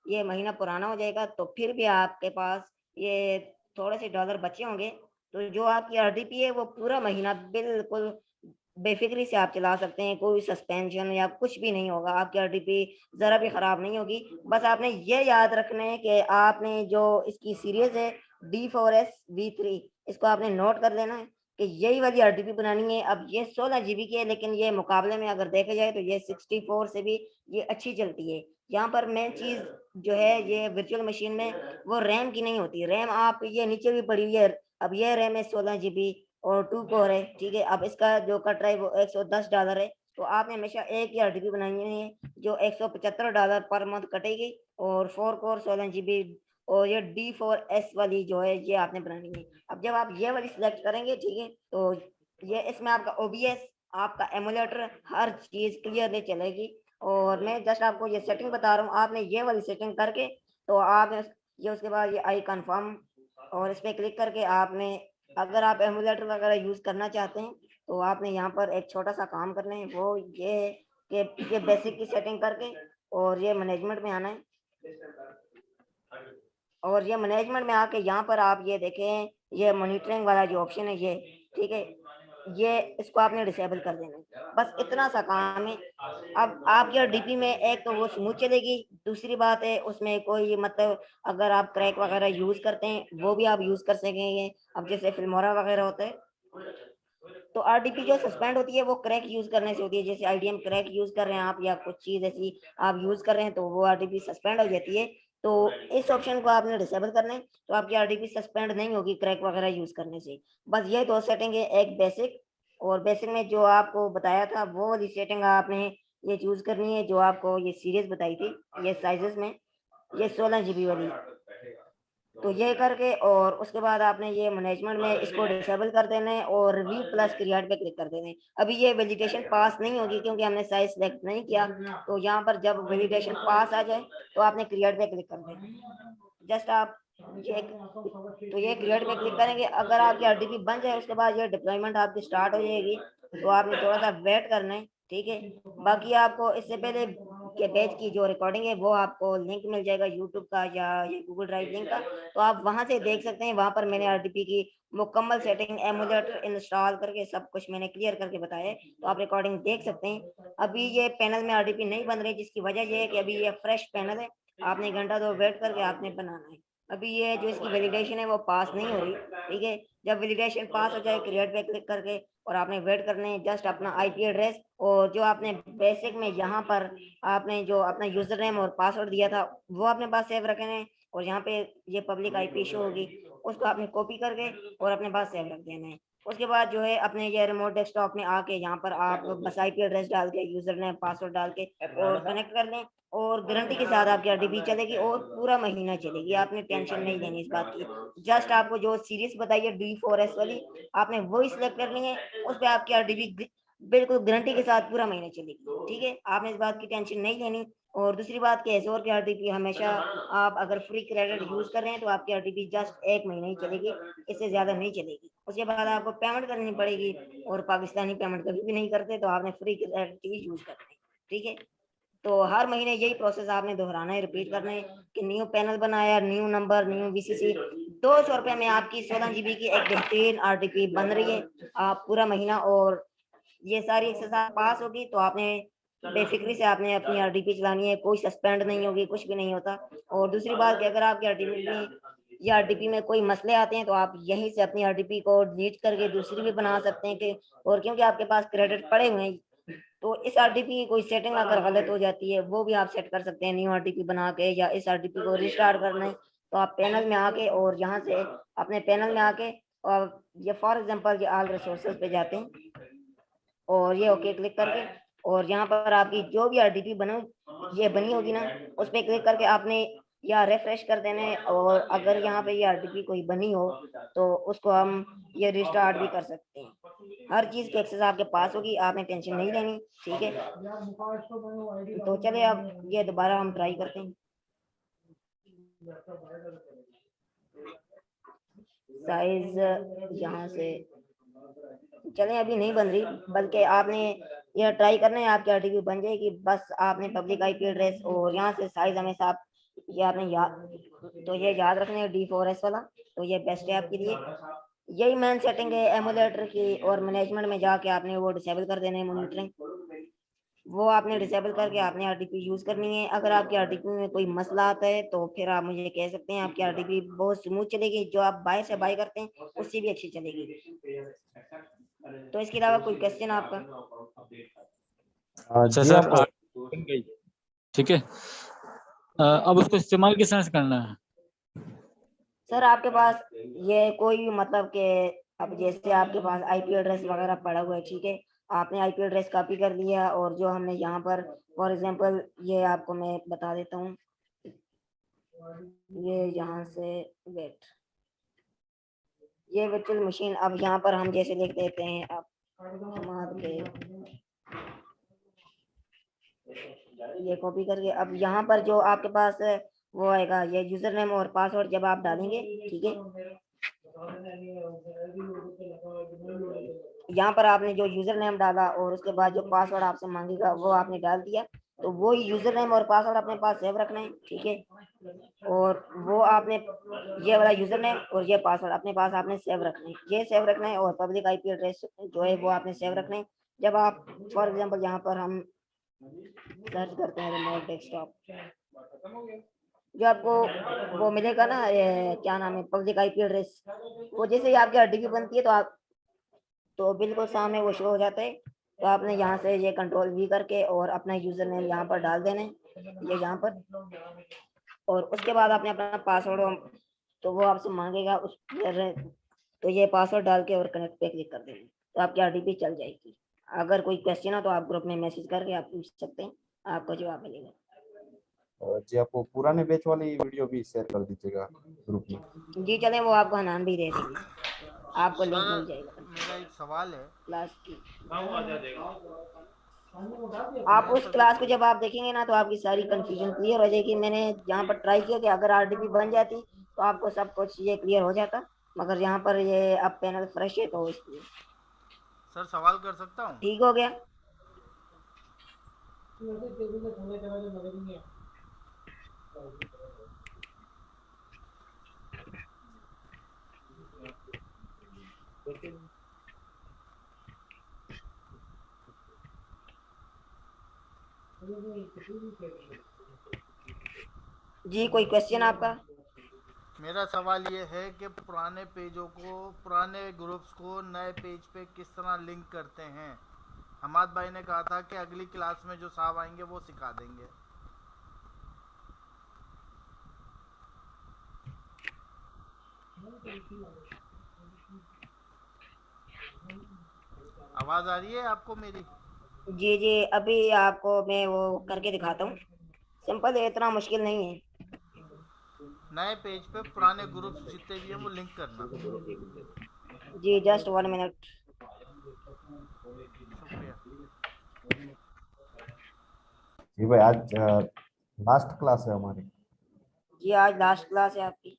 ये महीना पुराना हो जाएगा, तो फिर भी आपके पास ये थोड़े से डॉलर बचे होंगे, तो जो आपकी आरडीपी है वो पूरा महीना बिल्कुल बेफिक्री से आप चला सकते हैं। कोई सस्पेंशन या कुछ भी नहीं होगा, आपकी आरडीपी जरा भी खराब नहीं होगी। बस आपने ये याद रखना है कि आपने जो इसकी सीरीज है D4S V3, इसको आपने नोट कर लेना है कि यही वाली आरडीपी बनानी है। अब ये 16 GB की है, लेकिन ये मुकाबले में अगर देखा जाए तो ये 64 से भी ये अच्छी चलती है। यहाँ पर मेन चीज जो है ये वर्चुअल मशीन में वो रैम की नहीं होती। रैम आप ये नीचे भी पड़ी हुई है, अब ये रैम है 16 GB और 2 कोर है, ठीक है। अब इसका जो कट रहा है वो $110 है, तो आपने हमेशा एक ही आरडीपी बनानी है जो $175 पर मंथ कटेगी, और 4 कोर 16 GB और ये D4S वाली जो है ये आपने बनानी है। अब जब आप ये वाली सिलेक्ट करेंगे, ठीक है, तो ये इसमें आपका OBS आपका एमुलेटर हर चीज क्लियरली चलेगी। और मैं जस्ट आपको ये सेटिंग बता रहा हूँ, आपने ये वाली सेटिंग करके तो आपने ये उसके बाद ये आई कंफर्म और इस पर क्लिक करके आपने अगर आप एमुलेटर वगैरह यूज करना चाहते हैं तो आपने यहाँ पर एक छोटा सा काम करना है, वो ये है कि ये बेसिक की सेटिंग करके और ये मैनेजमेंट में आना है, और ये मैनेजमेंट में आके यहाँ पर आप ये देखें ये मॉनिटरिंग वाला जो ऑप्शन है ये, ठीक है, ये इसको आपने डिसेबल कर देना है। बस इतना सा काम है। अब आपकी डीपी में एक तो वो स्मूथ चलेगी, दूसरी बात है उसमें कोई मतलब अगर आप क्रैक वगैरह यूज करते हैं वो भी आप यूज कर सकेंगे। अब जैसे फिल्मोरा वगैरह होता है, तो आरडीपी जो सस्पेंड होती है वो क्रैक यूज करने से होती है। जैसे आईडीएम क्रैक यूज कर रहे हैं आप या कुछ चीज ऐसी आप यूज कर रहे हैं तो वो आरडीपी सस्पेंड हो जाती है। तो इस ऑप्शन को आपने डिसेबल करना है, तो आपकी आरडीपी सस्पेंड नहीं होगी क्रैक वगैरह यूज करने से। बस ये दो सेटिंग है, एक बेसिक और बेसिक में जो आपको बताया था वो वाली सेटिंग आपने ये चूज करनी है जो आपको ये सीरीज बताई थी ये साइजेस में, ये 16 GB वाली। तो ये करके और उसके बाद आपने ये मैनेजमेंट में इसको डिसेबल कर देना है और रिव्यू प्लस क्रिएट पे क्लिक कर देना है। अभी ये वैलिडेशन पास नहीं होगी क्योंकि हमने साइज सेलेक्ट नहीं किया, तो यहाँ पर जब वैलिडेशन पास आ जाए तो आपने क्रिएट पे क्लिक कर देना। जस्ट आप ये तो ये क्रिएट पे क्लिक करेंगे, अगर आपकी आरडीपी बन जाए उसके बाद ये डिप्लॉयमेंट आपकी स्टार्ट हो जाएगी, तो आपने थोड़ा सा वेट करना है, ठीक है। बाकी आपको इससे पहले के पेज की जो रिकॉर्डिंग है वो आपको लिंक मिल जाएगा यूट्यूब का या ये गूगल ड्राइव लिंक का, तो आप वहां से देख सकते हैं। वहां पर मैंने आरडीपी की मुकम्मल सेटिंग एमुलेटर इंस्टॉल करके सब कुछ मैंने क्लियर करके बताया है, तो आप रिकॉर्डिंग देख सकते हैं। अभी ये पैनल में आरडीपी नहीं बन रही, जिसकी वजह ये है कि अभी ये फ्रेश पैनल है, आपने घंटा दो वेट करके आपने बनाना है। अभी ये जो इसकी वैलिडेशन है वो पास नहीं हो रही, ठीक है। जब वैलिडेशन पास हो जाए क्रिएट पे क्लिक करके और आपने वेट करने है। जस्ट अपना आईपी एड्रेस और जो आपने बेसिक में यहाँ पर आपने जो अपना यूजर नेम और पासवर्ड दिया था वो अपने पास सेव रखने हैं, और यहाँ पे ये पब्लिक आईपी शो होगी उसको आपने कॉपी करके और अपने पास सेव रख देना है। उसके बाद जो है अपने ये रिमोट डेस्कटॉप में आके यहाँ पर आप बस आईपी एड्रेस डाल के यूजर नेम पासवर्ड डाल के और कनेक्ट कर लें, और गारंटी के साथ आपकी आरडीपी चलेगी और पूरा महीना चलेगी। आपने टेंशन नहीं लेनी इस बात की। जस्ट आपको जो सीरीज बताई है D4S वाली आपने वही सिलेक्ट करनी है, उस पर आपकी आरडीपी बिल्कुल गारंटी के साथ पूरा महीना चलेगी, ठीक है। आपने इस बात की टेंशन नहीं लेनी। और दूसरी बात कि एज़ोर की आरडीपी हमेशा आप अगर फ्री क्रेडिट यूज कर रहे हैं तो आपकी आरडीपी जस्ट 1 महीना ही चलेगी, इससे ज्यादा नहीं चलेगी। उसके बाद आपको पेमेंट करनी पड़ेगी, और पाकिस्तानी पेमेंट कभी भी नहीं करते, तो आपने फ्री क्रेडिट ही यूज करना है, ठीक है। तो हर महीने यही प्रोसेस आपने दोहराना है, रिपीट करना है कि न्यू पैनल बनाया, न्यू नंबर, न्यू वीसीसी। 200 रुपये में आपकी 16 GB की एक बेहतरीन RDP बन रही है। आप पूरा महीना और ये सारी एक्सरसाइज पास होगी तो आपने बेफिक्री से आपने अपनी RDP चलानी है, कोई सस्पेंड नहीं होगी, कुछ भी नहीं होता। और दूसरी बात कि अगर आपकी RDP में कोई मसले आते हैं तो आप यहीं से अपनी RDP को डिलीट करके दूसरी भी बना सकते हैं कि, और क्योंकि आपके पास क्रेडिट पड़े हुए हैं तो इस RDP की कोई सेटिंग अगर गलत हो जाती है वो भी आप सेट कर सकते हैं न्यू RDP बना के, या इस RDP को रिस्टार्ट करना है तो आप पैनल में आके और यहाँ से अपने पैनल में आके और ये फॉर एग्जांपल ये ऑल रिसोर्सेज पे जाते हैं और ये ओके क्लिक करके और यहाँ पर आपकी जो भी RDP बनी होगी ना उस पर क्लिक करके आपने या रिफ्रेश कर देना है। और अगर यहाँ पे ये RDP कोई बनी हो तो उसको हम ये रिस्टार्ट भी कर सकते हैं। हर चीज की एक्सेस आपके पास होगी, आपने टेंशन नहीं लेनी, ठीक है। तो चले अब ये दोबारा हम ट्राई करते हैं। साइज यहाँ से चले अभी नहीं बन रही, बल्कि आपने यह ट्राई करना है, आपकी RDP बन जाएगी। बस आपने पब्लिक IP एड्रेस और यहाँ से साइज हमेशा आप ये आपने ये याद रखना है D4S वाला, तो ये बेस्ट है आपके लिए। यही मेन सेटिंग है एमुलेटर की। और मैनेजमेंट में जाके आपने वो डिसेबल कर देना है मॉनिटरिंग, वो आपने डिसेबल करके आपने RDP यूज करनी है। अगर आपकी RDP में कोई मसला आता है तो फिर आप मुझे कह सकते हैं, आपकी RDP बहुत स्मूथ चलेगी, जो आप बाय से बाय करते हैं उससे भी अच्छी चलेगी। तो इसके अलावा कोई क्वेश्चन आपका? अच्छा जी सर, आप बन गई, ठीक है। अब उसको इस्तेमाल किस तरह से करना है? सर आपके पास ये कोई भी मतलब के अब जैसे आपके पास IP एड्रेस वगैरह पड़ा हुआ है, ठीक है, आपने IP एड्रेस कॉपी कर लिया और जो हमने यहाँ पर फॉर एग्जांपल ये आपको मैं बता देता हूँ, ये यहाँ से वेट ये वर्चुअल मशीन, अब यहाँ पर हम जैसे लिख देते हैं अब ये कॉपी करके अब यहाँ पर जो आपके पास वो आएगा ये यूजर नेम और पासवर्ड जब आप डालेंगे, ठीक है, यहाँ पर आपने जो यूजर नेम डाला और उसके बाद जो पासवर्ड आपसे मांगेगा वो आपने डाल दिया, तो वो यूजर नेम और पासवर्ड अपने पास सेव रखना है, ठीक है। और वो आपने ये वाला यूजर नेम और ये पासवर्ड अपने पास आपने सेव रखना है, ये सेव रखना है। और पब्लिक IP एड्रेस जो है वो आपने सेव रखना है। जब आप फॉर एग्जांपल यहाँ पर हम सर्च करते हैं रिमोट डेस्कटॉप, जो आपको वो मिलेगा ना क्या नाम है पब्लिक IP एड्रेस, वो जैसे ही आपकी RDP बनती है तो आप तो बिल्कुल सामने वो शो हो जाता है। तो आपने यहाँ से ये Ctrl+V करके और अपना यूजर नेम यहाँ पर डाल देना है, ये यहाँ पर, और उसके बाद आपने अपना पासवर्ड तो वो आपसे मांगेगा उस तो ये पासवर्ड डाल के और कनेक्ट पे क्लिक कर देना, तो आपकी RDP चल जाएगी। अगर कोई क्वेश्चन हो तो आप ग्रुप में मैसेज करके आप पूछ सकते हैं, आपको जवाब मिलेगा। जी आपको पुराने बैच वाली वीडियो भी शेयर कर दीजिएगा ग्रुप में। जी चलें, वो आपको हनान भी दे देंगे, आपको लिंक मिल जाएगा। मेरा एक सवाल है क्लास की आप उस क्लास को जब आप देखेंगे ना तो आपकी सारी कंफ्यूजन क्लियर हो जाएगी। मैंने यहाँ पर ट्राई किया कि अगर RDP बन जाती तो आपको सब कुछ ये क्लियर हो जाता, मगर यहाँ पर ये अब पैनल फ्रेश है तो इसलिए। सर सवाल कर सकता हूँ? ठीक हो गया। जी कोई क्वेश्चन आपका? मेरा सवाल ये है कि पुराने पेजों को, पुराने ग्रुप्स को नए पेज पे किस तरह लिंक करते हैं। हमाद भाई ने कहा था कि अगली क्लास में जो साहब आएंगे वो सिखा देंगे। आवाज आ रही है आपको मेरी? जी जी अभी आपको मैं वो करके दिखाता हूँ, सिंपल है, इतना मुश्किल नहीं है। नए पेज पे पुराने ग्रुप्स जितने भी हैं वो लिंक करना। जी जस्ट 1 मिनट। शुक्रिया जी भाई आज लास्ट क्लास है हमारी। जी आज लास्ट क्लास है आपकी।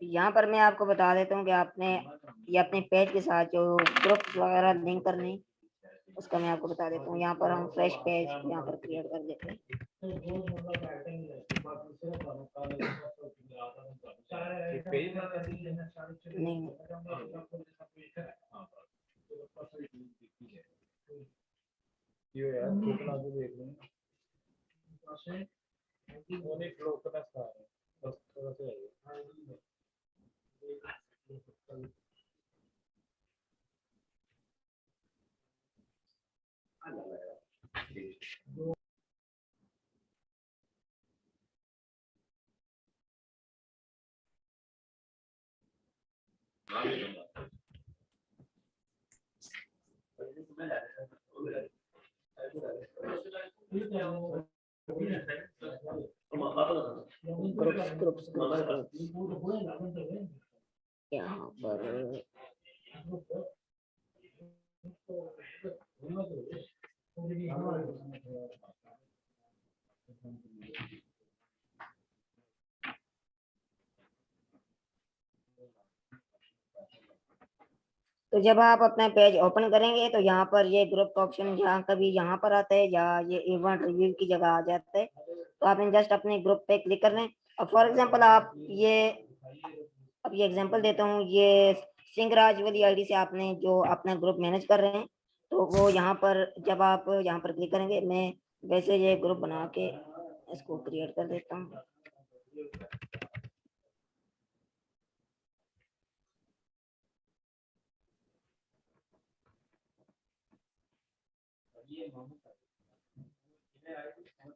यहाँ पर मैं आपको बता देता हूँ कि आपने ये अपने पेज के साथ जो ग्रुप वगैरह लिंक करनी, उसका मैं आपको बता देता हूँ। यहाँ पर हम फ्रेश पेज यहाँ पर क्रिएट कर देते हैं। नहीं, ग्रुप्स यहाँ पर तो जब आप अपना पेज ओपन करेंगे तो यहाँ पर ये ग्रुप का ऑप्शन यहाँ कभी यहाँ पर आता है या ये इवेंट रिव्यू की जगह आ जाता है। तो आपने जस्ट अपने ग्रुप पे क्लिक करना है। अब फॉर एग्जांपल आप ये एग्जांपल देता हूँ, ये सिंहराज वाली आईडी से आपने जो अपना ग्रुप मैनेज कर रहे हैं, तो वो यहाँ पर जब आप यहाँ पर क्लिक करेंगे, मैं वैसे ये ग्रुप बना के इसको क्रिएट कर देता हूँ।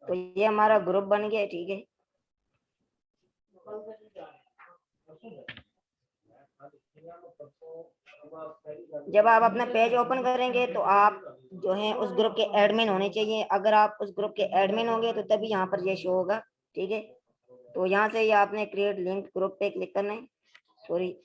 तो ये हमारा ग्रुप बन गया, ठीक है। जब आप अपना पेज ओपन करेंगे तो आप जो है उस ग्रुप के एडमिन होने चाहिए। अगर आप उस ग्रुप के एडमिन होंगे तो तभी यहाँ पर ये शो होगा, ठीक है। तो यहाँ से ये आपने क्रिएट लिंक ग्रुप पे क्लिक करना है। सॉरी,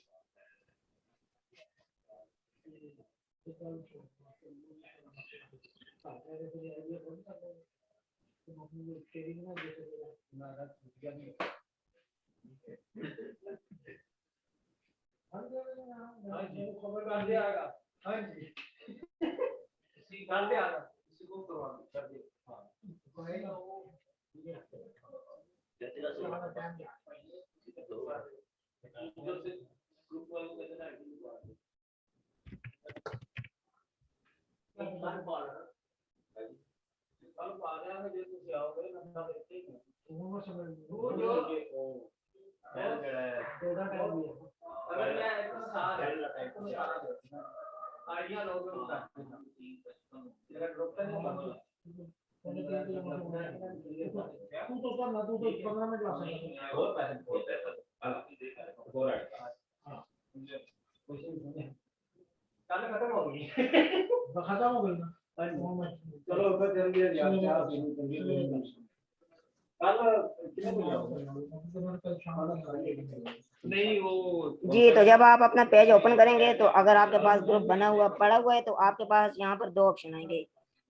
जी। तो जब आप अपना पेज ओपन करेंगे तो अगर आपके पास ग्रुप बना हुआ पड़ा हुआ है तो आपके पास यहाँ पर दो ऑप्शन आएंगे।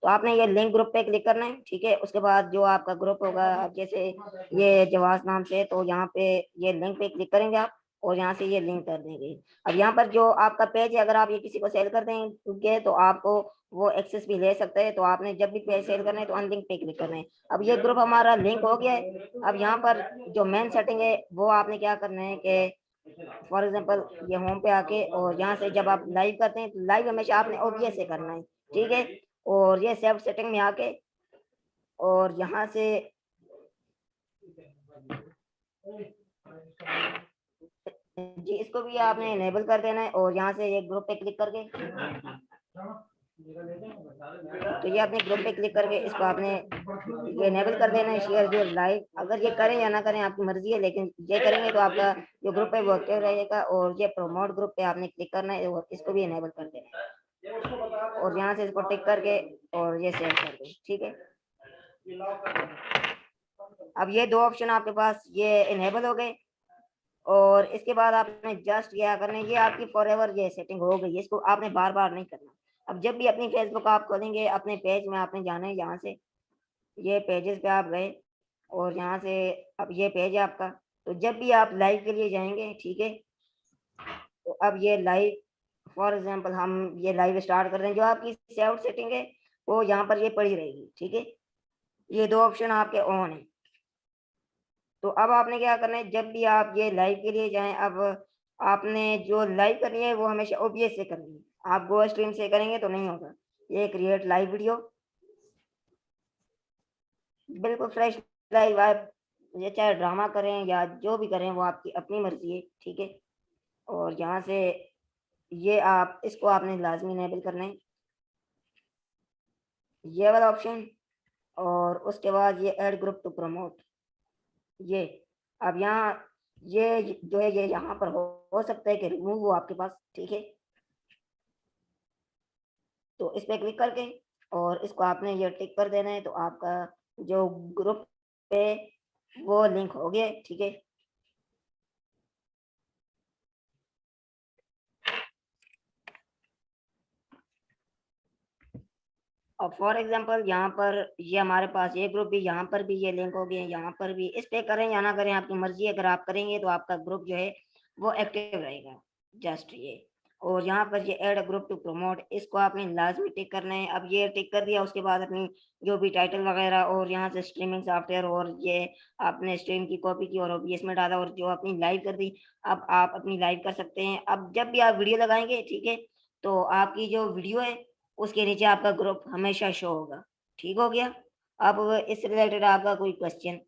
तो आपने ये लिंक ग्रुप पे क्लिक करना है, ठीक है। उसके बाद जो आपका ग्रुप होगा, जैसे ये जवाज नाम से, तो यहाँ पे ये लिंक पे क्लिक करेंगे आप और यहाँ से ये लिंक कर देंगे। अब यहाँ पर जो आपका पेज है, अगर आप ये किसी को सेल कर देंगे तो आपको वो एक्सेस भी ले सकते हैं। तो आपने जब भी पेज सेल करना है तो अनलिंक पे क्लिक करना है। अब ये ग्रुप हमारा लिंक हो गया है। अब यहाँ पर जो मेन सेटिंग है वो आपने क्या करना है कि फॉर एग्जांपल ये होम पे आके और यहाँ से जब आप लाइव करते हैं तो लाइव हमेशा आपने OBS से करना है, ठीक है। और ये सेव सेटिंग में आके और यहाँ से जी इसको भी आपने इनेबल कर देना है और यहाँ से ये ग्रुप पे क्लिक करके, तो ये अपने ग्रुप पे क्लिक करके इसको आपने ये इनेबल कर देना है, शेयर योर लाइव। अगर ये करें या ना करें आपकी मर्जी है, लेकिन ये करेंगे तो आपका जो ग्रुप है वो एक्टिव रहेगा। और ये प्रमोट ग्रुप पे आपने क्लिक करना है और इसको भी इनेबल कर देना है और यहाँ से इसको टिक करके और ये सेव कर दें, ठीक है। अब ये दो ऑप्शन आपके पास ये इनेबल हो गए, और इसके बाद आपने जस्ट क्या करना है, ये आपकी फॉरएवर ये सेटिंग हो गई है, इसको आपने बार बार नहीं करना। अब जब भी अपनी फेसबुक आप खोलेंगे, अपने पेज में आपने जाना है, यहाँ से ये पेजेस पे आप गए और यहाँ से अब ये पेज है आपका। तो जब भी आप लाइव के लिए जाएंगे, ठीक है, तो अब ये लाइव फॉर एग्जांपल हम ये लाइव स्टार्ट कर रहे हैं, जो आपकी सेव सेटिंग है वो यहाँ पर ये पड़ी रहेगी, ठीक है। ये दो ऑप्शन आपके ऑन है। तो अब आपने क्या करना है, जब भी आप ये लाइव के लिए जाएं, अब आपने जो लाइव करनी है वो हमेशा OBS से करनी है, आप गो स्ट्रीम से करेंगे तो नहीं होगा। ये क्रिएट लाइव वीडियो, बिल्कुल फ्रेश लाइव, आप ये चाहे ड्रामा करें या जो भी करें वो आपकी अपनी मर्जी है, ठीक है। और यहाँ से ये आप इसको आपने लाजमी इनेबल करना है, ये वाला ऑप्शन। और उसके बाद ये ऐड ग्रुप टू प्रमोट, ये अब यहाँ ये जो है ये यहाँ पर हो सकता है कि रिमूव हो आपके पास, ठीक है। तो इस पे क्लिक करके और इसको आपने ये टिक कर देना है, तो आपका जो ग्रुप पे वो लिंक हो गया, ठीक है। और फॉर एग्जांपल यहाँ पर ये हमारे पास ये ग्रुप भी, यहाँ पर भी ये लिंक हो गए, यहाँ पर भी। इस पे करें या ना करें आपकी मर्जी है, अगर आप करेंगे तो आपका ग्रुप जो है वो एक्टिव रहेगा, जस्ट ये। और यहाँ पर ये ऐड ग्रुप टू प्रमोट, इसको आपने लाजमी टिक करना है। अब ये टिक कर दिया, उसके बाद अपनी जो भी टाइटल वगैरह और यहाँ से स्ट्रीमिंग सॉफ्टवेयर और ये आपने स्ट्रीम की कॉपी की और OBS में डाला और जो अपनी लाइव कर दी, अब आप अपनी लाइव कर सकते हैं। अब जब भी आप वीडियो लगाएंगे, ठीक है, तो आपकी जो वीडियो है उसके नीचे आपका ग्रुप हमेशा शो होगा, ठीक हो गया। अब इस रिलेटेड आपका कोई क्वेश्चन?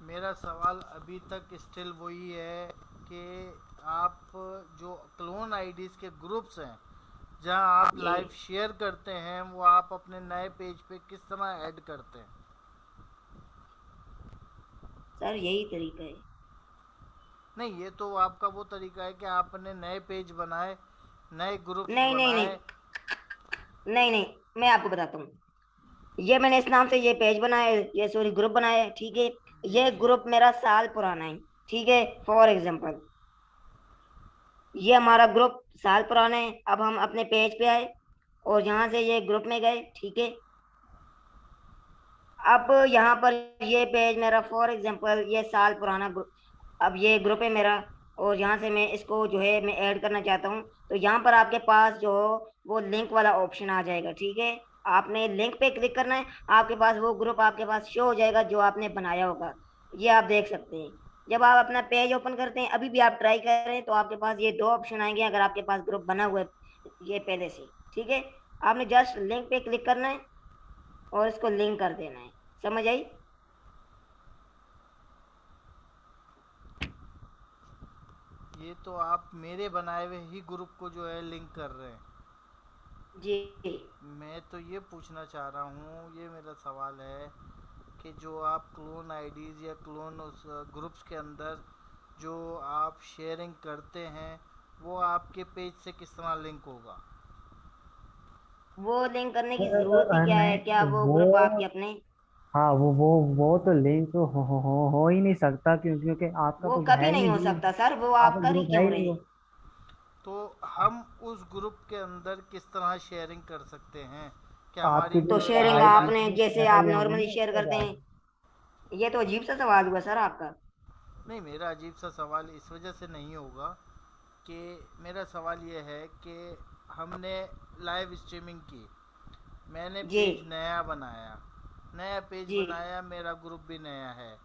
मेरा सवाल अभी तक स्टिल वही है कि आप जो क्लोन आईडीज के ग्रुप्स हैं जहां आप लाइव शेयर करते हैं, वो आप अपने नए पेज पे किस तरह ऐड करते हैं? सर यही तरीका है। नहीं, ये तो आपका वो तरीका है कि आपने नए पेज बनाए, नए ग्रुप नहीं नहीं बनाए। नहीं नहीं नहीं, मैं आपको बताता हूँ। ये मैंने इस नाम से ये पेज बनाया, ये सॉरी ग्रुप बनाया है, ठीक है। ये ग्रुप मेरा साल पुराना है, ठीक है। फॉर एग्जांपल ये हमारा ग्रुप साल पुराना है। अब हम अपने पेज पे आए और यहाँ से ये ग्रुप में गए, ठीक है। अब यहाँ पर ये पेज मेरा फॉर एग्जांपल ये साल पुराना ग्रुप, अब ये ग्रुप है मेरा और यहाँ से मैं इसको जो है मैं ऐड करना चाहता हूँ। तो यहाँ पर आपके पास जो वो लिंक वाला ऑप्शन आ जाएगा, ठीक है। आपने लिंक पे क्लिक करना है, आपके पास वो ग्रुप आपके पास शो हो जाएगा जो आपने बनाया होगा। ये आप देख सकते हैं। जब आप अपना पेज ओपन करते हैं, अभी भी आप ट्राई करें, तो आपके पास ये दो ऑप्शन आएंगे अगर आपके पास ग्रुप बना हुआ है ये पहले से, ठीक है। आपने जस्ट लिंक पे क्लिक करना है और इसको लिंक कर देना है। समझ आई? ये तो आप मेरे बनाए हुए ही ग्रुप को जो है लिंक कर रहे हैं जी। मैं तो ये पूछना चाह रहा हूँ, ये मेरा सवाल है कि जो आप क्लोन आईडीज या क्लोन उस ग्रुप्स के अंदर जो आप शेयरिंग करते हैं, वो आपके पेज से किस तरह लिंक होगा? वो लिंक करने की जरूरत ही क्या है? क्या वो ग्रुप आपके अपने? हाँ, वो तो लिंक हो ही नहीं सकता, क्योंकि आपका वो तो कभी है नहीं नहीं हो ग्रुप। सकता सर, वो आपका आप कर ही ग्रुप है क्यों ही रहे नहीं हैं? वो। तो हम उस ग्रुप के अंदर किस तरह शेयरिंग कर सकते हैं? क्या आपकी हमारी तो जो शेयरिंग आईडी आपने जैसे आप है, नॉर्मली शेयर करते हैं, ये तो अजीब सा सवाल हुआ सर आपका। नहीं, मेरा अजीब सा सवाल इस वजह से नहीं होगा कि मेरा सवाल ये है कि हमने लाइव स्ट्रीमिंग की, मैंने जी पेज नया बनाया, नया पेज जी बनाया, मेरा ग्रुप भी नया है,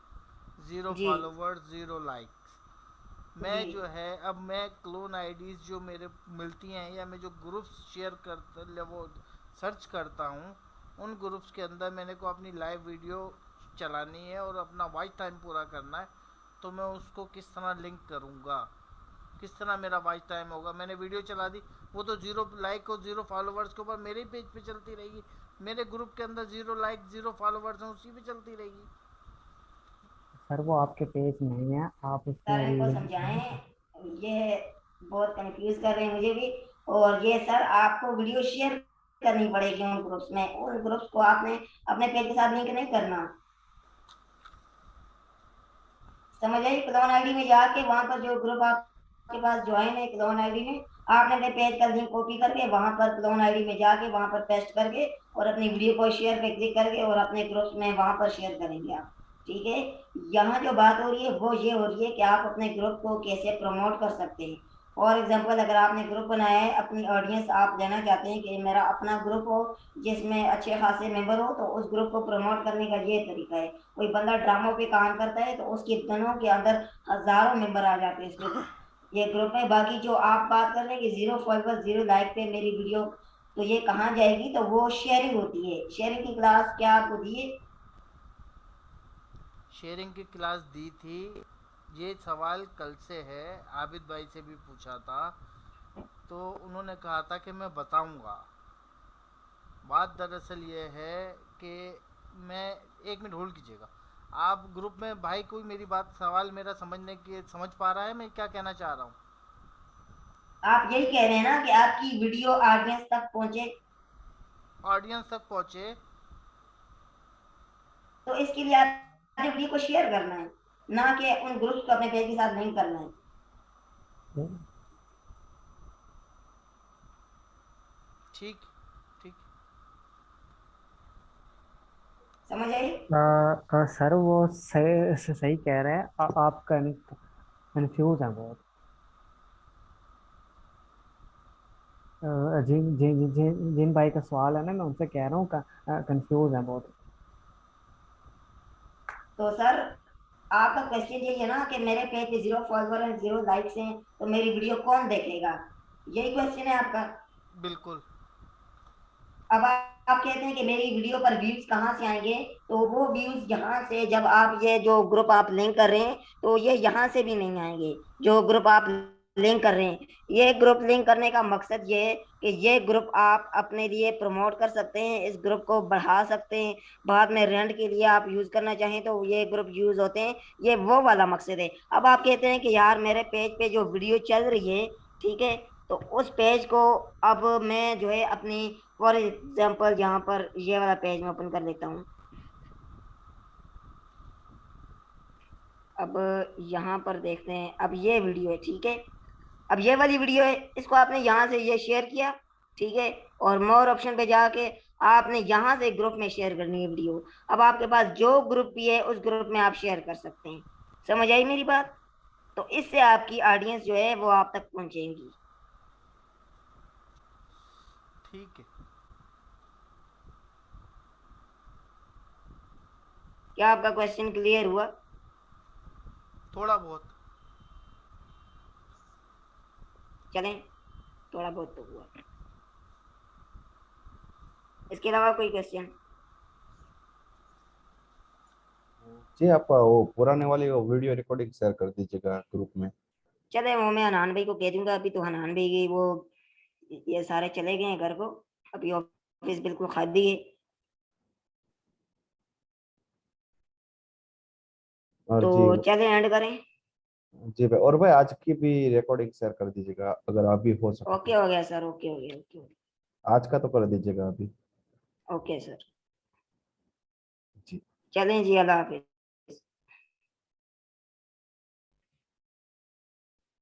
0 जी फॉलोवर्स 0 लाइक्स। मैं जी जो है अब मैं क्लोन आईडीज जो मेरे मिलती हैं या मैं जो ग्रुप्स शेयर करता वो सर्च करता हूँ, उन ग्रुप्स के अंदर मैंने को अपनी लाइव वीडियो चलानी है और अपना वॉच टाइम पूरा करना है, तो मैं उसको किस तरह लिंक करूँगा? किस तरह मेरा वॉच टाइम होगा? मैंने वीडियो चला दी, वो तो 0 लाइक और 0 फॉलोवर्स के ऊपर मेरे ही पेज पे चलती रहेगी, मेरे ग्रुप के अंदर 0 लाइक 0 फॉलोवर्स हैं उसी पे चलती रहेगी। सर वो आपके पेज नहीं है, आप सर इनको उसमें समझाएं, ये बहुत कंफ्यूज कर रहे हैं मुझे भी। और ये सर आपको वीडियो शेयर करनी पड़ेगी उन ग्रुप्स में, उन ग्रुप्स को आपने अपने पेज के साथ लिंक नहीं करना। समझ आई। क्लोन आईडी में जाके वहां पर जो ग्रुप आपके पास ज्वाइन है क्लोन आईडी में, आपने अपने पेज का लिंक कॉपी करके वहां पर क्लोन आईडी में जाके वहां पर पेस्ट करके और अपनी वीडियो को शेयर पे क्लिक करके और अपने ग्रुप में वहां पर शेयर करेंगे आप। ठीक है, यहाँ जो बात हो रही है वो ये हो रही है कि आप अपने ग्रुप को कैसे प्रमोट कर सकते हैं। फॉर एग्जाम्पल, अगर आपने ग्रुप बनाया है, अपनी ऑडियंस आप लेना चाहते हैं कि मेरा अपना ग्रुप हो जिसमें अच्छे खासे मेंबर हो, तो उस ग्रुप को प्रमोट करने का ये तरीका है। कोई बंदा ड्रामों पे काम करता है तो उसके दिनों के अंदर हजारों मेंबर आ जाते हैं ये ग्रुप में। बाकी जो आप बात कर रहे हैं कि 0 फॉलोवर 0 लाइक पे मेरी वीडियो, तो ये कहाँ जाएगी? तो वो शेयरिंग होती है। शेयरिंग की क्लास क्या आपको दी है? शेयरिंग की क्लास दी थी। ये सवाल कल से है, आबिद भाई से भी पूछा था तो उन्होंने कहा था कि मैं बताऊंगा। बात दरअसल ये है कि मैं, एक मिनट होल्ड कीजिएगा आप। ग्रुप में भाई कोई मेरी बात, सवाल मेरा समझ पा रहा है मैं क्या कहना चाह रहा हूँ? आप यही कह रहे हैं ना कि आपकी वीडियो ऑडियंस तक पहुंचे? ऑडियंस तक पहुंचे तो इसके लिए आपने वीडियो को शेयर करना है, ना कि उन ग्रुप्स को अपने पेज के साथ लिंक करना है। ठीक ठीक, समझ आई? सर वो सही कह रहे हैं, आप कंफ्यूज हैं बहुत। जिन जिन जिन जिन भाई का सवाल है ना, मैं उनसे कह रहा हूँ कंफ्यूज है बहुत। तो सर आपका क्वेश्चन यही है ना कि मेरे पेज पे 0 फॉलोवर और 0 लाइक्स हैं, तो मेरी वीडियो कौन देखेगा? यही क्वेश्चन है आपका? बिल्कुल। अब आप कहते हैं कि मेरी वीडियो पर व्यूज कहाँ से आएंगे, तो वो व्यूज यहाँ से, जब आप ये जो ग्रुप आप लिंक कर रहे हैं तो ये यहाँ से भी नहीं आएंगे। जो ग्रुप आप लिंक कर रहे हैं, ये ग्रुप लिंक करने का मकसद ये है कि ये ग्रुप आप अपने लिए प्रमोट कर सकते हैं, इस ग्रुप को बढ़ा सकते हैं, बाद में रेंट के लिए आप यूज करना चाहें तो ये ग्रुप यूज होते हैं। ये वो वाला मकसद है। अब आप कहते हैं कि यार मेरे पेज पे जो वीडियो चल रही है, ठीक है, तो उस पेज को अब मैं जो है अपनी, फॉर एग्जाम्पल यहाँ पर ये वाला पेज मैं ओपन कर लेता हूँ। अब यहाँ पर देखते हैं, अब ये वीडियो है, ठीक है, अब ये वाली वीडियो है, इसको आपने यहाँ से ये शेयर किया, ठीक है, और मोर ऑप्शन पे जाके आपने यहाँ से ग्रुप में शेयर करनी है वीडियो। अब आपके पास जो ग्रुप भी है उस ग्रुप में आप शेयर कर सकते हैं। समझ आई मेरी बात? तो इससे आपकी ऑडियंस जो है वो आप तक पहुंचेगी। ठीक है। क्या आपका क्वेश्चन क्लियर हुआ? थोड़ा बहुत। चलें, थोड़ा बहुत तो हुआ। इसके अलावा कोई क्वेश्चन? जी, आपका वो पुराने वाली वो वीडियो रिकॉर्डिंग शेयर कर दीजिएगा ग्रुप में। चले, वो मैं हनान भाई को कह दूंगा। अभी तो हनान भाई की वो ये सारे चले गए हैं घर को, अभी ऑफिस बिल्कुल खाली है। और तो जी चले एंड करें। जी भाई, और भाई आज की भी रिकॉर्डिंग शेयर कर दीजिएगा अगर अभी हो सके। ओके हो गया सर, ओके हो गया, ओके आज का तो कर दीजिएगा अभी। Okay sir. जी चलें जी, अल्लाह हाफिज।